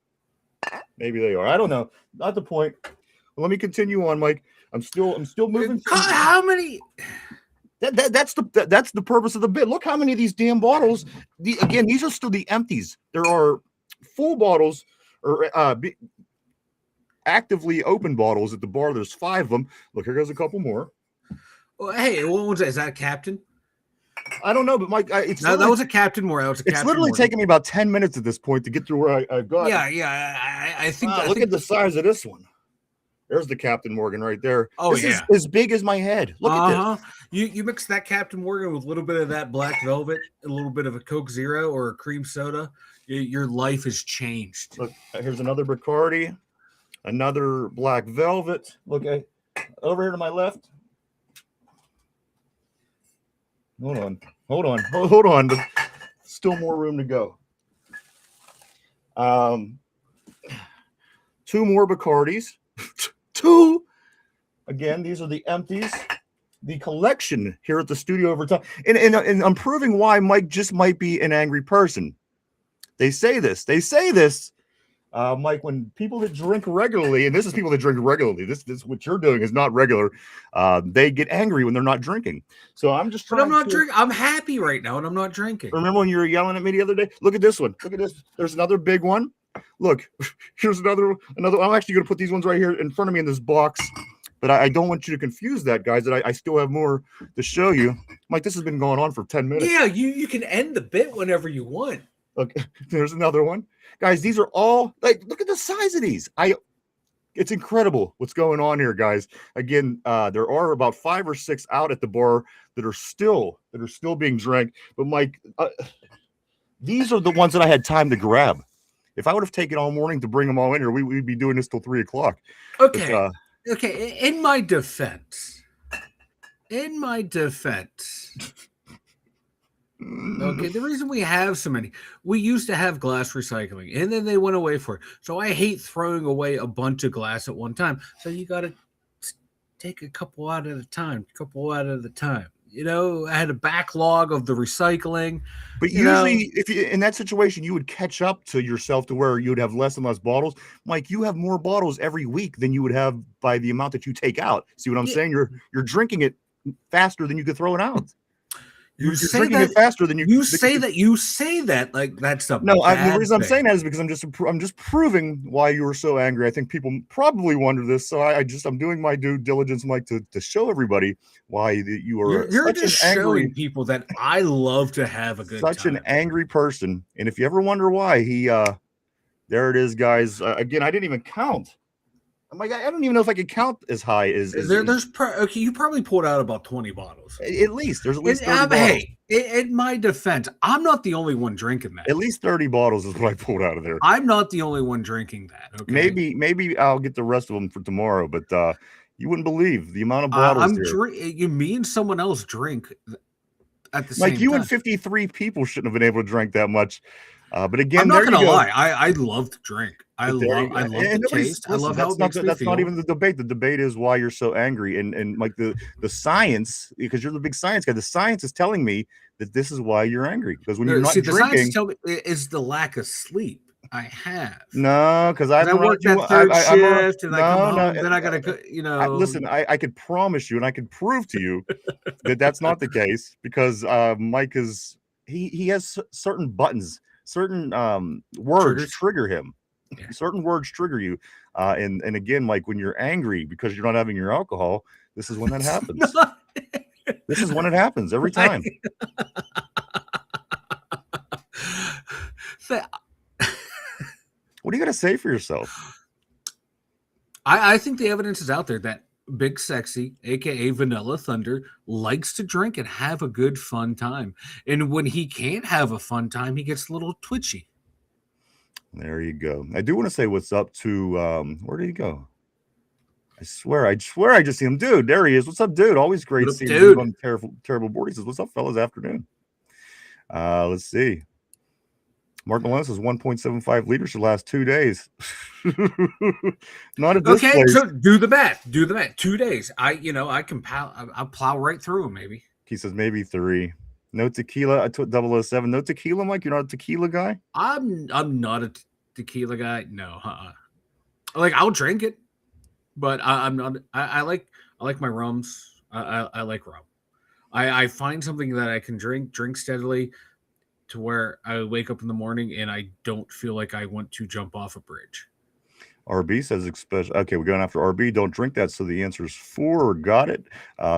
Maybe they are. I don't know. Not the point. Let me continue on, Mike. I'm still moving. How many? That's the purpose of the bit. Look how many of these damn bottles. Again, these are still the empties. There are full bottles or actively open bottles at the bar. There's 5 of them. Look, here goes a couple more. Well, hey, what was that? Is that a Captain? I don't know, but Mike, that was a Captain Morgan. It's literally taking me about 10 minutes at this point to get through where I got. Yeah. I think. Look at the size of this one. There's the Captain Morgan right there. Oh, this is as big as my head. Look at this. You mix that Captain Morgan with a little bit of that Black Velvet, a little bit of a Coke Zero or a cream soda. Your life has changed. Look, here's another Bacardi, another Black Velvet. Look, over here to my left. Hold on. There's still more room to go. 2 more Bacardis. 2. Again, these are the empties. The collection here at the studio over time. And I'm proving why Mike just might be an angry person. They say this, Mike, when people that drink regularly, and this is people that drink regularly, this what you're doing is not regular. They get angry when they're not drinking. So I'm just trying. But I'm not drinking. I'm happy right now, and I'm not drinking. Remember when you were yelling at me the other day? Look at this one. Look at this. There's another big one. Look, here's another. I'm actually going to put these ones right here in front of me in this box. But I don't want you to confuse that, guys, that I still have more to show you. Mike, this has been going on for 10 minutes. Yeah, you can end the bit whenever you want. Look, there's another one. Guys, these are all, like, look at the size of these. It's incredible what's going on here, guys. Again, there are about 5 or 6 out at the bar that are still being drank. But Mike, these are the ones that I had time to grab. If I would have taken all morning to bring them all in here, we'd be doing this till 3 o'clock. Okay. But, okay. In my defense. Okay, the reason we have so many, we used to have glass recycling, and then they went away for it. So I hate throwing away a bunch of glass at one time. So you got to take a couple out at a time. You know, I had a backlog of the recycling. But usually, if you in that situation, you would catch up to yourself to where you would have less and less bottles. Mike, you have more bottles every week than you would have by the amount that you take out. See what I'm saying? You're drinking it faster than you could throw it out. You're drinking it faster than you. You say that like that's a no. The reason thing. I'm saying that is because I'm just proving why you were so angry. I think people probably wonder this, so I'm doing my due diligence, Mike, to show everybody why you are. You're just showing people that I love to have a good time. Such an angry person, and if you ever wonder why, he there it is, guys. Again, I didn't even count. I'm like, I don't even know if I could count as high as okay, you probably pulled out about 20 bottles. At least there's at least 30 bottles. Hey, in my defense, I'm not the only one drinking that. At least 30 bottles is what I pulled out of there. I'm not the only one drinking that. Okay? Maybe I'll get the rest of them for tomorrow, but you wouldn't believe the amount of bottles me and someone else drink at the same time. Like you and 53 people shouldn't have been able to drink that much. But again, I'm not gonna lie. I love to drink. I love the taste. Listen, I love how it makes me feel. That's not even the debate. The debate is why you're so angry, and like the science, because you're the big science guy. The science is telling me that this is why you're angry, because when you're not drinking, the science tell me is the lack of sleep I have. No, because I work that third shift, and I come home, then I gotta go. Listen, I could promise you, and I could prove to you that that's not the case, because Mike is he has certain buttons. Certain words trigger him. Yeah. Certain words trigger you. And again, like when you're angry because you're not having your alcohol, this is when that happens. This is when it happens every time. What are you going to say for yourself? I think the evidence is out there that Big Sexy, aka Vanilla Thunder, likes to drink and have a good fun time. And when he can't have a fun time, he gets a little twitchy. There you go. I do want to say what's up to where did he go? I swear I just see him. Dude, there he is. What's up, dude? Always great What up, seeing dude? dude on terrible board. He says, what's up, fellas? Afternoon. Let's see. Mark Malone says 1.75 liters the last 2 days. Not at this Okay, place. so do the math. Do the math. 2 days. I can I'll plow right through them, maybe. He says maybe 3. No tequila. I took 007. No tequila, Mike. You're not a tequila guy? I'm not a tequila guy. No, like I'll drink it, but I'm not. I like my rums. I like rum. I find something that I can drink steadily, to where I wake up in the morning and I don't feel like I want to jump off a bridge. RB says, okay, we're going after RB. Don't drink that. So the answer is 4. Got it.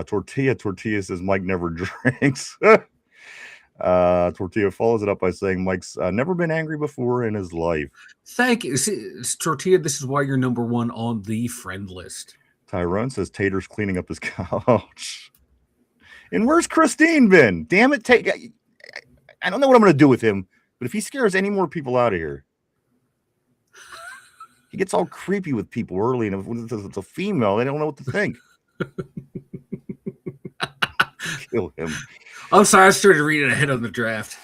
Tortilla says Mike never drinks. Tortilla follows it up by saying Mike's never been angry before in his life. Thank you. See, Tortilla, this is why you're number 1 on the friend list. Tyrone says Tater's cleaning up his couch. And where's Christine been? Damn it, I don't know what I'm going to do with him, but if he scares any more people out of here, he gets all creepy with people early, and if it's a female, they don't know what to think. Kill him. I'm sorry, I started reading ahead on the draft.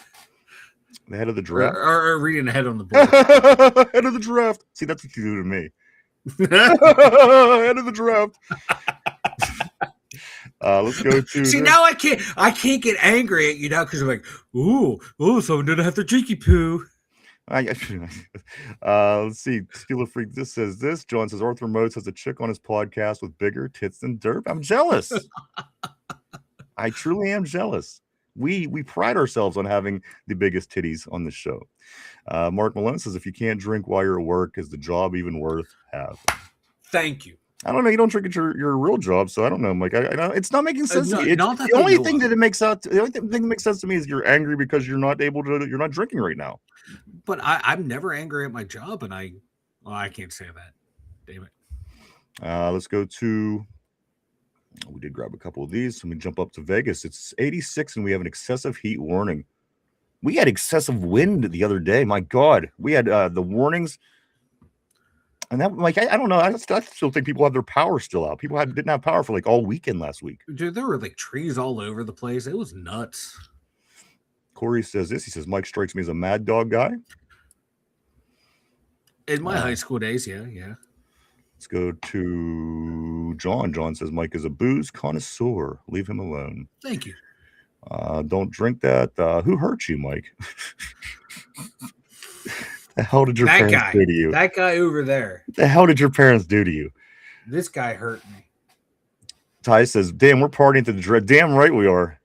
The head of the draft? Or reading ahead on the board. Head of the draft. See, that's what you do to me. Head of the draft. Let's go to. See, now I can't get angry at you now because I'm like, ooh, someone didn't have their cheeky poo. Let's see. Steeler Freak. This says this. John says Arthur Modes has a chick on his podcast with bigger tits than Derp. I'm jealous. I truly am jealous. We pride ourselves on having the biggest titties on the show. Mark Malone says if you can't drink while you're at work, is the job even worth having? Thank you. I don't know. You don't drink at your real job, so I don't know, Mike. I it's not making sense to me. The only thing that makes sense to me is you're angry because you're not drinking right now. But I'm never angry at my job, and I can't say that. Damn it. Let's go to. We did grab a couple of these. Let me jump up to Vegas. It's 86, and we have an excessive heat warning. We had excessive wind the other day. My God, we had the warnings. And that, like, I don't know. I still think people have their power still out. People didn't have power for like all weekend last week. Dude, there were like trees all over the place. It was nuts. Corey says this. He says Mike strikes me as a mad dog guy. In my high school days, yeah. Let's go to John. John says Mike is a booze connoisseur. Leave him alone. Thank you. Don't drink that. Who hurt you, Mike? The hell did your parents do to you? That guy over there. What the hell did your parents do to you? This guy hurt me. Ty says, damn, we're partying to the dread. Damn right we are.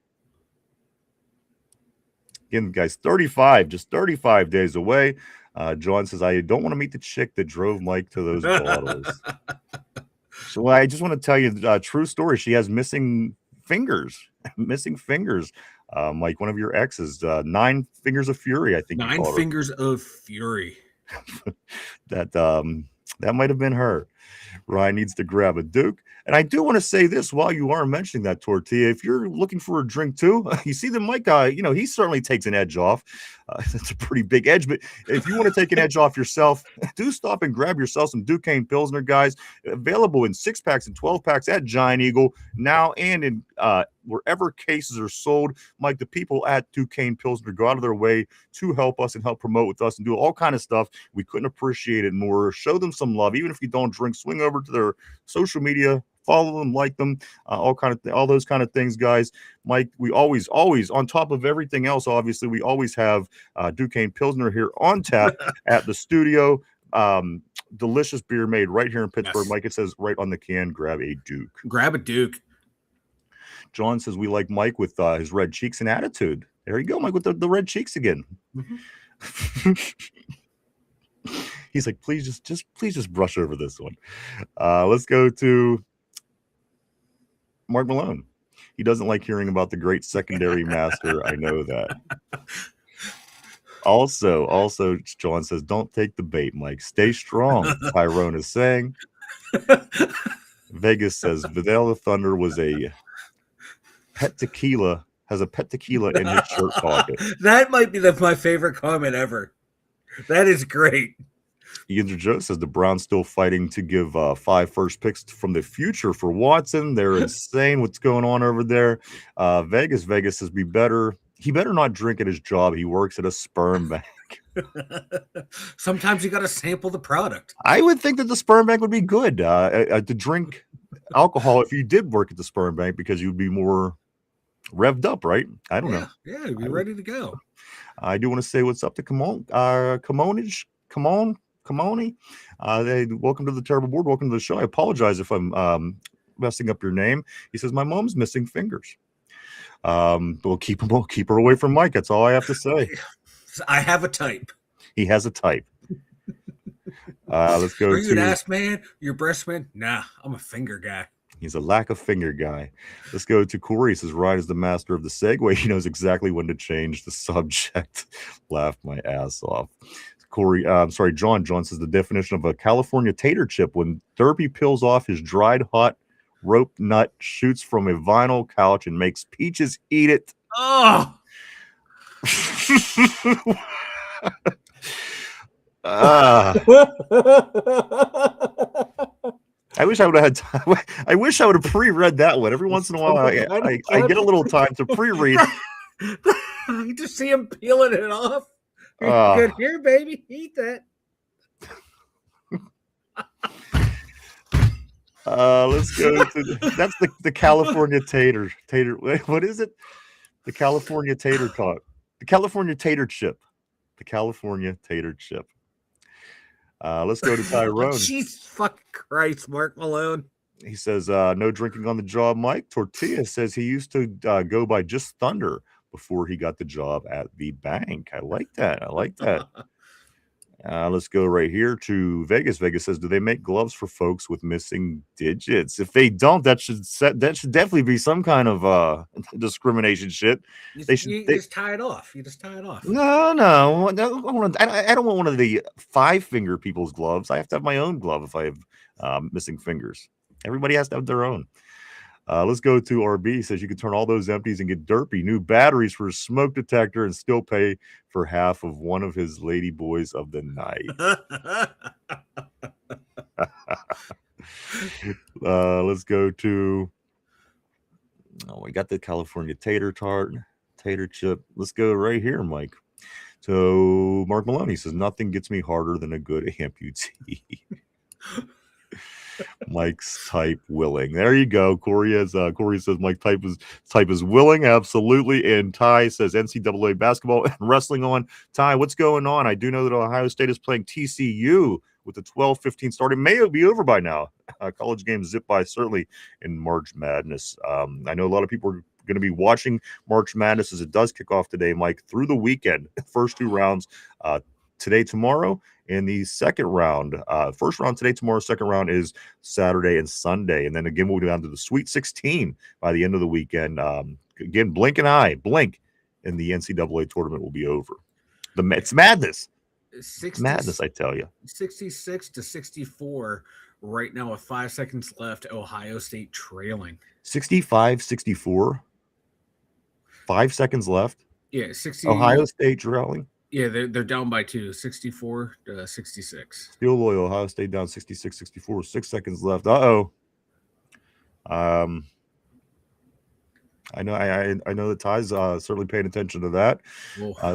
Again, guys, 35, just 35 days away. John says, I don't want to meet the chick that drove Mike to those bottles. So I just want to tell you a true story. She has missing fingers. Mike, one of your exes, 9 fingers of fury, I think. 9 fingers of fury. That might have been her. Ryan needs to grab a Duke. And I do want to say this while you are mentioning that, Tortilla. If you're looking for a drink too, you see the Mike guy, he certainly takes an edge off. It's a pretty big edge. But if you want to take an edge off yourself, do stop and grab yourself some Duquesne Pilsner, guys. Available in 6-packs and 12-packs at Giant Eagle now and in wherever cases are sold. Mike, the people at Duquesne Pilsner go out of their way to help us and help promote with us and do all kind of stuff. We couldn't appreciate it more. Show them some love. Even if you don't drink, swing over to their social media, follow them, like them, all those kind of things, guys. Mike, we always, on top of everything else, obviously, we always have Duquesne Pilsner here on tap at the studio. Delicious beer made right here in Pittsburgh. Yes. Mike, it says right on the can, grab a Duke. Grab a Duke. John says we like Mike with his red cheeks and attitude. There you go, Mike, with the red cheeks again. Mm-hmm. He's like, please just brush over this one. Let's go to Mark Malone. He doesn't like hearing about the great secondary master. I know that. Also, John says, don't take the bait, Mike. Stay strong, Tyrone is saying. Vegas says Vanilla Thunder was a pet tequila, has a pet tequila in his shirt pocket. That might be my favorite comment ever. That is great. Yinzer Joe says the Browns still fighting to give 5 first picks from the future for Watson. They're insane. What's going on over there? Vegas says he better not drink at his job. He works at a sperm bank. Sometimes you got to sample the product. I would think that the sperm bank would be good to drink alcohol if you did work at the sperm bank, because you'd be more revved up, right? I don't know. Yeah, you'd be ready to go. I do want to say what's up to Kimoni. Welcome to the Terrible Board. Welcome to the show. I apologize if I'm messing up your name. He says my mom's missing fingers. We'll keep her away from Mike. That's all I have to say. I have a type. He has a type. Let's go. Are you an ass man? You're a breast man? Nah, I'm a finger guy. He's a lack of finger guy. Let's go to Corey. He says Ryan is the master of the segue. He knows exactly when to change the subject. Laughed my ass off. Corey, John. John says the definition of a California tater chip: when Derpy peels off his dried hot rope nut, shoots from a vinyl couch, and makes Peaches eat it. Oh. I wish I would have had time. I wish I would have pre-read that one. Every once in a while, I get a little time to pre-read. You just see him peeling it off. Good here, baby. Eat that. Let's go to that's the California tater. What is it? The California tater tot. The California tater chip. The California tater chip. Let's go to Tyrone. Jesus fucking Christ, Mark Malone. He says, no drinking on the job, Mike. Tortilla says he used to go by just Thunder before he got the job at the bank. I like that. Let's go right here to Vegas. Vegas says, do they make gloves for folks with missing digits? If they don't, that should definitely be some kind of discrimination shit. You just tie it off. No. I don't want one of the 5-finger people's gloves. I have to have my own glove if I have missing fingers. Everybody has to have their own. Let's go to RB. He says you can turn all those empties and get Derpy new batteries for his smoke detector and still pay for half of one of his lady boys of the night. Let's go to we got the California tater chip. Let's go right here, Mike. So Mark Maloney says nothing gets me harder than a good amputee. Mike's type willing. There you go. Corey says Mike type is willing, absolutely. And Ty says NCAA basketball and wrestling on. Ty, what's going on? I do know that Ohio State is playing TCU with the 12-15 start. It may be over by now. College games zip by certainly in March Madness. I know a lot of people are going to be watching March Madness as it does kick off today, Mike, through the weekend. First 2 rounds today, tomorrow. In the second round, first round today, tomorrow, second round is Saturday and Sunday. And then again, we'll go down to the Sweet 16 by the end of the weekend. Again, blink, and the NCAA tournament will be over. It's madness. It's madness, I tell you. 66-64 right now with 5 seconds left. Ohio State trailing. 65-64. 5 seconds left. Yeah, 60. Ohio State trailing. Yeah, they're down by 2, 64-66. Still loyal. Ohio State down 66-64. 6 seconds left. Uh-oh. I know that Ty's certainly paying attention to that.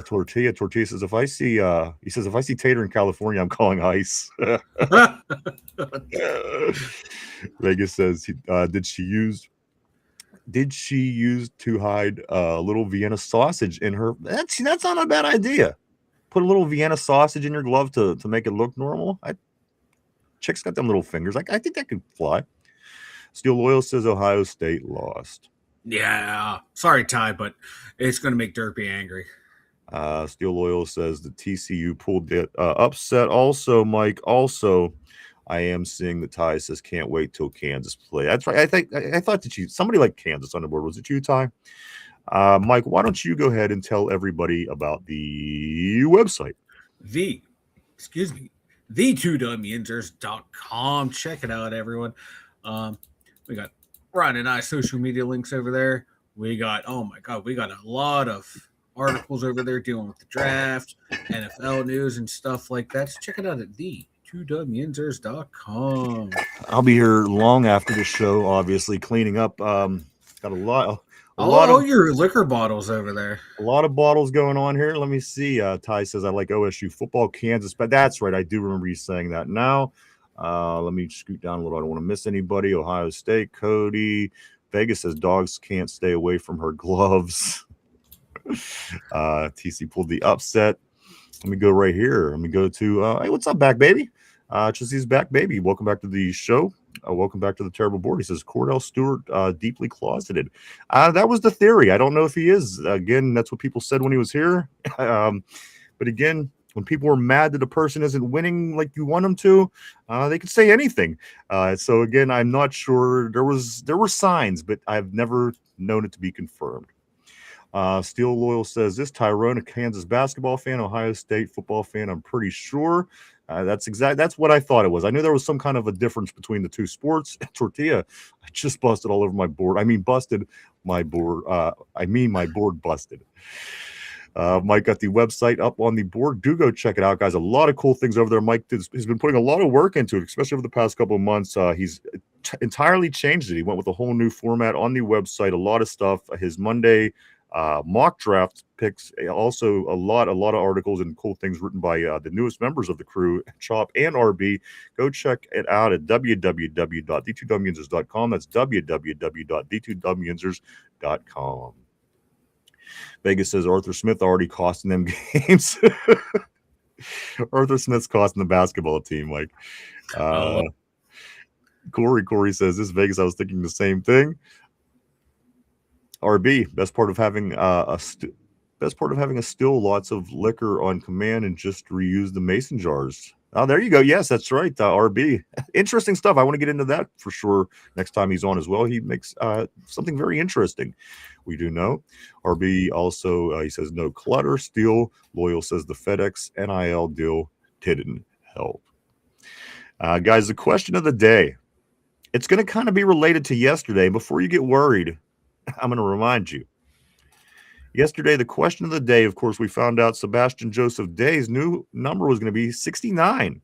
Tortilla says if I see Tater in California, I'm calling ICE. Vegas says did she use to hide a little Vienna sausage in her? That's not a bad idea. Put a little Vienna sausage in your glove to make it look normal. Chick's got them little fingers. I think that could fly. Steel Loyal says Ohio State lost. Yeah. Sorry, Ty, but it's going to make Derpy angry. Steel Loyal says the TCU pulled the upset. Also, Mike, I am seeing that Ty says can't wait till Kansas play. That's right. I thought that somebody like Kansas on the board. Was it you, Ty? Mike, why don't you go ahead and tell everybody about the website? The 2dumyinzers.com. Check it out, everyone. We got Ryan and I social media links over there. We got, oh my God, we got a lot of articles over there dealing with the draft, NFL news, and stuff like that. So check it out at the2dumyinzers.com. I'll be here long after the show, obviously cleaning up. Got a lot All of your liquor bottles over there. a lot of bottles going on here. Let me see. Ty says I like OSU football, Kansas, but that's right. I do remember you saying that. Now, let me scoot down a little. I don't want to miss anybody. Ohio State, Cody. Vegas says dogs can't stay away from her gloves. TC pulled the upset. Let me go right here. Let me go to hey, what's up, back baby? Chelsea's back baby. Welcome back to the show. Welcome back to the terrible board. He says Cordell Stewart deeply closeted. That was the theory. I don't know if he is. Again, that's what people said when he was here. But again, when people are mad that a person isn't winning like you want them to, they could say anything. So again, I'm not sure. There were signs, but I've never known it to be confirmed. Steel Loyal says this Tyrone, a Kansas basketball fan, Ohio State football fan. I'm pretty sure. That's what I thought it was. I knew there was some kind of a difference between the two sports. Tortilla, I just busted all over my board. I mean, busted my board. My board busted. Mike got the website up on the board. Do go check it out, guys. A lot of cool things over there. Mike has been putting a lot of work into it, especially over the past couple of months. He's entirely changed it. He went with a whole new format on the website. A lot of stuff. His Monday mock draft picks, also a lot of articles and cool things written by the newest members of the crew, Chop and RB. Go check it out at www.the2dumyinzers.com. That's www.the2dumyinzers.com. Vegas says Arthur Smith already costing them games. Arthur Smith's costing the basketball team. Like, Corey says this Vegas. I was thinking the same thing. RB, best part of having a still, lots of liquor on command and just reuse the mason jars. Oh, there you go. Yes, that's right. RB, interesting stuff. I want to get into that for sure next time he's on as well. He makes something very interesting. We do know. RB also, he says no clutter. Steel Loyal says the FedEx NIL deal didn't help. Guys, the question of the day. It's going to kind of be related to yesterday. Before you get worried, I'm going to remind you. Yesterday, the question of the day, of course, we found out Sebastian Joseph Day's new number was going to be 69.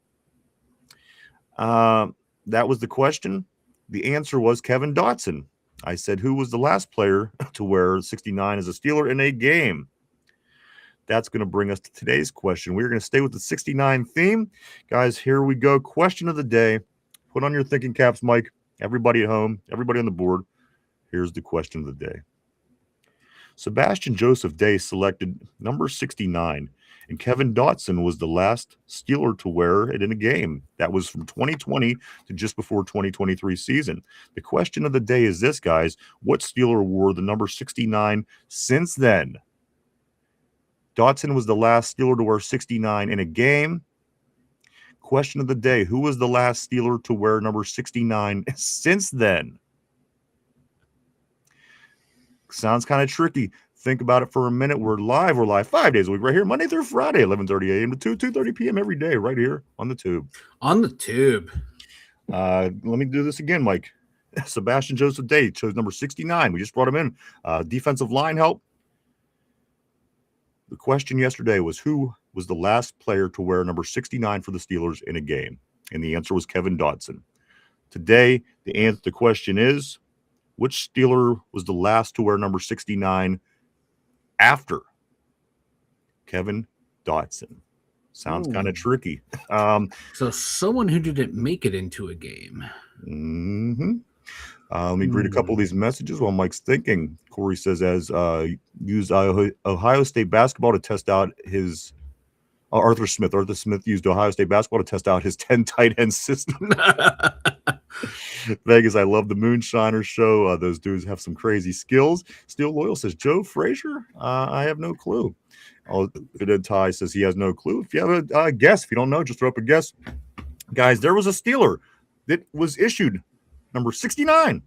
That was the question. The answer was Kevin Dotson. I said, who was the last player to wear 69 as a Steeler in a game? That's going to bring us to today's question. We're going to stay with the 69 theme. Guys, here we go. Question of the day. Put on your thinking caps, Mike. Everybody at home, everybody on the board. Here's the question of the day. Sebastian Joseph Day selected number 69, and Kevin Dotson was the last Steeler to wear it in a game. That was from 2020 to just before 2023 season. The question of the day is this, guys. What Steeler wore the number 69 since then? Dotson was the last Steeler to wear 69 in a game. Question of the day. Who was the last Steeler to wear number 69 since then? Sounds kind of tricky. Think about it for a minute. We're live 5 days a week right here, Monday through Friday, 11:30 a.m. to 2:30 p.m. every day right here on the tube. On the tube. Let me do this again, Mike. Sebastian Joseph Day chose number 69. We just brought him in. Defensive line help. The question yesterday was who was the last player to wear number 69 for the Steelers in a game? And the answer was Kevin Dotson. Today, the question is, which Steeler was the last to wear number 69 after Kevin Dotson? Sounds kind of tricky. So someone who didn't make it into a game. Mm-hmm. Let me read a couple of these messages while Mike's thinking. Corey says, used Ohio State basketball to test out his Arthur Smith. Arthur Smith used Ohio State basketball to test out his 10 tight end system. Vegas, I love the Moonshiner show. Those dudes have some crazy skills. Steel Loyal says, Joe Frazier? I have no clue. Ty says he has no clue. If you have a guess, if you don't know, just throw up a guess. Guys, there was a Steeler that was issued number 69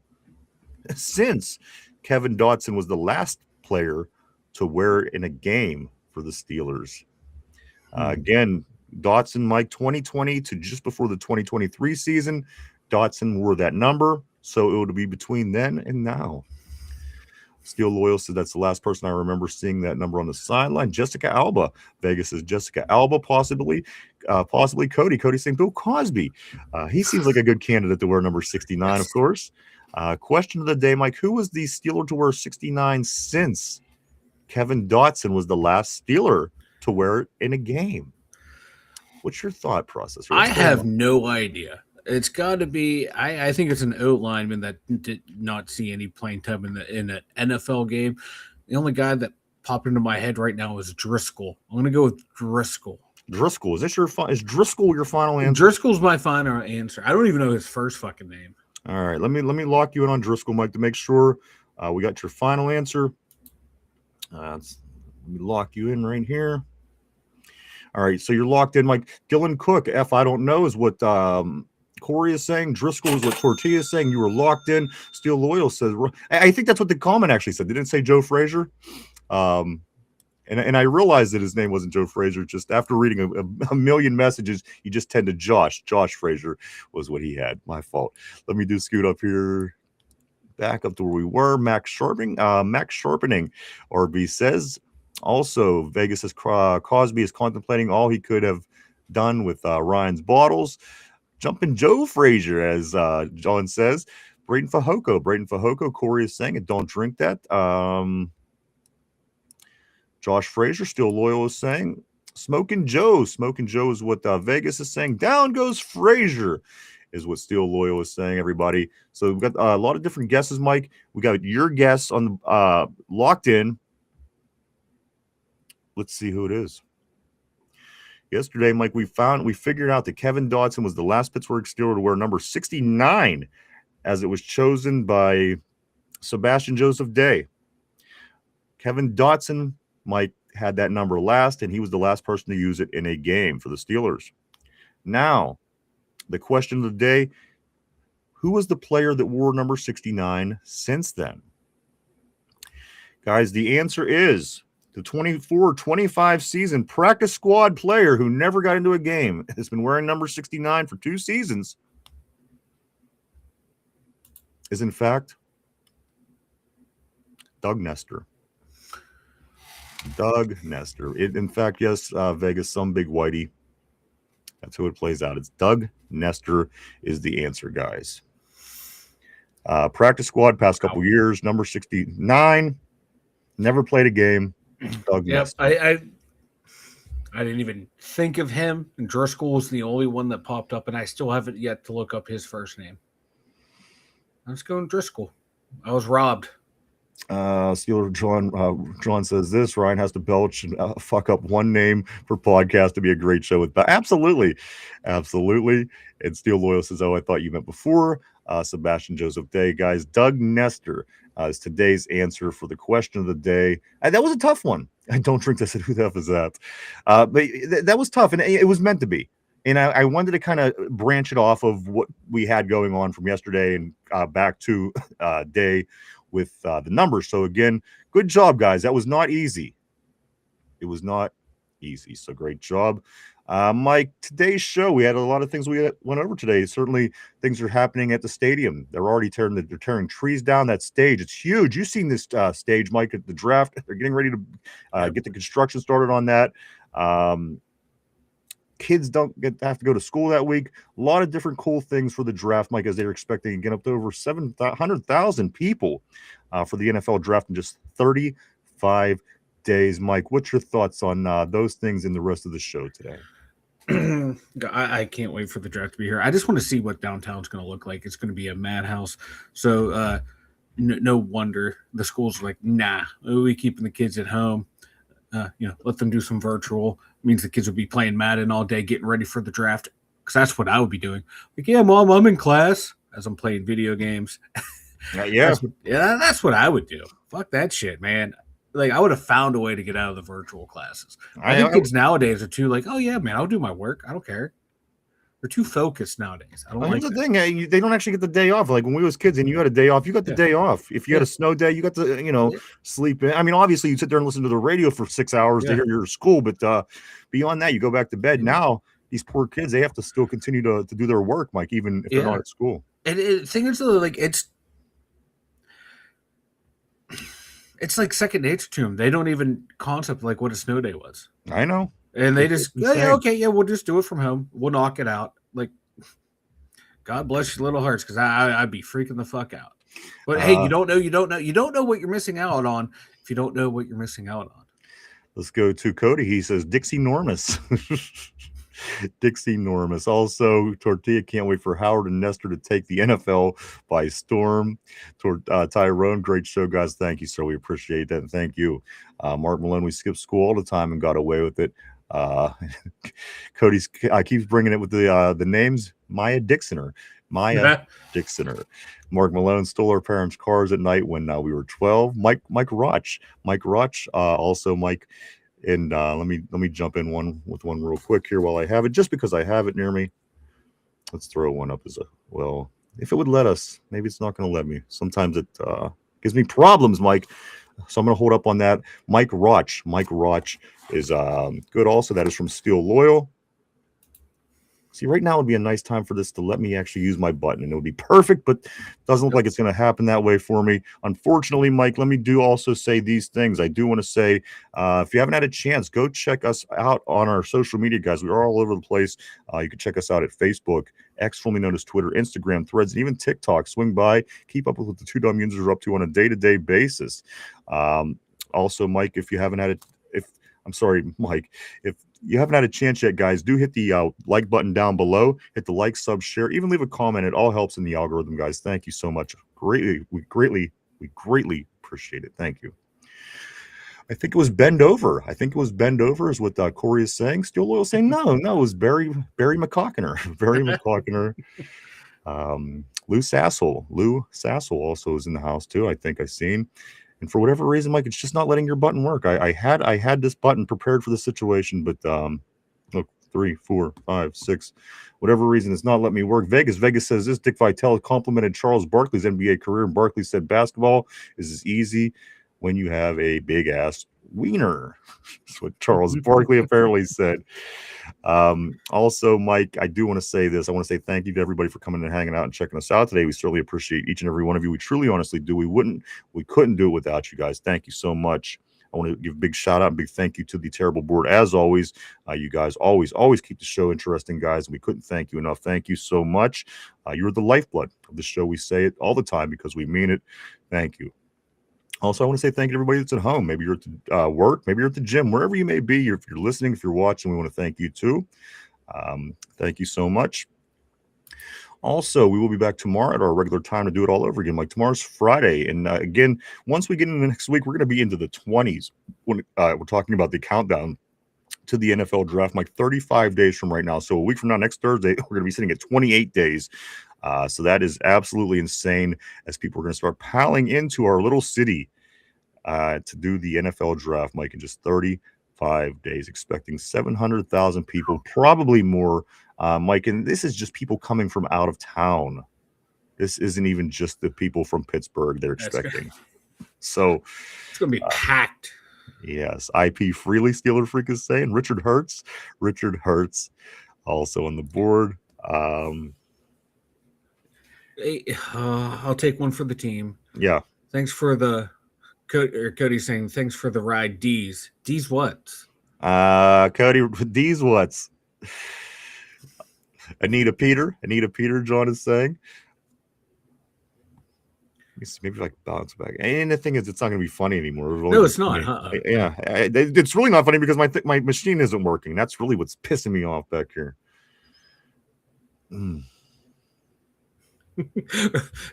since Kevin Dotson was the last player to wear it in a game for the Steelers. Again, Dotson, Mike, 2020 to just before the 2023 season. Dotson wore that number, so it would be between then and now. Steel Loyal said that's the last person I remember seeing that number on the sideline. Jessica Alba. Vegas says Jessica Alba, possibly Cody. Cody saying Bill Cosby. He seems like a good candidate to wear number 69, of course. Question of the day, Mike. Who was the Steeler to wear 69 since Kevin Dotson was the last Steeler to wear it in a game? What's your thought process? I have no idea. It's got to be. I think it's an O lineman that did not see any playing time in an NFL game. The only guy that popped into my head right now is Driscoll. I'm going to go with Driscoll. Driscoll, is Driscoll your final answer? Driscoll's my final answer. I don't even know his first fucking name. All right, let me lock you in on Driscoll, Mike, to make sure we got your final answer. Let me lock you in right here. All right, so you're locked in, Mike. Dylan Cook, F, I don't know, is what Corey is saying. Driscoll is what Tortilla is saying. You were locked in. Steel Loyal says, I think that's what the comment actually said. They didn't say Joe Frazier. And I realized that his name wasn't Joe Frazier. Just after reading a million messages, you just tend to Josh. Josh Frazier was what he had. My fault. Let me do scoot up here. Back up to where we were. Max Sharpening, RB says. Also, Vegas says Cosby is contemplating all he could have done with Ryan's bottles. Jumping Joe Frazier, as John says. Braden Fajoko. Corey is saying it. Don't drink that. Josh Frazier, Still Loyal, is saying. Smoking Joe is what Vegas is saying. Down goes Frazier is what Still Loyal is saying, everybody. So we've got a lot of different guesses, Mike. We got your guess on the locked in. Let's see who it is. Yesterday, Mike, we figured out that Kevin Dotson was the last Pittsburgh Steeler to wear number 69, as it was chosen by Sebastian Joseph Day. Kevin Dotson, Mike, had that number last, and he was the last person to use it in a game for the Steelers. Now, the question of the day, who was the player that wore number 69 since then? Guys, the answer is the 24-25 season practice squad player who never got into a game has been wearing number 69 for 2 seasons is, in fact, Doug Nestor. In fact, yes, Vegas, some big whitey. That's who it plays out. It's Doug Nestor is the answer, guys. Practice squad, past couple years, number 69. Never played a game. Doug Nestor. I didn't even think of him. And Driscoll was the only one that popped up, and I still haven't yet to look up his first name. Let's go Driscoll. I was robbed. Steeler John says this. Ryan has to belch and fuck up one name for podcast to be a great show with. Absolutely. And Steel Loyal says, oh, I thought you meant before. Sebastian Joseph Day, guys. Doug Nestor is today's answer for the question of the day. That was a tough one. I don't drink this. Who the F is that? But that was tough, and it was meant to be. And I wanted to kind of branch it off of what we had going on from yesterday and back to Day with the numbers. So again, good job, guys. That was not easy. It was not easy. So great job. Mike, today's show, we had a lot of things we went over today. Certainly things are happening at the stadium. They're already tearing trees down that stage. It's huge. You've seen this stage, Mike, at the draft. They're getting ready to get the construction started on that. Kids have to go to school that week. A lot of different cool things for the draft, Mike, as they're expecting to get up to over 700,000 people for the NFL draft in just 35 days. Mike, what's your thoughts on those things in the rest of the show today? I can't wait for the draft to be here. I just want to see what downtown's going to look like. It's going to be a madhouse. So no wonder the school's like, nah, we keeping the kids at home. Let them do some virtual. It means the kids will be playing Madden all day, getting ready for the draft. Because that's what I would be doing. Like, yeah, Mom, I'm in class as I'm playing video games. That's what I would do. Fuck that shit, man. Like, I would have found a way to get out of the virtual classes. I think kids nowadays are too like, oh yeah, man, I'll do my work. I don't care. They're too focused nowadays. I don't like the thing. They don't actually get the day off. Like when we was kids and you had a day off, you got the day off. If you had a snow day, you got to, sleep in. I mean, obviously you sit there and listen to the radio for 6 hours to hear your school, but beyond that, you go back to bed. Now these poor kids, they have to still continue to do their work, Mike, even if they're not at school. And the thing is, like, it's like second nature to them. They don't even concept like what a snow day was. I know. And they just, It's yeah, okay, yeah, we'll just do it from home. We'll knock it out. Like, God bless your little hearts, because I'd be freaking the fuck out. But hey, you don't know what you're missing out on if you don't know what you're missing out on. Let's go to Cody. He says Dixie Normus. Dixie Normus. Also, Tortilla can't wait for Howard and Nestor to take the NFL by storm. Tyrone, great show, guys. Thank you, sir. We appreciate that. And thank you. Mark Malone, we skipped school all the time and got away with it. Cody's keeps bringing it with the names. Maya Dixoner. Mark Malone stole our parents' cars at night when we were 12. Mike Roch. Also Mike. And let me jump in one real quick here while I have it, just because I have it near me. Let's throw one up as well. If it would let us, maybe it's not going to let me. Sometimes it gives me problems, Mike. So I'm going to hold up on that. Mike Roch is good. Also, that is from Steel Loyal. See, right now would be a nice time for this to let me actually use my button, and it would be perfect, but doesn't look like it's going to happen that way for me. Unfortunately, Mike, let me also say these things. I do want to say, if you haven't had a chance, go check us out on our social media, guys. We are all over the place. You can check us out at Facebook, X, formerly known as Twitter, Instagram, Threads, and even TikTok. Swing by, keep up with what the two Dum Yinzers are up to on a day-to-day basis. Also, Mike, if you haven't had it, Mike, if you haven't had a chance yet, guys, do hit the like button down below. Hit the like, sub, share, even leave a comment. It all helps in the algorithm, guys. Thank you so much. We greatly appreciate it. Thank you. I think it was Bend Over. Is what Corey is saying. Steel Loyal saying no, it was Barry McCockiner. Barry McCockiner. Lou Sassel also is in the house too. I think I've seen. And for whatever reason, Mike, it's just not letting your button work. I had this button prepared for the situation, but look, 3, 4, 5, 6, whatever reason, it's not letting me work. Vegas says this. Dick Vitale complimented Charles Barkley's NBA career, and Barkley said basketball is as easy when you have a big ass wiener. That's what Charles Barkley apparently said. Also, Mike, I do want to say this. I want to say thank you to everybody for coming and hanging out and checking us out today. We certainly appreciate each and every one of you. We truly, honestly do. We couldn't do it without you guys. Thank you so much. I want to give a big shout out and big thank you to the Terrible Board. As always, you guys always keep the show interesting, guys. We couldn't thank you enough. Thank you so much. You're the lifeblood of the show. We say it all the time because we mean it. Thank you. Also, I want to say thank you to everybody that's at home. Maybe you're at work, maybe you're at the gym, wherever you may be. If you're listening, if you're watching, we want to thank you too. Thank you so much. Also, we will be back tomorrow at our regular time to do it all over again. Like tomorrow's Friday. And again, once we get into the next week, we're going to be into the 20s when we're talking about the countdown to the NFL draft, like 35 days from right now. So a week from now, next Thursday, we're going to be sitting at 28 days. So that is absolutely insane, as people are going to start piling into our little city to do the NFL draft, Mike, in just 35 days, expecting 700,000 people, probably more, Mike. And this is just people coming from out of town. This isn't even just the people from Pittsburgh they're expecting. So it's going to be packed. Yes. IP Freely, Steeler Freak is saying. Richard Hertz also on the board. I'll take one for the team. Yeah. Thanks for Cody saying thanks for the ride. D's what? Cody, D's what's? Anita Peter, John is saying. Maybe like bounce back. And the thing is, it's not going to be funny anymore. No, it's not. Huh? Yeah, it's really not funny because my machine isn't working. That's really what's pissing me off back here.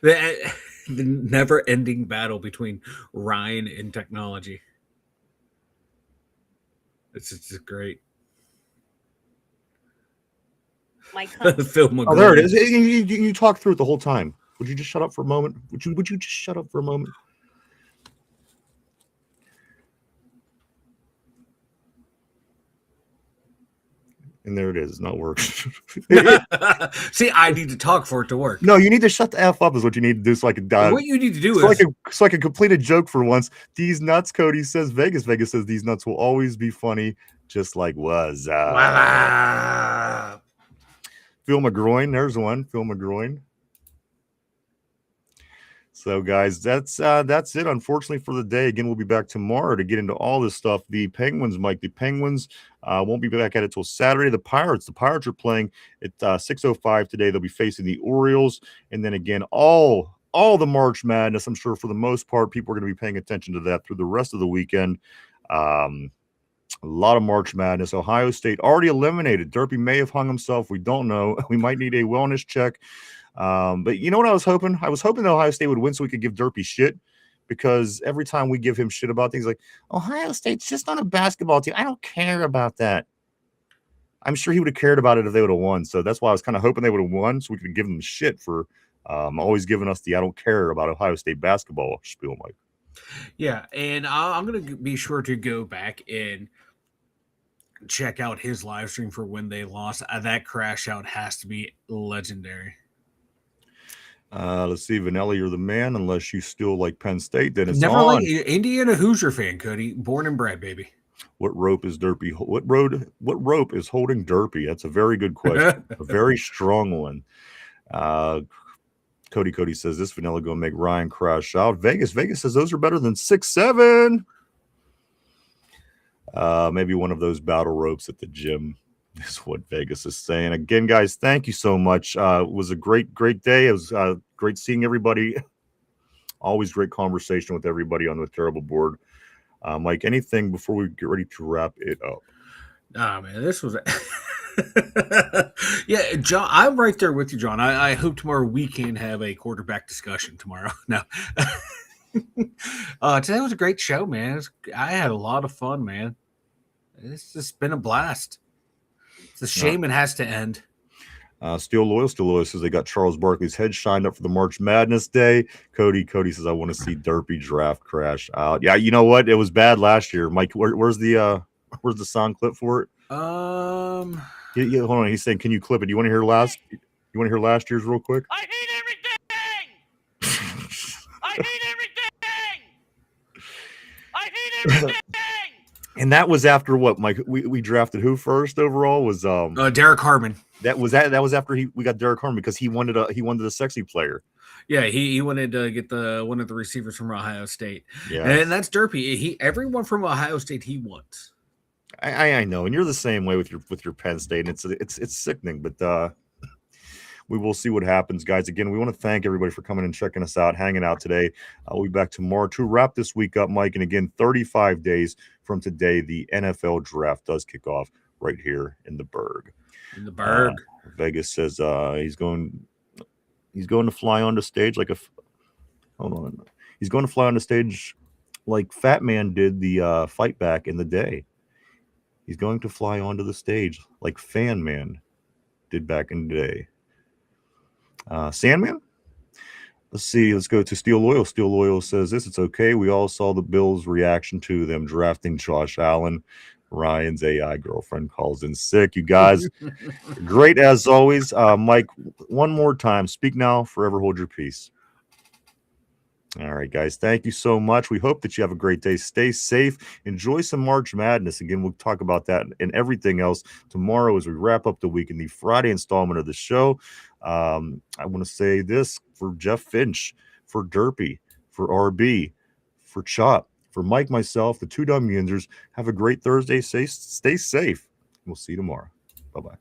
The never-ending battle between Ryan and technology. It's just great. Film. Oh, there it is. You talk through it the whole time. Would you just shut up for a moment? Would you just shut up for a moment? And there it is. Not working. See, I need to talk for it to work. No, you need to shut the F up is what you need to do. So I can What you need to do so I can complete a joke for once. These nuts, Cody says. Vegas says these nuts will always be funny, just like was. Phil McGroin, there's one. Phil McGroin. So, guys, that's it, unfortunately, for the day. Again, we'll be back tomorrow to get into all this stuff. The Penguins, Mike, won't be back at it till Saturday. The Pirates are playing at 6:05 today. They'll be facing the Orioles. And then, again, all the March Madness, I'm sure for the most part, people are going to be paying attention to that through the rest of the weekend. A lot of March Madness. Ohio State already eliminated. Derpy may have hung himself. We don't know. We might need a wellness check. But you know what I was hoping? I was hoping that Ohio State would win so we could give Derpy shit, because every time we give him shit about things like Ohio State's just on a basketball team, I don't care about that. I'm sure he would have cared about it if they would have won. So that's why I was kind of hoping they would have won so we could give them shit for always giving us the I don't care about Ohio State basketball spiel, Mike. Yeah, and I'm going to be sure to go back and check out his live stream for when they lost. That crash out has to be legendary. Let's see, Vanelli, you're the man. Unless you still like Penn State, then it's never on. Like Indiana Hoosier fan, Cody. Born and bred, baby. What rope is Derpy? What rope is holding Derpy? That's a very good question. A very strong one. Cody says this vanilla gonna make Ryan crash out. Vegas says those are better than 6'7". Maybe one of those battle ropes at the gym is what Vegas is saying. Again, guys, thank you so much. It was a great day. It was great seeing everybody. Always great conversation with everybody on the Terrible board. Mike, anything before we get ready to wrap it up? Nah, man, this was yeah, John, I'm right there with you, John. I hope tomorrow we can have a quarterback discussion tomorrow. No. Today was a great show, man. I had a lot of fun, man. It's just been a blast. It's a shame it has to end. Still Loyal says they got Charles Barkley's head shined up for the March Madness day. Cody says I want to see Derpy draft crash out. Yeah, you know what? It was bad last year. Mike, where's the sound clip for it? Hold on. He's saying, can you clip it? You want to hear last year's real quick? I hate everything. I hate everything. And that was after what, Mike? We drafted who first overall? Was Derek Harmon. That was after we got Derek Harmon because he wanted a sexy player. Yeah, he wanted to get one of the receivers from Ohio State. Yeah, and that's Derpy. Everyone from Ohio State he wants. I know, and you're the same way with your Penn State. And it's sickening, but we will see what happens, guys. Again, we want to thank everybody for coming and checking us out, hanging out today. We'll be back tomorrow to wrap this week up, Mike. And again, 35 days from today, the NFL draft does kick off right here in the Berg. Vegas says he's going to fly on the stage like he's going to fly on the stage like Fat Man did the fight back in the day. He's going to fly onto the stage like Fan Man did back in the day. Sandman? Let's see. Let's go to Steel Loyal. Steel Loyal says this. It's okay. We all saw the Bills' reaction to them drafting Josh Allen. Ryan's AI girlfriend calls in sick. You guys, great as always. Mike, one more time. Speak now, forever hold your peace. All right, guys. Thank you so much. We hope that you have a great day. Stay safe. Enjoy some March Madness. Again, we'll talk about that and everything else tomorrow as we wrap up the week in the Friday installment of the show. I want to say this for Jeff Finch, for Derpy, for RB, for Chop, for Mike, myself, the two Dum Yinzers. Have a great Thursday. Stay safe. We'll see you tomorrow. Bye-bye.